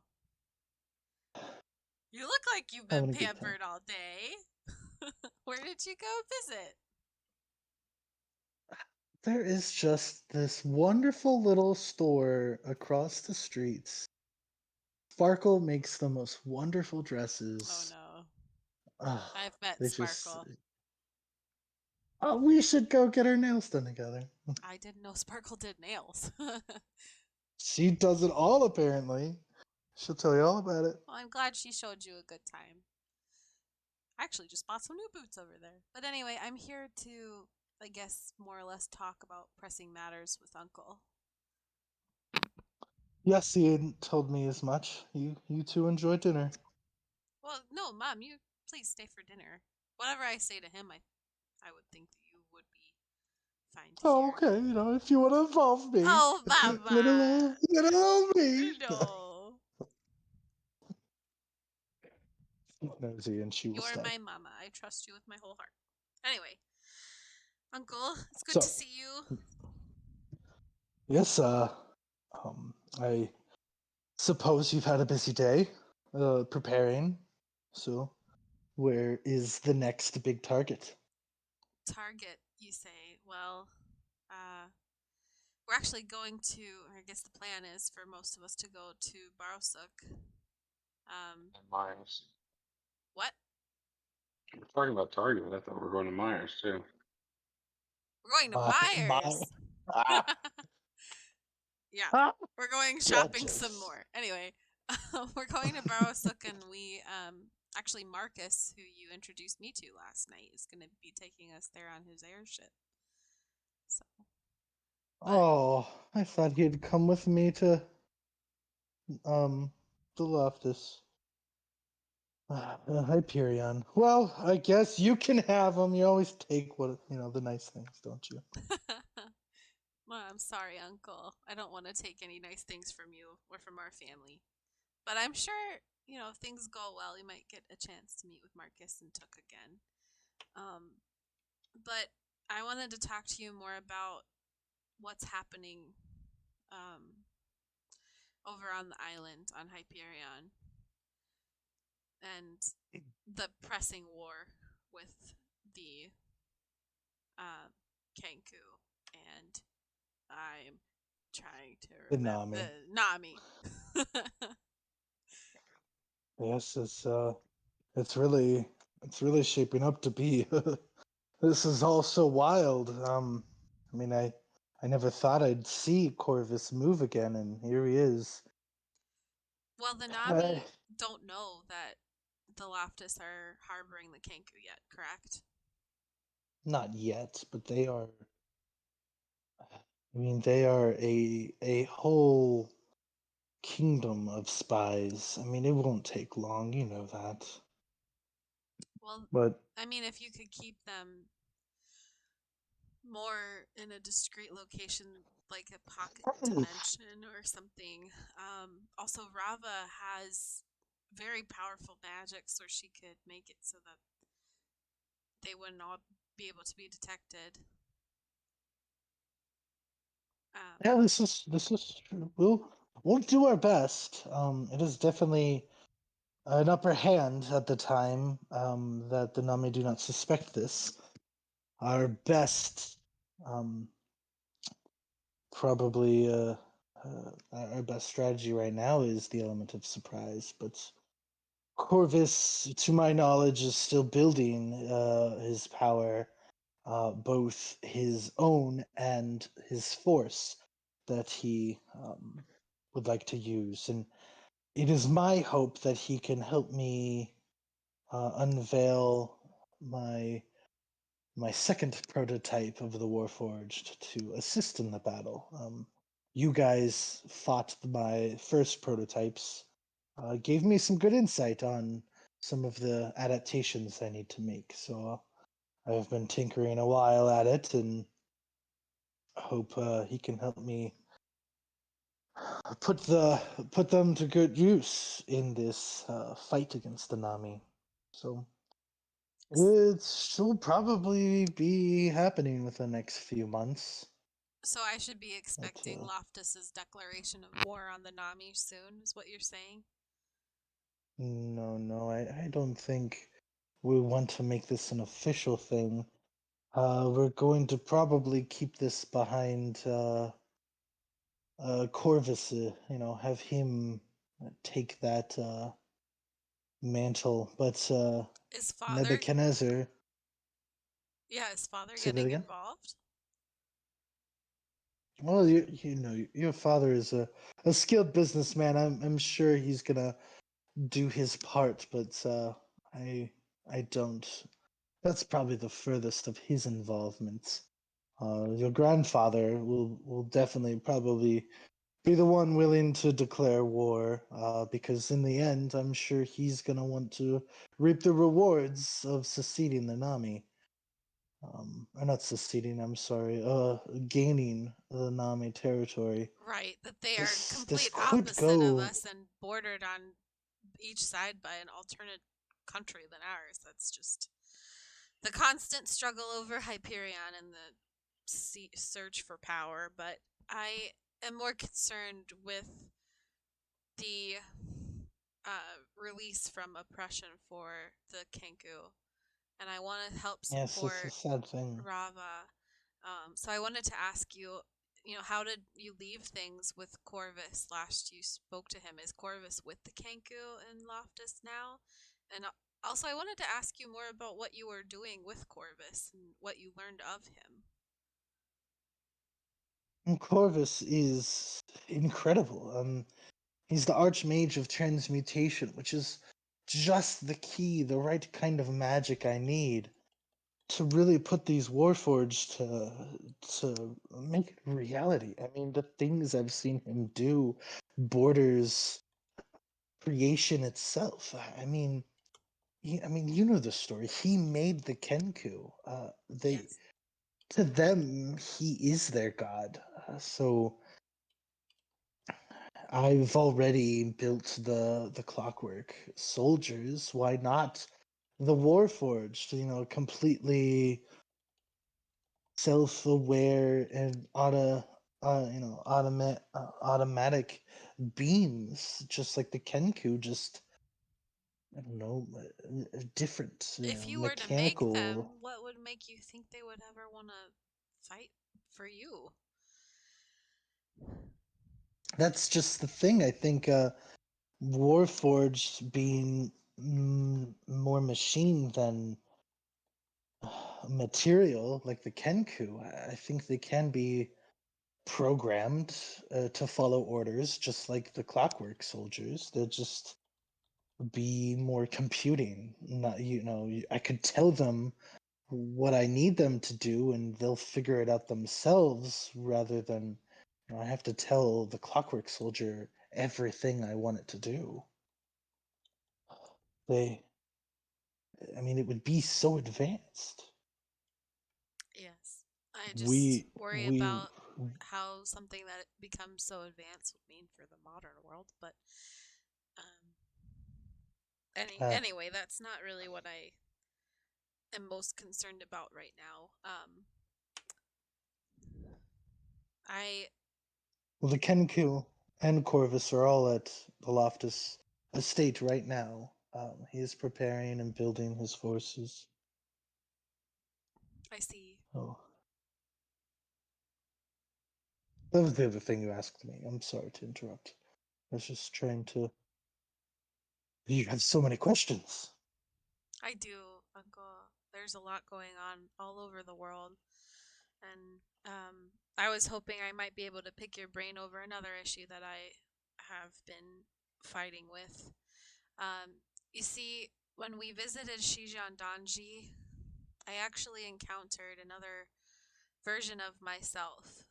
You look like you've been Having a good time. pampered all day. Where did you go visit? There is just this wonderful little store across the streets. Sparkle makes the most wonderful Oh dresses. no. I've met They Sparkle. Oh, we should go get our nails done together. I didn't know Sparkle did nails. She does it all, apparently. She'll tell you all about it. Well, I'm glad she showed you a good time. I actually just bought some new boots over there. But anyway, I'm here to, I guess, more or less talk about pressing matters with Uncle. Yes, Ian told me as much. You two enjoy dinner. Well, no, Mom, you please stay for dinner. Whatever I say to him, I would think that you would be fine to Oh, hear. okay. If you want to involve me. Oh, Mama! Little old me. No. Nosy, and she will You are stay. my mama. I trust you with my whole heart. Anyway, Uncle, it's good So, to see you. yes, I suppose you've had a busy day, preparing. So, where is the next big target? Target, you say. Well, we're actually going to, or I guess the plan is for most of us to go to Barosuk. And Myers. What? We're talking about Target, but I thought we were going to Myers too. We're going to My- Myers. Ah, Yeah, ah, we're going shopping gotcha. some more. Anyway, we're going to Barosuk, and we, actually Marcus, who you introduced me to last night, is going to be taking us there on his airship. So. Oh, I thought he'd come with me to the Loftus. Hyperion. Well, I guess you can have them. You always take the nice things, don't you? Well, I'm sorry, Uncle. I don't want to take any nice things from you or from our family. But I'm sure, if things go well, you might get a chance to meet with Marcus and Took again. But I wanted to talk to you more about what's happening over on the island on Hyperion and the pressing war with the Kenku, and I'm trying to The remember Nami. Nami. Yes, it's really shaping up to be. This is all so wild. I mean, I never thought I'd see Corvus move again, and here he is. Well, the Nami don't know that the Loftus are harboring the Kenku yet, correct? Not yet, but they are. I mean, they are a whole kingdom of spies. I mean, it won't take long, you know that. Well, But I mean, if you could keep them more in a discreet location, like a pocket dimension or something. Also, Rava has very powerful magics where she could make it so that they wouldn't all be able to be detected. yeah, this is true. We'll do our best. It is definitely an upper hand at the time that the Nami do not suspect this. Our best, probably, our best strategy right now is the element of surprise. But Corvus, to my knowledge, is still building his power, both his own and his force that he would like to use. And it is my hope that he can help me unveil my second prototype of the Warforged to assist in the battle. You guys fought my first prototypes, gave me some good insight on some of the adaptations I need to make. So I've been tinkering a while at it, and hope he can help me put them to good use in this fight against the Nami. So it will probably be happening within the next few months. So I should be expecting Loftus's declaration of war on the Nami soon, is what you're saying? No, I don't think we want to make this an official thing. We're going to probably keep this behind Corvus, have him take that mantle, but Is father? Nebuchadnezzar. Yeah, is father Say that getting again? involved? Well, you know, your father is a skilled businessman. I'm sure he's gonna do his part, but I don't. That's probably the furthest of his involvement. Your grandfather will definitely probably be the one willing to declare war, because in the end, I'm sure he's gonna want to reap the rewards of seceding the Nami. Or not seceding. I'm sorry. Gaining the Nami territory. Right, that they are This complete could opposite of go. us and bordered on each side by an alternate country than ours. That's just the constant struggle over Hyperion and the search for power. But I am more concerned with the release from oppression for the Kenku, and I want to help Yes, it's a support sad thing. Rava. So I wanted to ask you, how did you leave things with Corvus last you spoke to him? Is Corvus with the Kenku in Loftus now? And also, I wanted to ask you more about what you were doing with Corvus and what you learned of him. And Corvus is incredible. He's the Archmage of Transmutation, which is just the key, the right kind of magic I need to really put these Warforged to make it reality. I mean, the things I've seen him do borders creation itself. I mean, you know the story. He made the Kenku. Yes. To them, he is their god. So I've already built the clockwork soldiers. Why not the Warforged? Completely self-aware and automatic beams, just like the Kenku. Just I don't know, different, If you were to make them, mechanical. what would make you think they would ever want to fight for you? That's just the thing. I think Warforged being more machine than material, like the Kenku, I think they can be programmed to follow orders, just like the Clockwork Soldiers. They'll just be more computing. Not, I could tell them what I need them to do, and they'll figure it out themselves, rather than I have to tell the Clockwork Soldier everything I want it to do. It would be so advanced. Yes. I just We worry we about how something that becomes so advanced would mean for the modern world, but anyway, that's not really what I am most concerned about right now. The Kenku and Corvus are all at the Loftus estate right now. He is preparing and building his forces. I see. Oh, that was the other thing you asked me. I'm sorry to interrupt. I was just trying to. You have so many questions. I do, Uncle. There's a lot going on all over the world, and I was hoping I might be able to pick your brain over another issue that I have been fighting with. You see, when we visited Shijian Danji, I actually encountered another version of myself,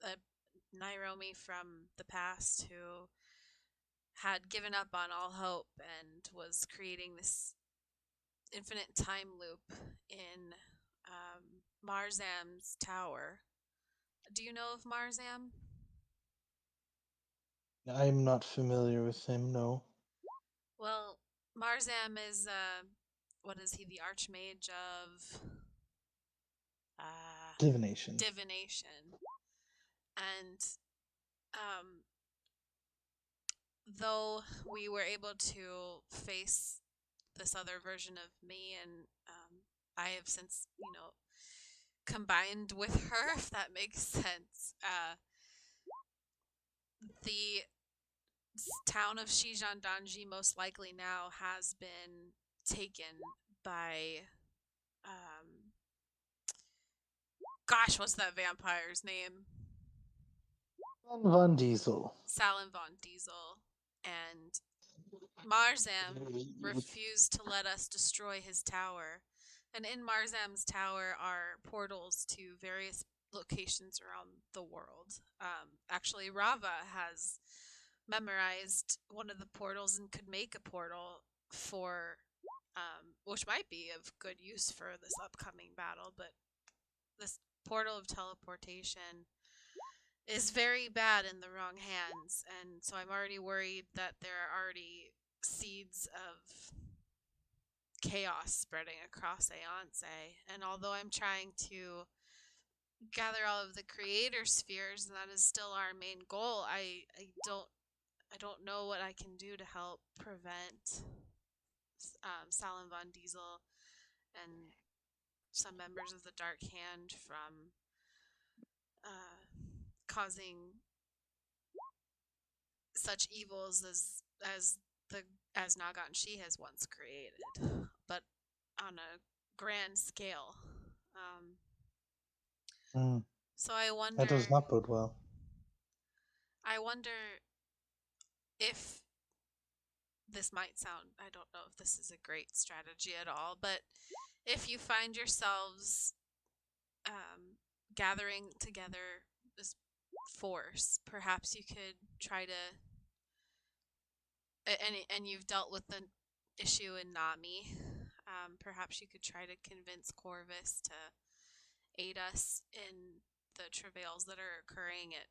a Nairomi from the past who had given up on all hope and was creating this infinite time loop in Marzam's tower. Do you know of Marzam? I'm not familiar with him, no. Well, Marzam is, what is he, the Archmage of Divination. Divination. And though we were able to face this other version of me, and I have since, combined with her, if that makes sense. The town of Shijandanji most likely now has been taken by gosh, what's that vampire's name? Von Diesel. Salin von Diesel. And Marzam refused to let us destroy his tower. And in Marzam's tower are portals to various locations around the world. Actually, Rava has memorized one of the portals and could make a portal for, which might be of good use for this upcoming battle, but this portal of teleportation is very bad in the wrong hands, and so I'm already worried that there are already seeds of chaos spreading across Aeonce. And although I'm trying to gather all of the creator spheres, and that is still our main goal, I don't know what I can do to help prevent Salin von Diesel and some members of the Dark Hand from causing such evils as Nagan Shi has once created, but on a grand scale. So I wonder. That does not bode well. I wonder if this might sound. I don't know if this is a great strategy at all, but if you find yourselves gathering together this force, perhaps you could try to. And you've dealt with the issue in Nami. Perhaps you could try to convince Corvus to aid us in the travails that are occurring at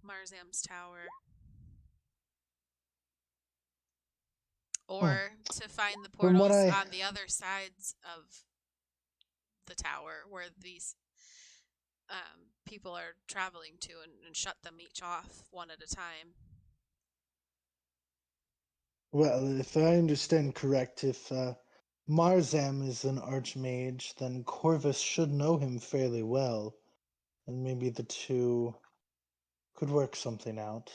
Marzam's tower. Or to find the portals on the other sides of the tower where these people are traveling to and shut them each off one at a time. Well, if I understand correct, if Marzam is an archmage, then Corvus should know him fairly well, and maybe the two could work something out.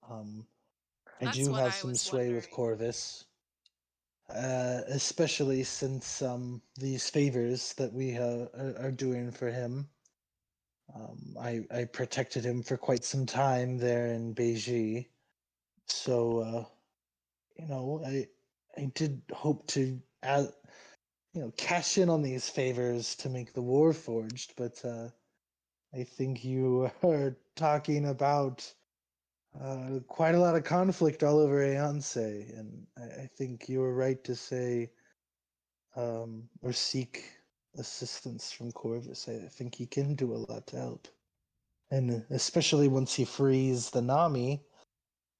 I do have some sway with Corvus, especially since these favors that we are doing for him. I protected him for quite some time there in Beijing, so I did hope to cash in on these favors to make the war forged, but I think you are talking about quite a lot of conflict all over Aeonce, and I think you were right to say or seek assistance from Corvus. I think he can do a lot to help, and especially once he frees the Nami,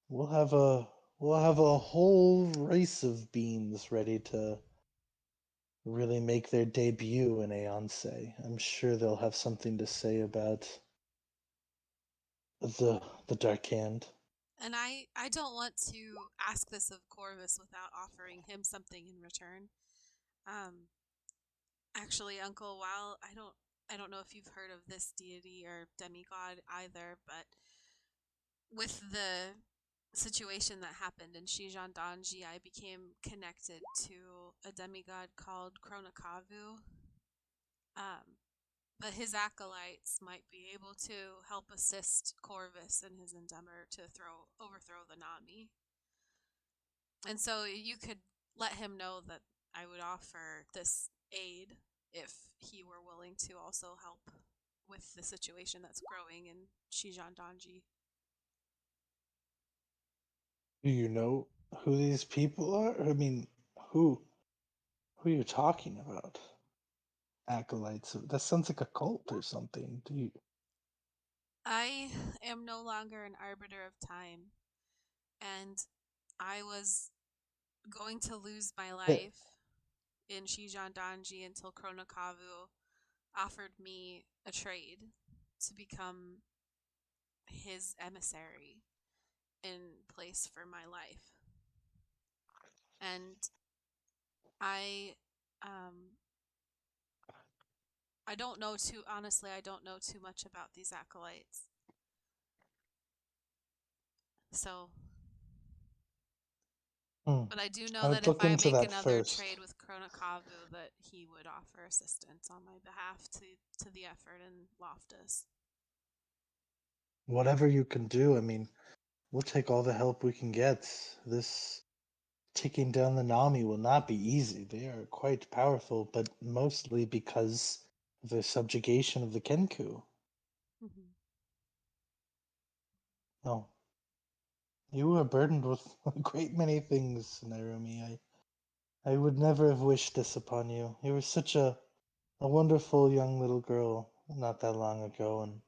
we'll have a whole race of beings ready to really make their debut in Aeonce. I'm sure they'll have something to say about the Dark Hand. And I don't want to ask this of Corvus without offering him something in return. Actually, Uncle, while I don't know if you've heard of this deity or demigod either, but with the situation that happened in Shijandanji, I became connected to a demigod called Kronakavu. But his acolytes might be able to help assist Corvus in his endeavor to overthrow the Nami. And so you could let him know that I would offer this aid if he were willing to also help with the situation that's growing in Shijandanji. Do you know who these people are? I mean, who are you talking about? Acolytes? That sounds like a cult or something. Do you? I am no longer an arbiter of time, and I was going to lose my life in Shijandanji until Kronakavu offered me a trade to become his emissary in place for my life. And I don't know I don't know too much about these acolytes. So But I do I know would that if look I into make that another first. trade with Chronocavo, that he would offer assistance on my behalf to the effort in Loftus. Whatever you can do, I mean, we'll take all the help we can get. This taking down the Nami will not be easy. They are quite powerful, but mostly because of their subjugation of the Kenku. Mm-hmm. Oh, you are burdened with a great many things, Nairumi. I would never have wished this upon you. You were such a wonderful young little girl not that long ago, and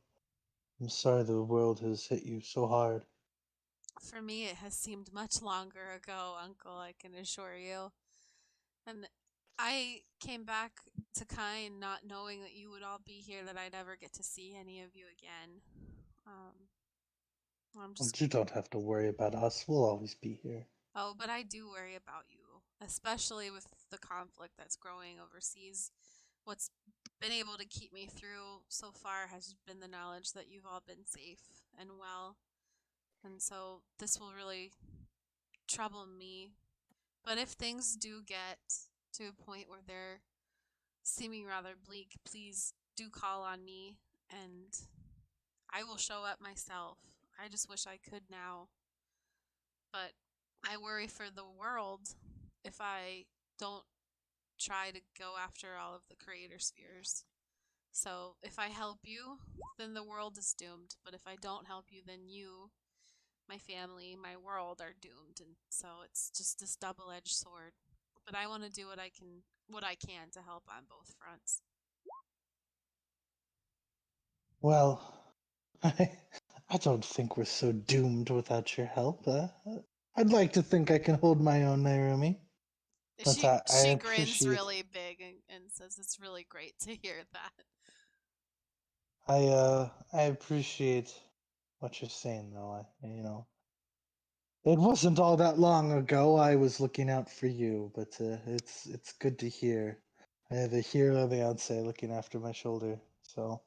I'm sorry the world has hit you so hard. For me, it has seemed much longer ago, Uncle, I can assure you. And I came back to Kine not knowing that you would all be here, that I'd ever get to see any of you again. I'm just. You don't have to worry about us. We'll always be here. Oh, but I do worry about you, especially with the conflict that's growing overseas. What's been able to keep me through so far has been the knowledge that you've all been safe and well. And so this will really trouble me. But if things do get to a point where they're seeming rather bleak, please do call on me and I will show up myself. I just wish I could now. But I worry for the world if I don't try to go after all of the creator spheres. So if I help you, then the world is doomed. But if I don't help you, then you, my family, my world are doomed. And so it's just this double-edged sword. But I want to do what I can to help on both fronts. Well, I don't think we're so doomed without your help. I'd like to think I can hold my own, Nairumi. But I She grins appreciate. really big and says it's really great to hear that. I appreciate what you're saying, though. It wasn't all that long ago I was looking out for you, but it's good to hear. I have a hero of Aeonce looking after my shoulder. So,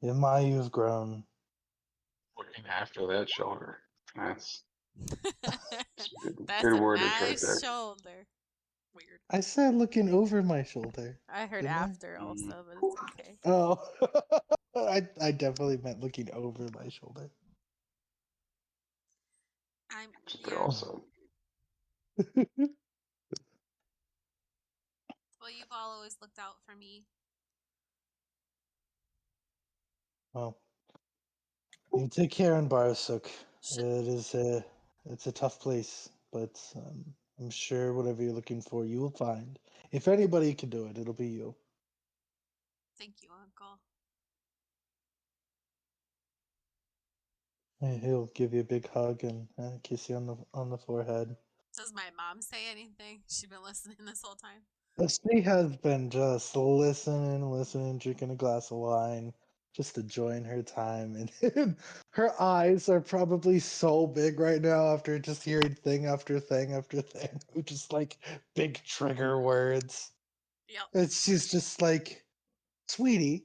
my you've grown. Looking after that shoulder. That's That's good a wordage right nice there. shoulder. Weird. I said looking over my shoulder. I heard Didn't I? after also, but it's okay. Oh, I definitely meant looking over my shoulder. They also. Well, you've all always looked out for me. Well, you take care in Barasuk. Sh- It's a tough place, but I'm sure whatever you're looking for, you will find. If anybody can do it, it'll be you. Thank you, Uncle. He'll give you a big hug and kiss you on the forehead. Does my mom say anything? She's been listening this whole time. She has been just listening, drinking a glass of wine, just enjoying her time. And her eyes are probably so big right now after just hearing thing after thing after thing, just like big trigger words. Yep. And she's just like, sweetie,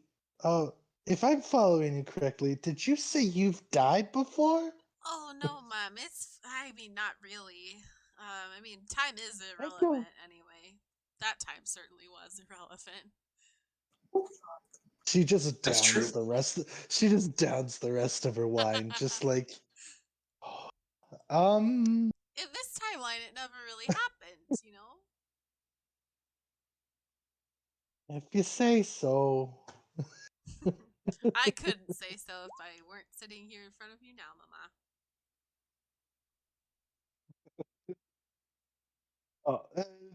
if I'm following you correctly, did you say you've died before? Oh no, Mom. Not really. Time is I don't. irrelevant anyway. That time certainly was irrelevant. She just That's true. downs the rest. She just downs the rest of her wine, just like, In this timeline, it never really happened, you know? if you say so. I couldn't say so if I weren't sitting here in front of you now, Mama.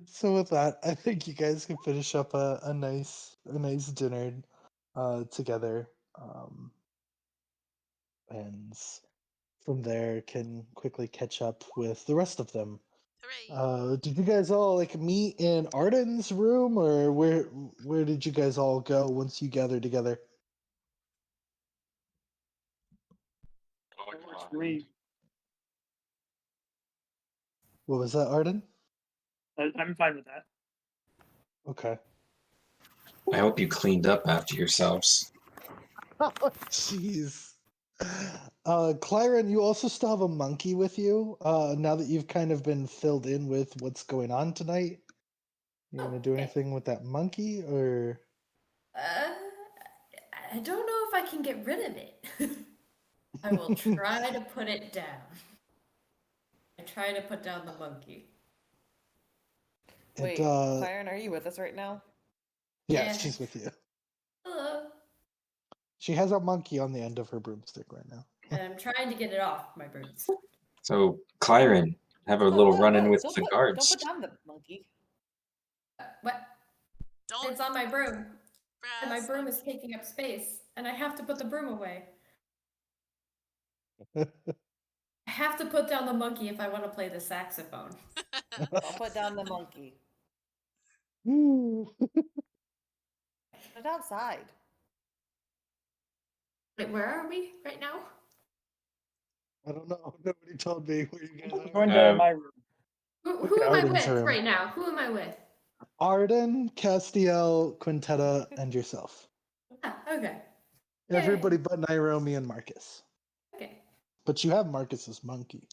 So with that, I think you guys can finish up a nice dinner together, and from there can quickly catch up with the rest of them. Hooray! Did you guys all like meet in Arden's room, or where did you guys all go once you gathered together? That works for me. What was that, Arden? I'm fine with that. Okay. I hope you cleaned up after yourselves. Oh, jeez. Clyron, you also still have a monkey with you. Now that you've kind of been filled in with what's going on tonight, you gonna do Okay. anything with that monkey, or? I don't know if I can get rid of it. I will try to put it down. I try to put down the monkey. Wait, Claren, are you with us right now? Yes, Yeah. she's with you. Hello. She has a monkey on the end of her broomstick right now. And I'm trying to get it off my broomstick. So, Clyron, have a little run-in with the guards. Don't put down the monkey. What? Don't. It's on my broom. And my Brass broom is monkey. taking up space. And I have to put the broom away. I have to put down the monkey if I want to play the saxophone. Don't put down the monkey. Ooh. Put it outside. Wait, where are we right now? I don't know. Nobody told me where you guys I'm are. going to my room. Who am I Arden's with room. right now? Who am I with? Arden, Castiel, Quintetta, and yourself. Ah, okay. Everybody but Nairobi and Marcus. Okay. But you have Marcus's monkey.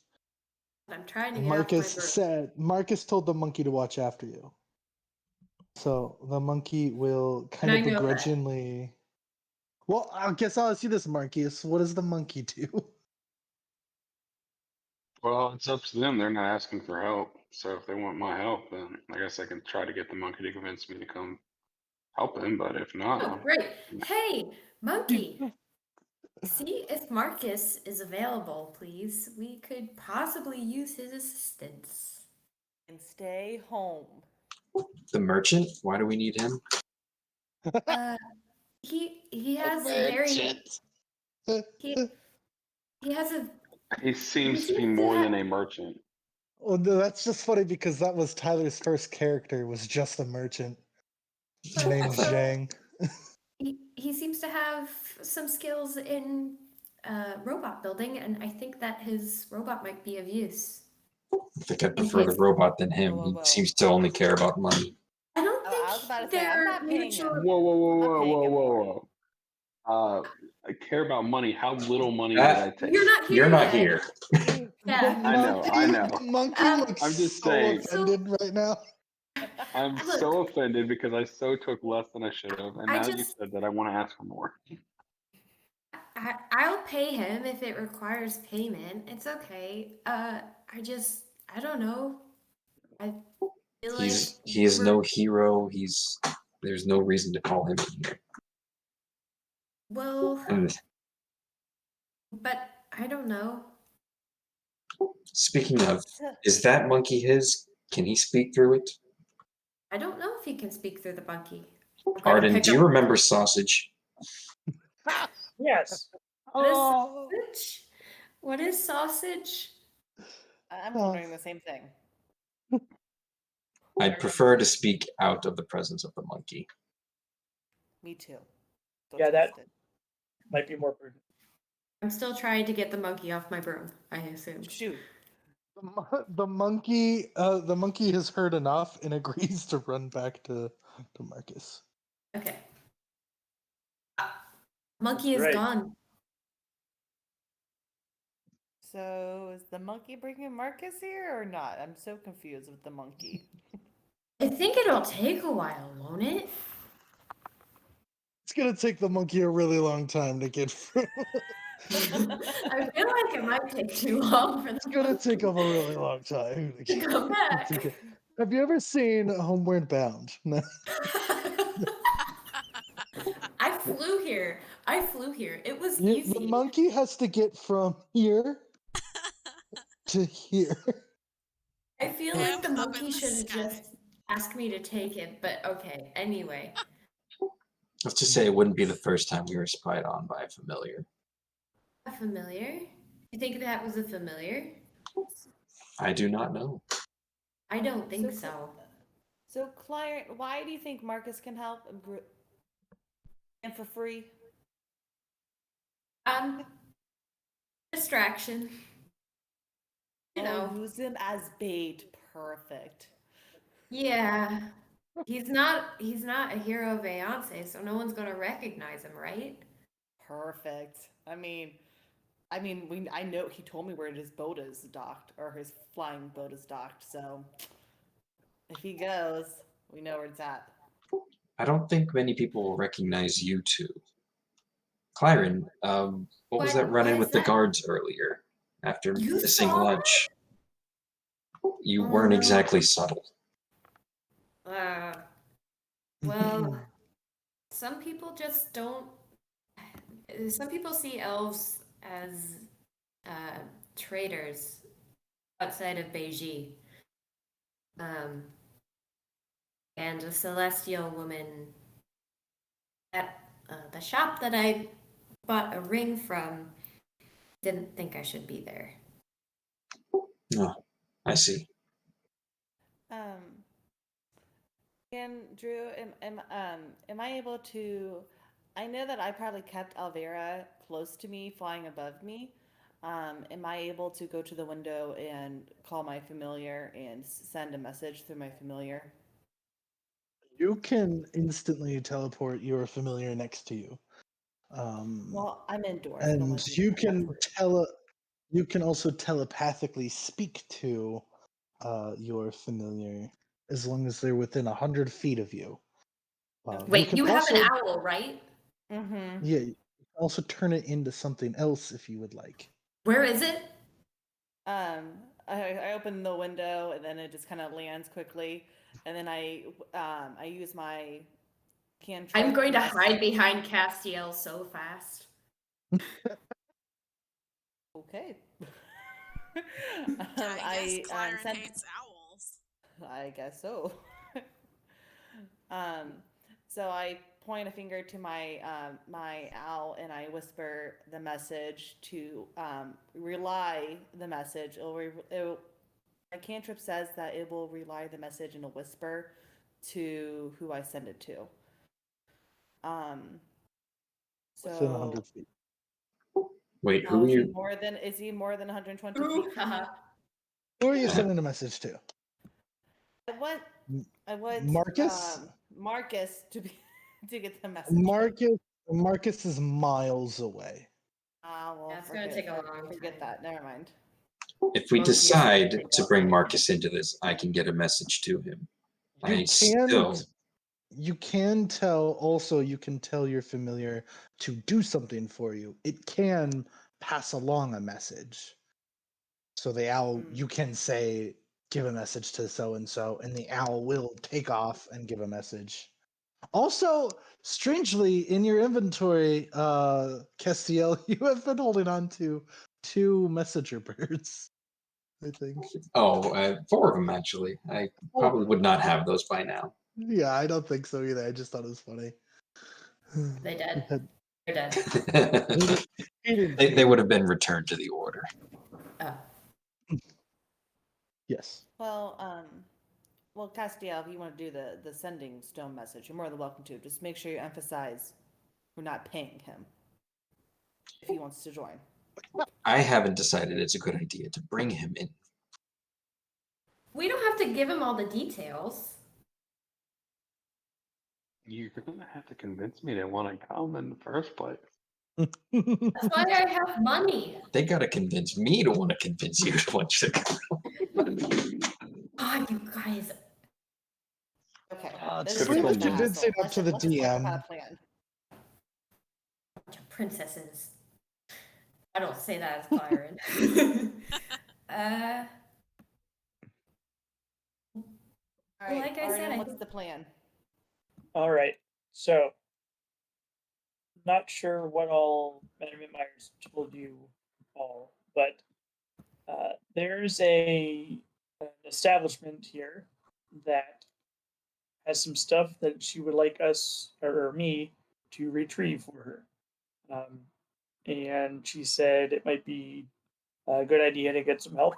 I'm trying to get Marcus off my broom. Marcus told the monkey to watch after you. So the monkey will kind And of I know that. begrudgingly. Well, I guess I'll ask you this, Marcus. What does the monkey do? Well, it's up to them. They're not asking for help. So if they want my help, then I guess I can try to get the monkey to convince me to come help him. But if not, Oh, great. Hey, monkey. See if Marcus is available, please. We could possibly use his assistance. And stay home. The merchant? Why do we need him? He has very he has a he seems to be seems to more have- than a merchant. Well, no, that's just funny because that was Tyler's first character, was just a merchant named so- Zhang. he seems to have some skills in robot building, and I think that his robot might be of use. I think I prefer the robot than him. He seems to only care about money. I don't think I was about to say, I'm they're not paying him. mutual. Whoa, whoa, whoa, I'm whoa, paying whoa, him whoa, more. whoa. I care about money. How little money did I take? You're not here. You're not yet. here. Yeah. I know, I know. The monkey looks I'm just so saying. offended right now. I'm Look. so offended because I so took less than I should have, and I now you just- said that I want to ask for more. I'll pay him if it requires payment. It's okay. I don't know. I feel He is no hero. There's no reason to call him in here. well, And but I don't know. speaking of, is that monkey his? Can he speak through it? I don't know if he can speak through the monkey. Arden, do you remember sausage? Yes. Sausage? What is sausage? I'm wondering the same thing. I'd prefer to speak out of the presence of the monkey. Me too. Yeah, that might be more prudent. I'm still trying to get the monkey off my broom, I assume. Shoot. The monkey has heard enough and agrees to run back to Marcus. Okay. Monkey is Right. gone. So is the monkey bringing Marcus here or not? I'm so confused with the monkey. I think it'll take a while, won't it? It's gonna take the monkey a really long time to get through. I feel like it might take too long for It's the gonna monkey take him a really long time to come back. Have you ever seen Homeward Bound? No. I flew here. It was The easy. monkey has to get from here to here. I feel Yeah, like the up in monkey the should have sky. just asked me to take it, but okay. Anyway. Let's just say it wouldn't be the first time we were spied on by a familiar. A familiar? You think that was a familiar? I do not know. I don't think So- so. So, Claire, why do you think Marcus can help and for free? Distraction. You know. Use him as bait. Perfect. Yeah. He's not a hero of Aeonce, so no one's gonna recognize him, right? Perfect. I mean, I mean, I know he told me where his boat is docked, or his flying boat is docked. So if he goes, we know where it's at. I don't think many people will recognize you two. Clyron, what was that What run-in is with the that? guards earlier after You missing saw lunch? You Oh, weren't no. exactly subtle. Well, some people just don't. Some people see elves as traders outside of Beijing. And a celestial woman at the shop that I bought a ring from didn't think I should be there. Oh, I see. And Drew, am I able to? I know that I probably kept Alvera close to me, flying above me. Am I able to go to the window and call my familiar and send a message through my familiar? You can instantly teleport your familiar next to you. Well, I'm indoors. I don't And want to be you can outside. you can also telepathically speak to your familiar as long as they're within 100 feet of you. Wait, can you have also, an owl, right? Mm-hmm. yeah, you can also turn it into something else if you would like. Where is it? I open the window and then it just kind of lands quickly, and then I use my cantrip. I'm going to mess- hide behind Castiel so fast. Okay. I guess Clyron sent. hates owls. I guess so. um, so I point a finger to my my owl and I whisper the message to relay the message. My cantrip says that it will relay the message in a whisper to who I send it to. Within So 100 feet. Wait, now who are you? is he more than 120 Ooh, feet from me? haha. Who are you sending a message to? I want Marcus? Marcus to be to get the message. Marcus is miles away. Well, Yeah, it's gonna take a long forget time. that. Never mind. If we Well, decide take to that bring back. Marcus into this, I can get a message to him. You can tell your familiar to do something for you. It can pass along a message. So the owl, you can say, give a message to so and so, and the owl will take off and give a message. Also, strangely, in your inventory, Castiel, you have been holding on to 2 messenger birds, I think. Oh, 4 of them actually. I probably would not have those by now. Yeah, I don't think so either. I just thought it was funny. They dead. They're dead. They would have been returned to the order. Oh. Yes. Well, Castiel, if you want to do the sending stone message, you're more than welcome to. Just make sure you emphasize we're not paying him if he wants to join. I haven't decided it's a good idea to bring him in. We don't have to give him all the details. You're gonna have to convince me to want to come in the first place. That's why I have money. They gotta convince me to want to convince you to want you to come. God, you guys. Okay. It's this pretty is much a convincing hassle. up to the Let's talk DM. about a plan. Bunch of princesses. I don't say that as Byron. All right, like I said, Arden, I what's think- the plan? All right. So, not sure what all Madam Myers told you all, but there's an establishment here that has some stuff that she would like us or me to retrieve for her. And she said it might be a good idea to get some help.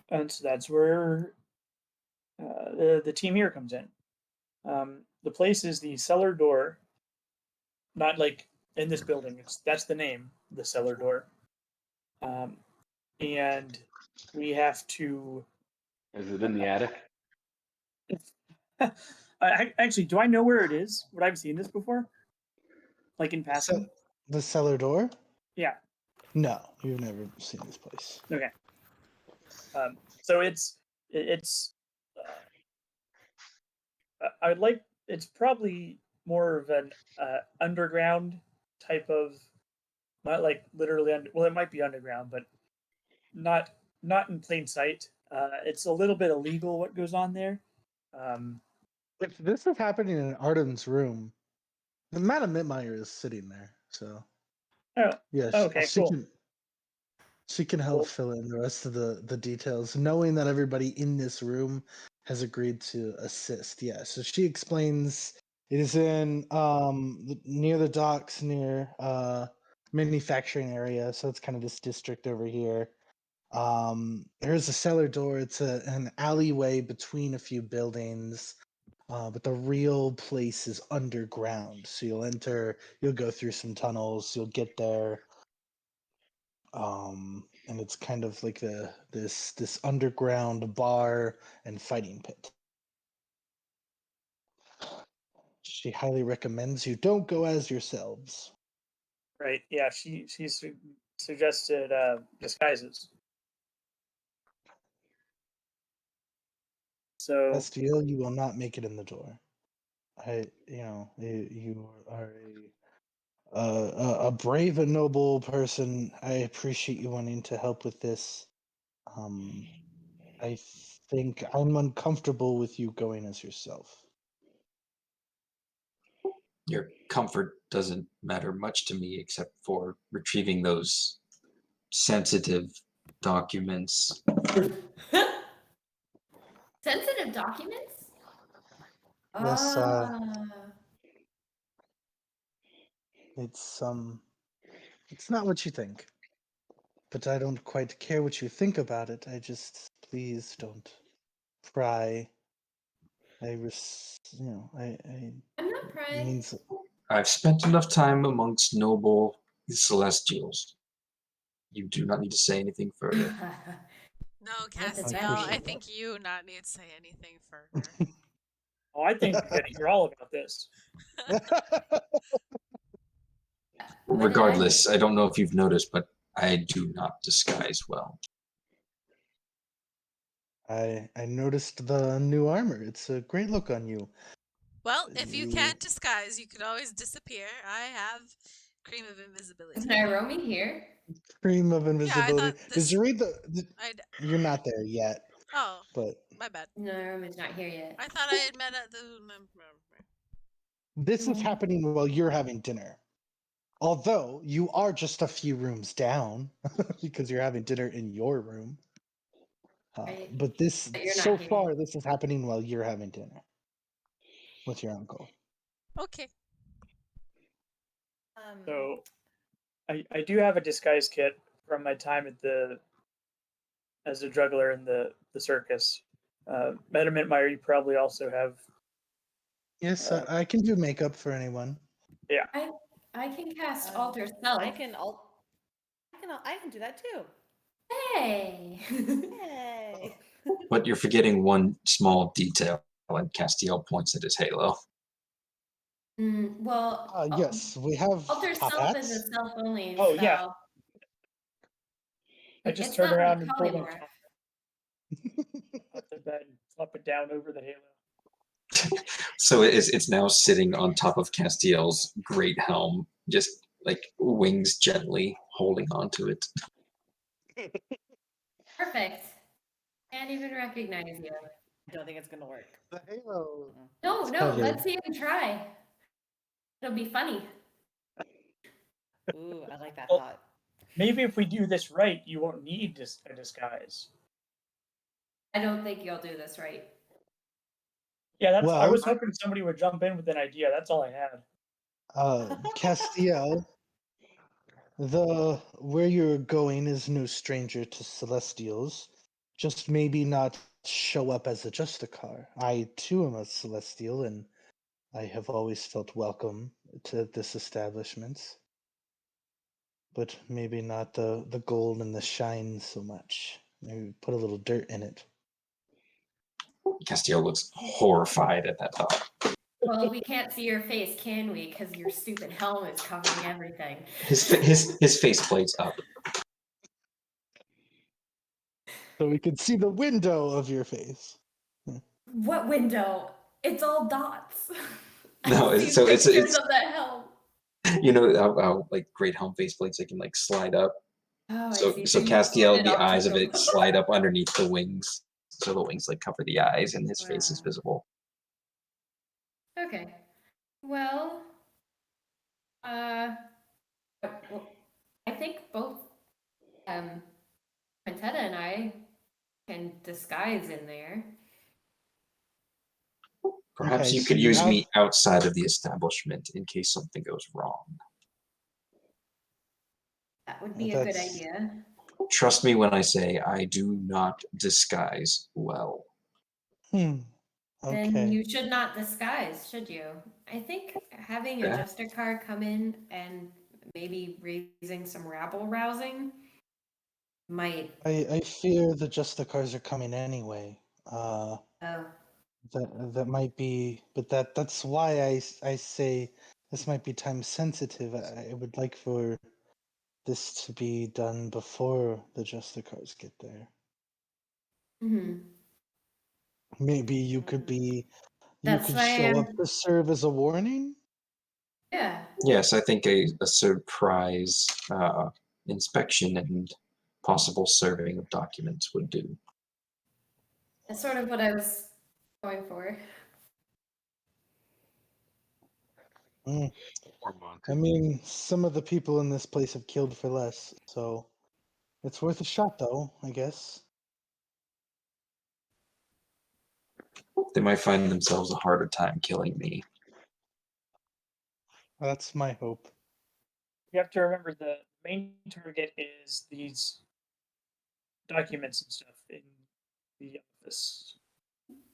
And so that's where the team here comes in. The place is the cellar door, not like in this building. That's the name, the cellar door. And we have to. Is it in the attic? Actually, do I know where it is? Would I have seen this before? Like in passing? The cellar door? Yeah. No, you've never seen this place. Okay. So it's I'd like it's probably more of an underground type of, not like literally well, it might be underground, but not in plain sight. It's a little bit illegal what goes on there. If this is happening in Arden's room, the Madam Mitmeyer is sitting there, so Oh, yeah, okay, cool. She can help Cool. fill in the rest of the details, knowing that everybody in this room has agreed to assist. Yeah, so she explains it is in near the docks, near manufacturing area. So it's kind of this district over here. There's a cellar door. It's an alleyway between a few buildings. But the real place is underground. So you'll enter, you'll go through some tunnels, you'll get there. And it's kind of like this underground bar and fighting pit. She highly recommends you don't go as yourselves. Right. Yeah. She suggested disguises. So Estiel, you will not make it in the door. You are a brave and noble person. I appreciate you wanting to help with this. I think I'm uncomfortable with you going as yourself. Your comfort doesn't matter much to me except for retrieving those sensitive documents. Sensitive documents? Yes, Ah. it's not what you think. But I don't quite care what you think about it. I just, please don't pry. I I'm not prying. means I've spent enough time amongst noble celestials. You do not need to say anything further. No, Not the Castiel, I appreciate think you not need to say anything further. oh, I think that you're all about this. What did I Regardless, do? I don't know if you've noticed, but I do not disguise well. I noticed the new armor. It's a great look on you. Well, if you can't disguise, you could always disappear. I have cream of invisibility. Is Nairobi here? Cream of Yeah, I invisibility. thought Did this. you read I'd. You're not there yet, Oh, but my bad. Nairobi's not here yet. I thought I had met at the. this is happening while you're having dinner. Although you are just a few rooms down because you're having dinner in your room. Right. But this, But you're so not here. far, this is happening while you're having dinner with your uncle. Okay. So I do have a disguise kit from my time as a juggler in the circus. Madam Mitmeyer, you probably also have. Yes, I can do makeup for anyone. Yeah. I can cast alter self. I can do that too. Hey. Yay! But you're forgetting one small detail, and Castiel points at his halo. Well, Yes, we have alter top self hats. is a self only. Oh, so yeah. I just it's turn not around my and call pull my anymore. up the bed and flop it down over the halo. So it's now sitting on top of Castiel's great helm, just like wings gently holding onto it. Perfect. Can't even recognize you. I don't think it's gonna work. The halo. No, It's no, covered. let's even try. It'll be funny. Ooh, I like that Well- thought. Maybe if we do this right, you won't need a disguise. I don't think you'll do this right. Yeah, I Well- was hoping somebody would jump in with an idea. That's all I had. Castiel, where you're going is no stranger to Celestials. Just maybe not show up as a Justicar. I too am a Celestial, and I have always felt welcome to this establishment. But maybe not the gold and the shine so much. Maybe put a little dirt in it. Castiel looks horrified at that thought. Well, we can't see your face, can we? Because your stupid helm is covering everything. His faceplate's up. So we can see the window of your face. What window? It's all dots. No, I see so it's pictures of the helm. you know how like great helm faceplates they can like slide up. Oh, I So see. so you fold Castiel, it the up to eyes of show- it slide up underneath the wings, so the wings like cover the eyes, and his face is Wow. visible. Okay. Well, well, I think both Quintetta and I can disguise in there. Perhaps Okay, you so could you use have me outside of the establishment in case something goes wrong. That would be a good that's idea. Trust me when I say I do not disguise well. Then okay. you should not disguise, should you? I think having a Yeah. jester card come in and maybe raising some rabble rousing might. I fear the Justicars are coming anyway. Oh, That might be, but that's why I say this might be time sensitive. I would like for this to be done before the Justicars get there. hmm. Maybe you could be you That's could why show up to serve as a warning. yeah. Yes, I think a surprise inspection and possible serving of documents would do. That's sort of what I was going for. Mm. Or I Monty. mean, some of the people in this place have killed for less, so it's worth a shot, though, I guess. They might find themselves a harder time killing me. That's my hope. You have to remember the main target is these documents and stuff in the office.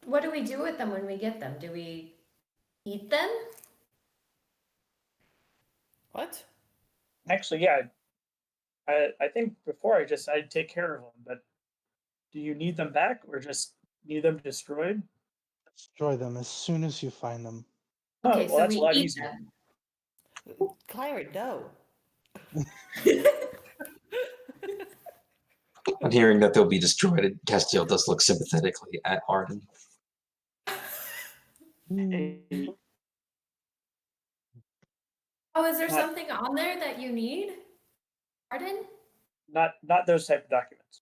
What do we do with them when we get them? Do we eat them? What? Actually, yeah, I think before I'd take care of them, but do you need them back or just need them destroyed? Destroy them as soon as you find them. Oh, Okay, well, so that's we a lot eat easier. them. Clyra, no. On hearing that they'll be destroyed, Castiel does look sympathetically at Arden. Mm. Hey, Oh, is there Not- something on there that you need? Pardon? not those type of documents.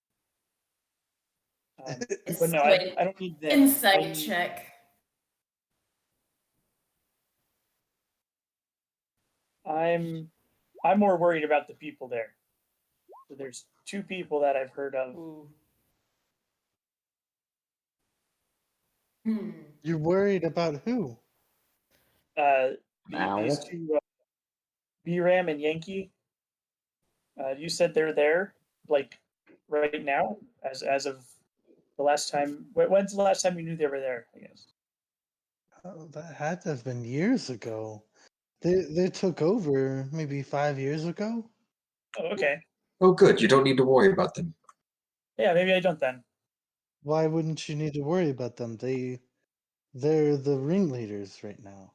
But no, I don't need them. I Insight need- check. I'm more worried about the people there. So there's two people that I've heard of. Ooh. Hmm. You're worried about who? These two, B-Ram and Yankee. You said they're there, like right now, as of the last time. When's the last time you knew they were there? I guess. Oh, that had to have been years ago. They took over maybe 5 years ago. Oh, okay. Oh, good. You don't need to worry about them. Yeah, maybe I don't then. Why wouldn't you need to worry about them? They're the ringleaders right now.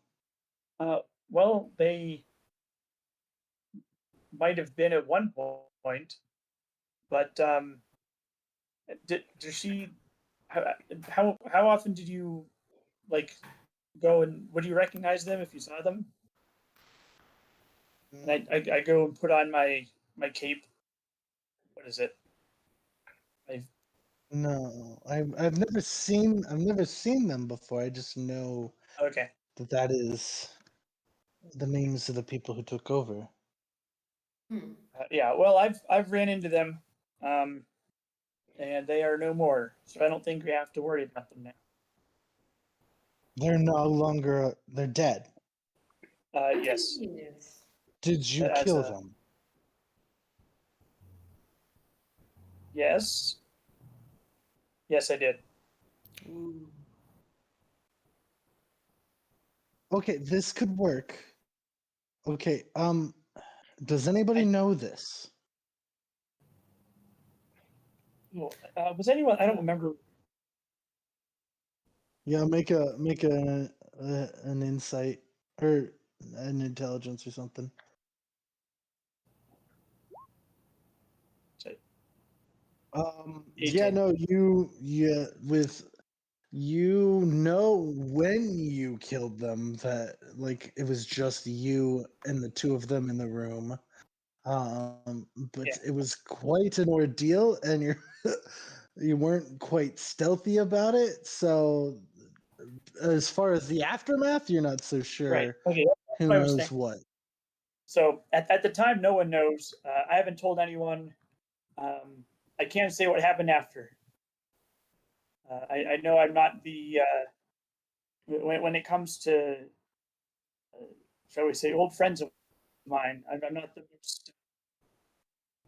Well, they might have been at one point, but does she? How often did you like go and would you recognize them if you saw them? And I go and put on my cape. What is it? No, I've never seen them before. I just know Okay. that is the names of the people who took over. Hmm. Yeah. Well, I've ran into them, and they are no more. So I don't think we have to worry about them now. They're no longer. They're dead. I'm Yes. confused. Did you As kill a them? yes, yes, I did. Ooh. Okay, this could work. Okay, does anybody know this? Well, was anyone? I don't remember. Yeah, make a an insight or an intelligence or something. So, Yeah, 18. no, you know when you killed them that like it was just you and the two of them in the room. But Yeah. it was quite an ordeal, and you weren't quite stealthy about it. So, as far as the aftermath, you're not so sure. Right. Okay. Who what I was knows thinking. what? So at the time, no one knows. I haven't told anyone. I can't say what happened after. I know I'm not the when it comes to shall we say old friends of mine. I'm not the most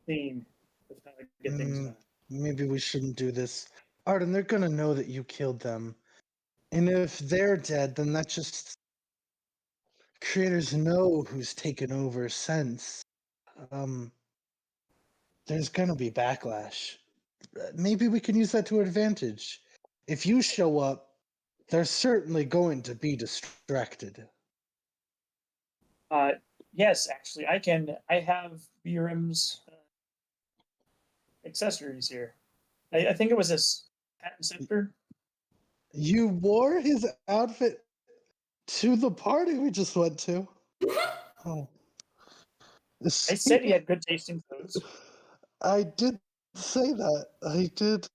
clean with how I get things done. Maybe we shouldn't do this, Arden. They're gonna know that you killed them, and if they're dead, then that just creators know who's taken over since. There's gonna be backlash. Maybe we can use that to our advantage. If you show up, they're certainly going to be distracted. Yes, actually, I have Birim's accessories here. I think it was this patent scepter. You wore his outfit to the party we just went to. Oh. I said he had good tasting clothes. I did say that. I did.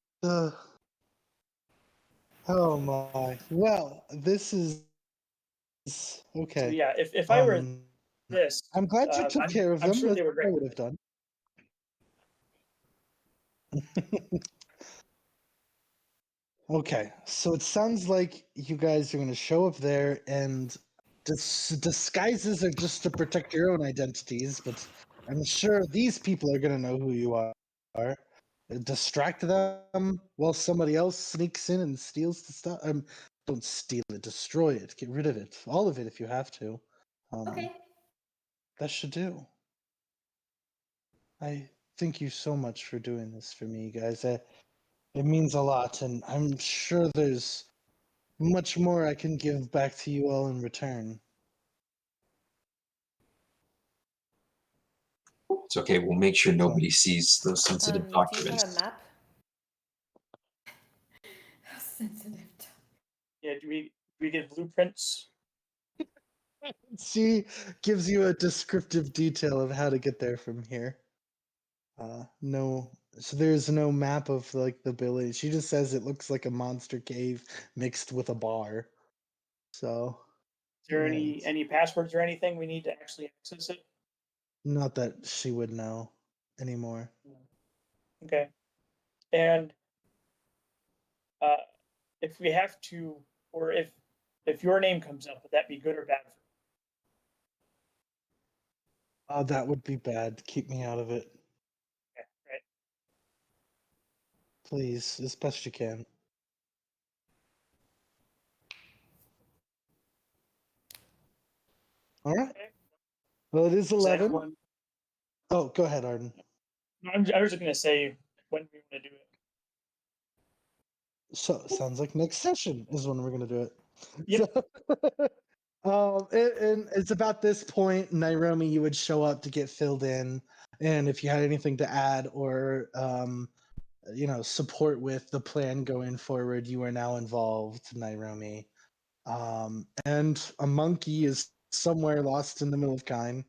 Oh my. Well, this is okay. So yeah, if I were this, I'm glad you took care of I'm them. sure That's they would what I would recognize. have done. Okay, so it sounds like you guys are going to show up there, and disguises are just to protect your own identities. But I'm sure these people are going to know who you are. Distract them while somebody else sneaks in and steals the stuff. Don't steal it, destroy it, get rid of it, all of it if you have to. Okay. That should do. I thank you so much for doing this for me, guys. It means a lot, and I'm sure there's much more I can give back to you all in return. It's okay. We'll make sure nobody sees those sensitive Do you have documents. a map? How sensitive. Yeah, do we get blueprints? She gives you a descriptive detail of how to get there from here. No, so there's no map of like the village. She just says it looks like a monster cave mixed with a bar. So, Is there yeah, any passwords or anything we need to actually access it? not that she would know anymore. Okay. And if we have to, or if your name comes up, would that be good or bad? That would be bad. Keep me out of it, Okay, right. please, as best you can. All right. Okay. Well, it is Does 11. everyone- Oh, go ahead, Arden. No, I was just gonna say when we want to do it. So sounds like next session is when we're gonna do it. Yep. So, and it's about this point, Nairomi, you would show up to get filled in, and if you had anything to add or support with the plan going forward, you are now involved, Nairomi. And a monkey is somewhere lost in the middle of Kine.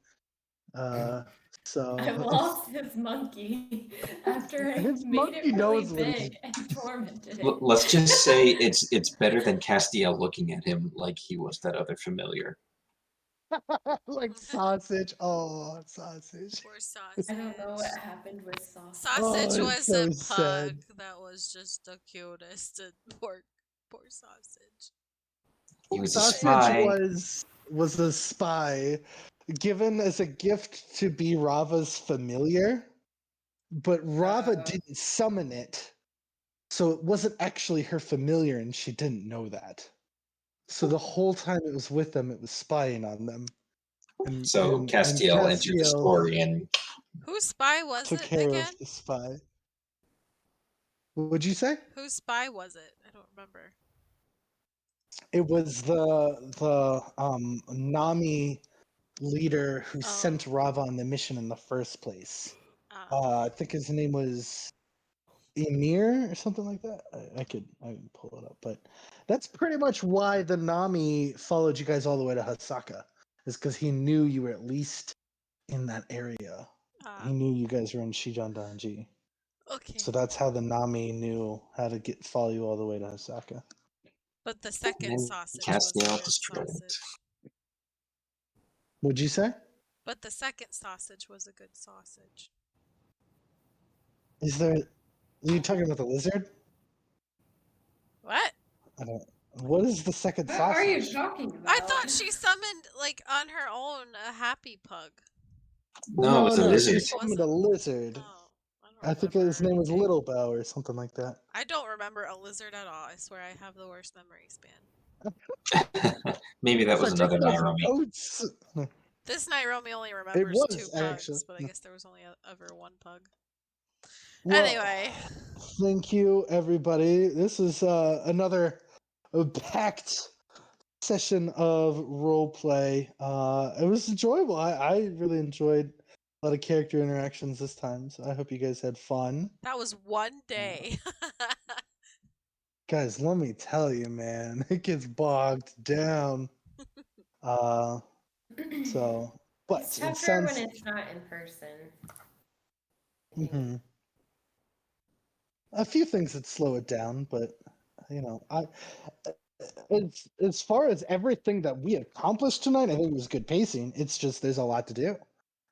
So I lost his monkey after I His made monkey it really knows what he's- big and tormented it. Let's just say it's better than Castiel looking at him like he was that other familiar. like sausage. Oh, sausage. Poor sausage. I don't know what happened with Sausage. Sausage Oh, was it's so a sad. pug that was just the cutest. And poor sausage. He was a Sausage spy. was a spy given as a gift to be Rava's familiar, but Rava didn't summon it, so it wasn't actually her familiar, and she didn't know that. So the whole time it was with them, it was spying on them. So Castiel entered the story and Whose spy was took it care again? of the spy. What'd you say? Whose spy was it? I don't remember. It was the Nami leader who sent Rava on the mission in the first place. I think his name was Emir or something like that. I can pull it up, but that's pretty much why the Nami followed you guys all the way to Hasaka, is because he knew you were at least in that area. He knew you guys were in Shijandanji. Okay. So that's how the Nami knew how to follow you all the way to Hasaka. But the second And sausage was a Castiel good destroyed it. sausage. What'd you say? But the second sausage was a good sausage. Is there? Are you talking about the lizard? What? I don't. What is the second What sausage? are you talking about? I thought she summoned, like, on her own, a happy pug. No, it was a She lizard. summoned a lizard. Oh, I think his name was anything. Little Bow or something like that. I don't remember a lizard at all. I swear I have the worst memory span. Maybe that was another Nairobi. Oats. This Nairobi only remembers was, 2 pugs, actually. but I guess there was only ever 1 pug. Well, Anyway. Thank you, everybody. This is another packed session of roleplay. It was enjoyable. I really enjoyed a lot of character interactions this time, so I hope you guys had fun. That was 1 day. Guys, let me tell you, man, it gets bogged down. So, but It's it tougher sounds. when it's not in person. Mm-hmm. A few things that slow it down, but you know, as far as everything that we accomplished tonight, I think it was good pacing. It's just there's a lot to do.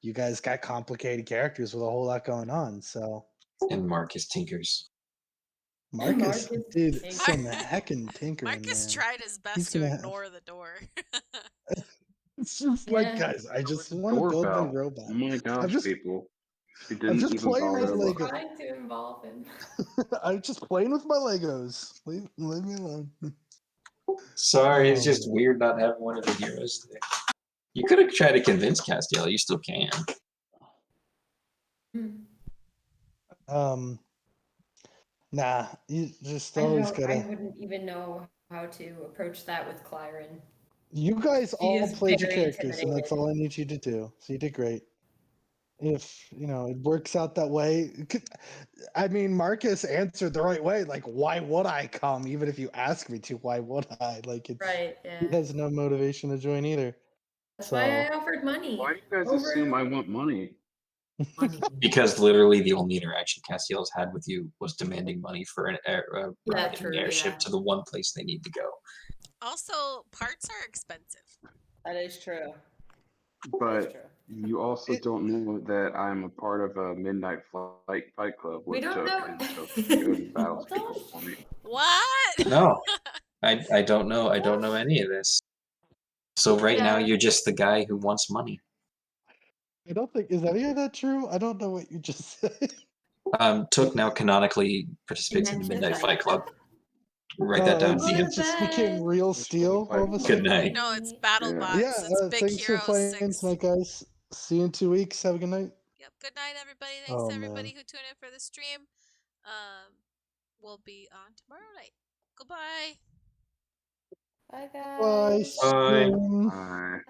You guys got complicated characters with a whole lot going on, so. And Marcus tinkers. Marcus did tinkers. some heckin' tinkering. Marcus man. tried his best to ignore the door. It's just like, guys, I just want to build my Doorbell. robot. Oh my gosh, people. She I'm didn't just even playing with bother Lego. looking. Trying to involve him. I'm just playing with my Legos. Leave me alone. Sorry, it's just weird not having one of the heroes there. You could have tried to convince Castiel. You still can. Nah, you just I always don't. gotta. I wouldn't even know how to approach that with Clyron. You guys She all is played your very characters, and that's all I need you to do. So you did great. If it works out that way, I mean, Marcus answered the right way. Like, why would I come? Even if you ask me to, why would I? Like, it's Right, he yeah. has no motivation to join either. That's why I offered money. Why do you guys Over assume I want money? money. Because literally the only interaction Castiel's had with you was demanding money for an rocket true, an airship yeah. to the one place they need to go. Also, parts are expensive. That is true. But you also don't know that I'm a part of a midnight fight club We with don't Took know. and Took goes and battles people for me. What? No, I don't know. I don't know any of this. So right now Yeah. you're just the guy who wants money. I don't think is any of that true. I don't know what you just said. Took now canonically participates in the Mentioned Midnight that. Fight Club. Write that down, It DM. just became real steel all of a Good sudden. night. No, it's BattleBots. Yeah, It's Big thanks for Hero playing 6. tonight, guys. See you in 2 weeks. Have a good night. Yep. Good night, everybody. Thanks Oh, to everybody man. who tuned in for the stream. We'll be on tomorrow night. Goodbye. Bye, Bye. guys. Bye. Stream. Bye.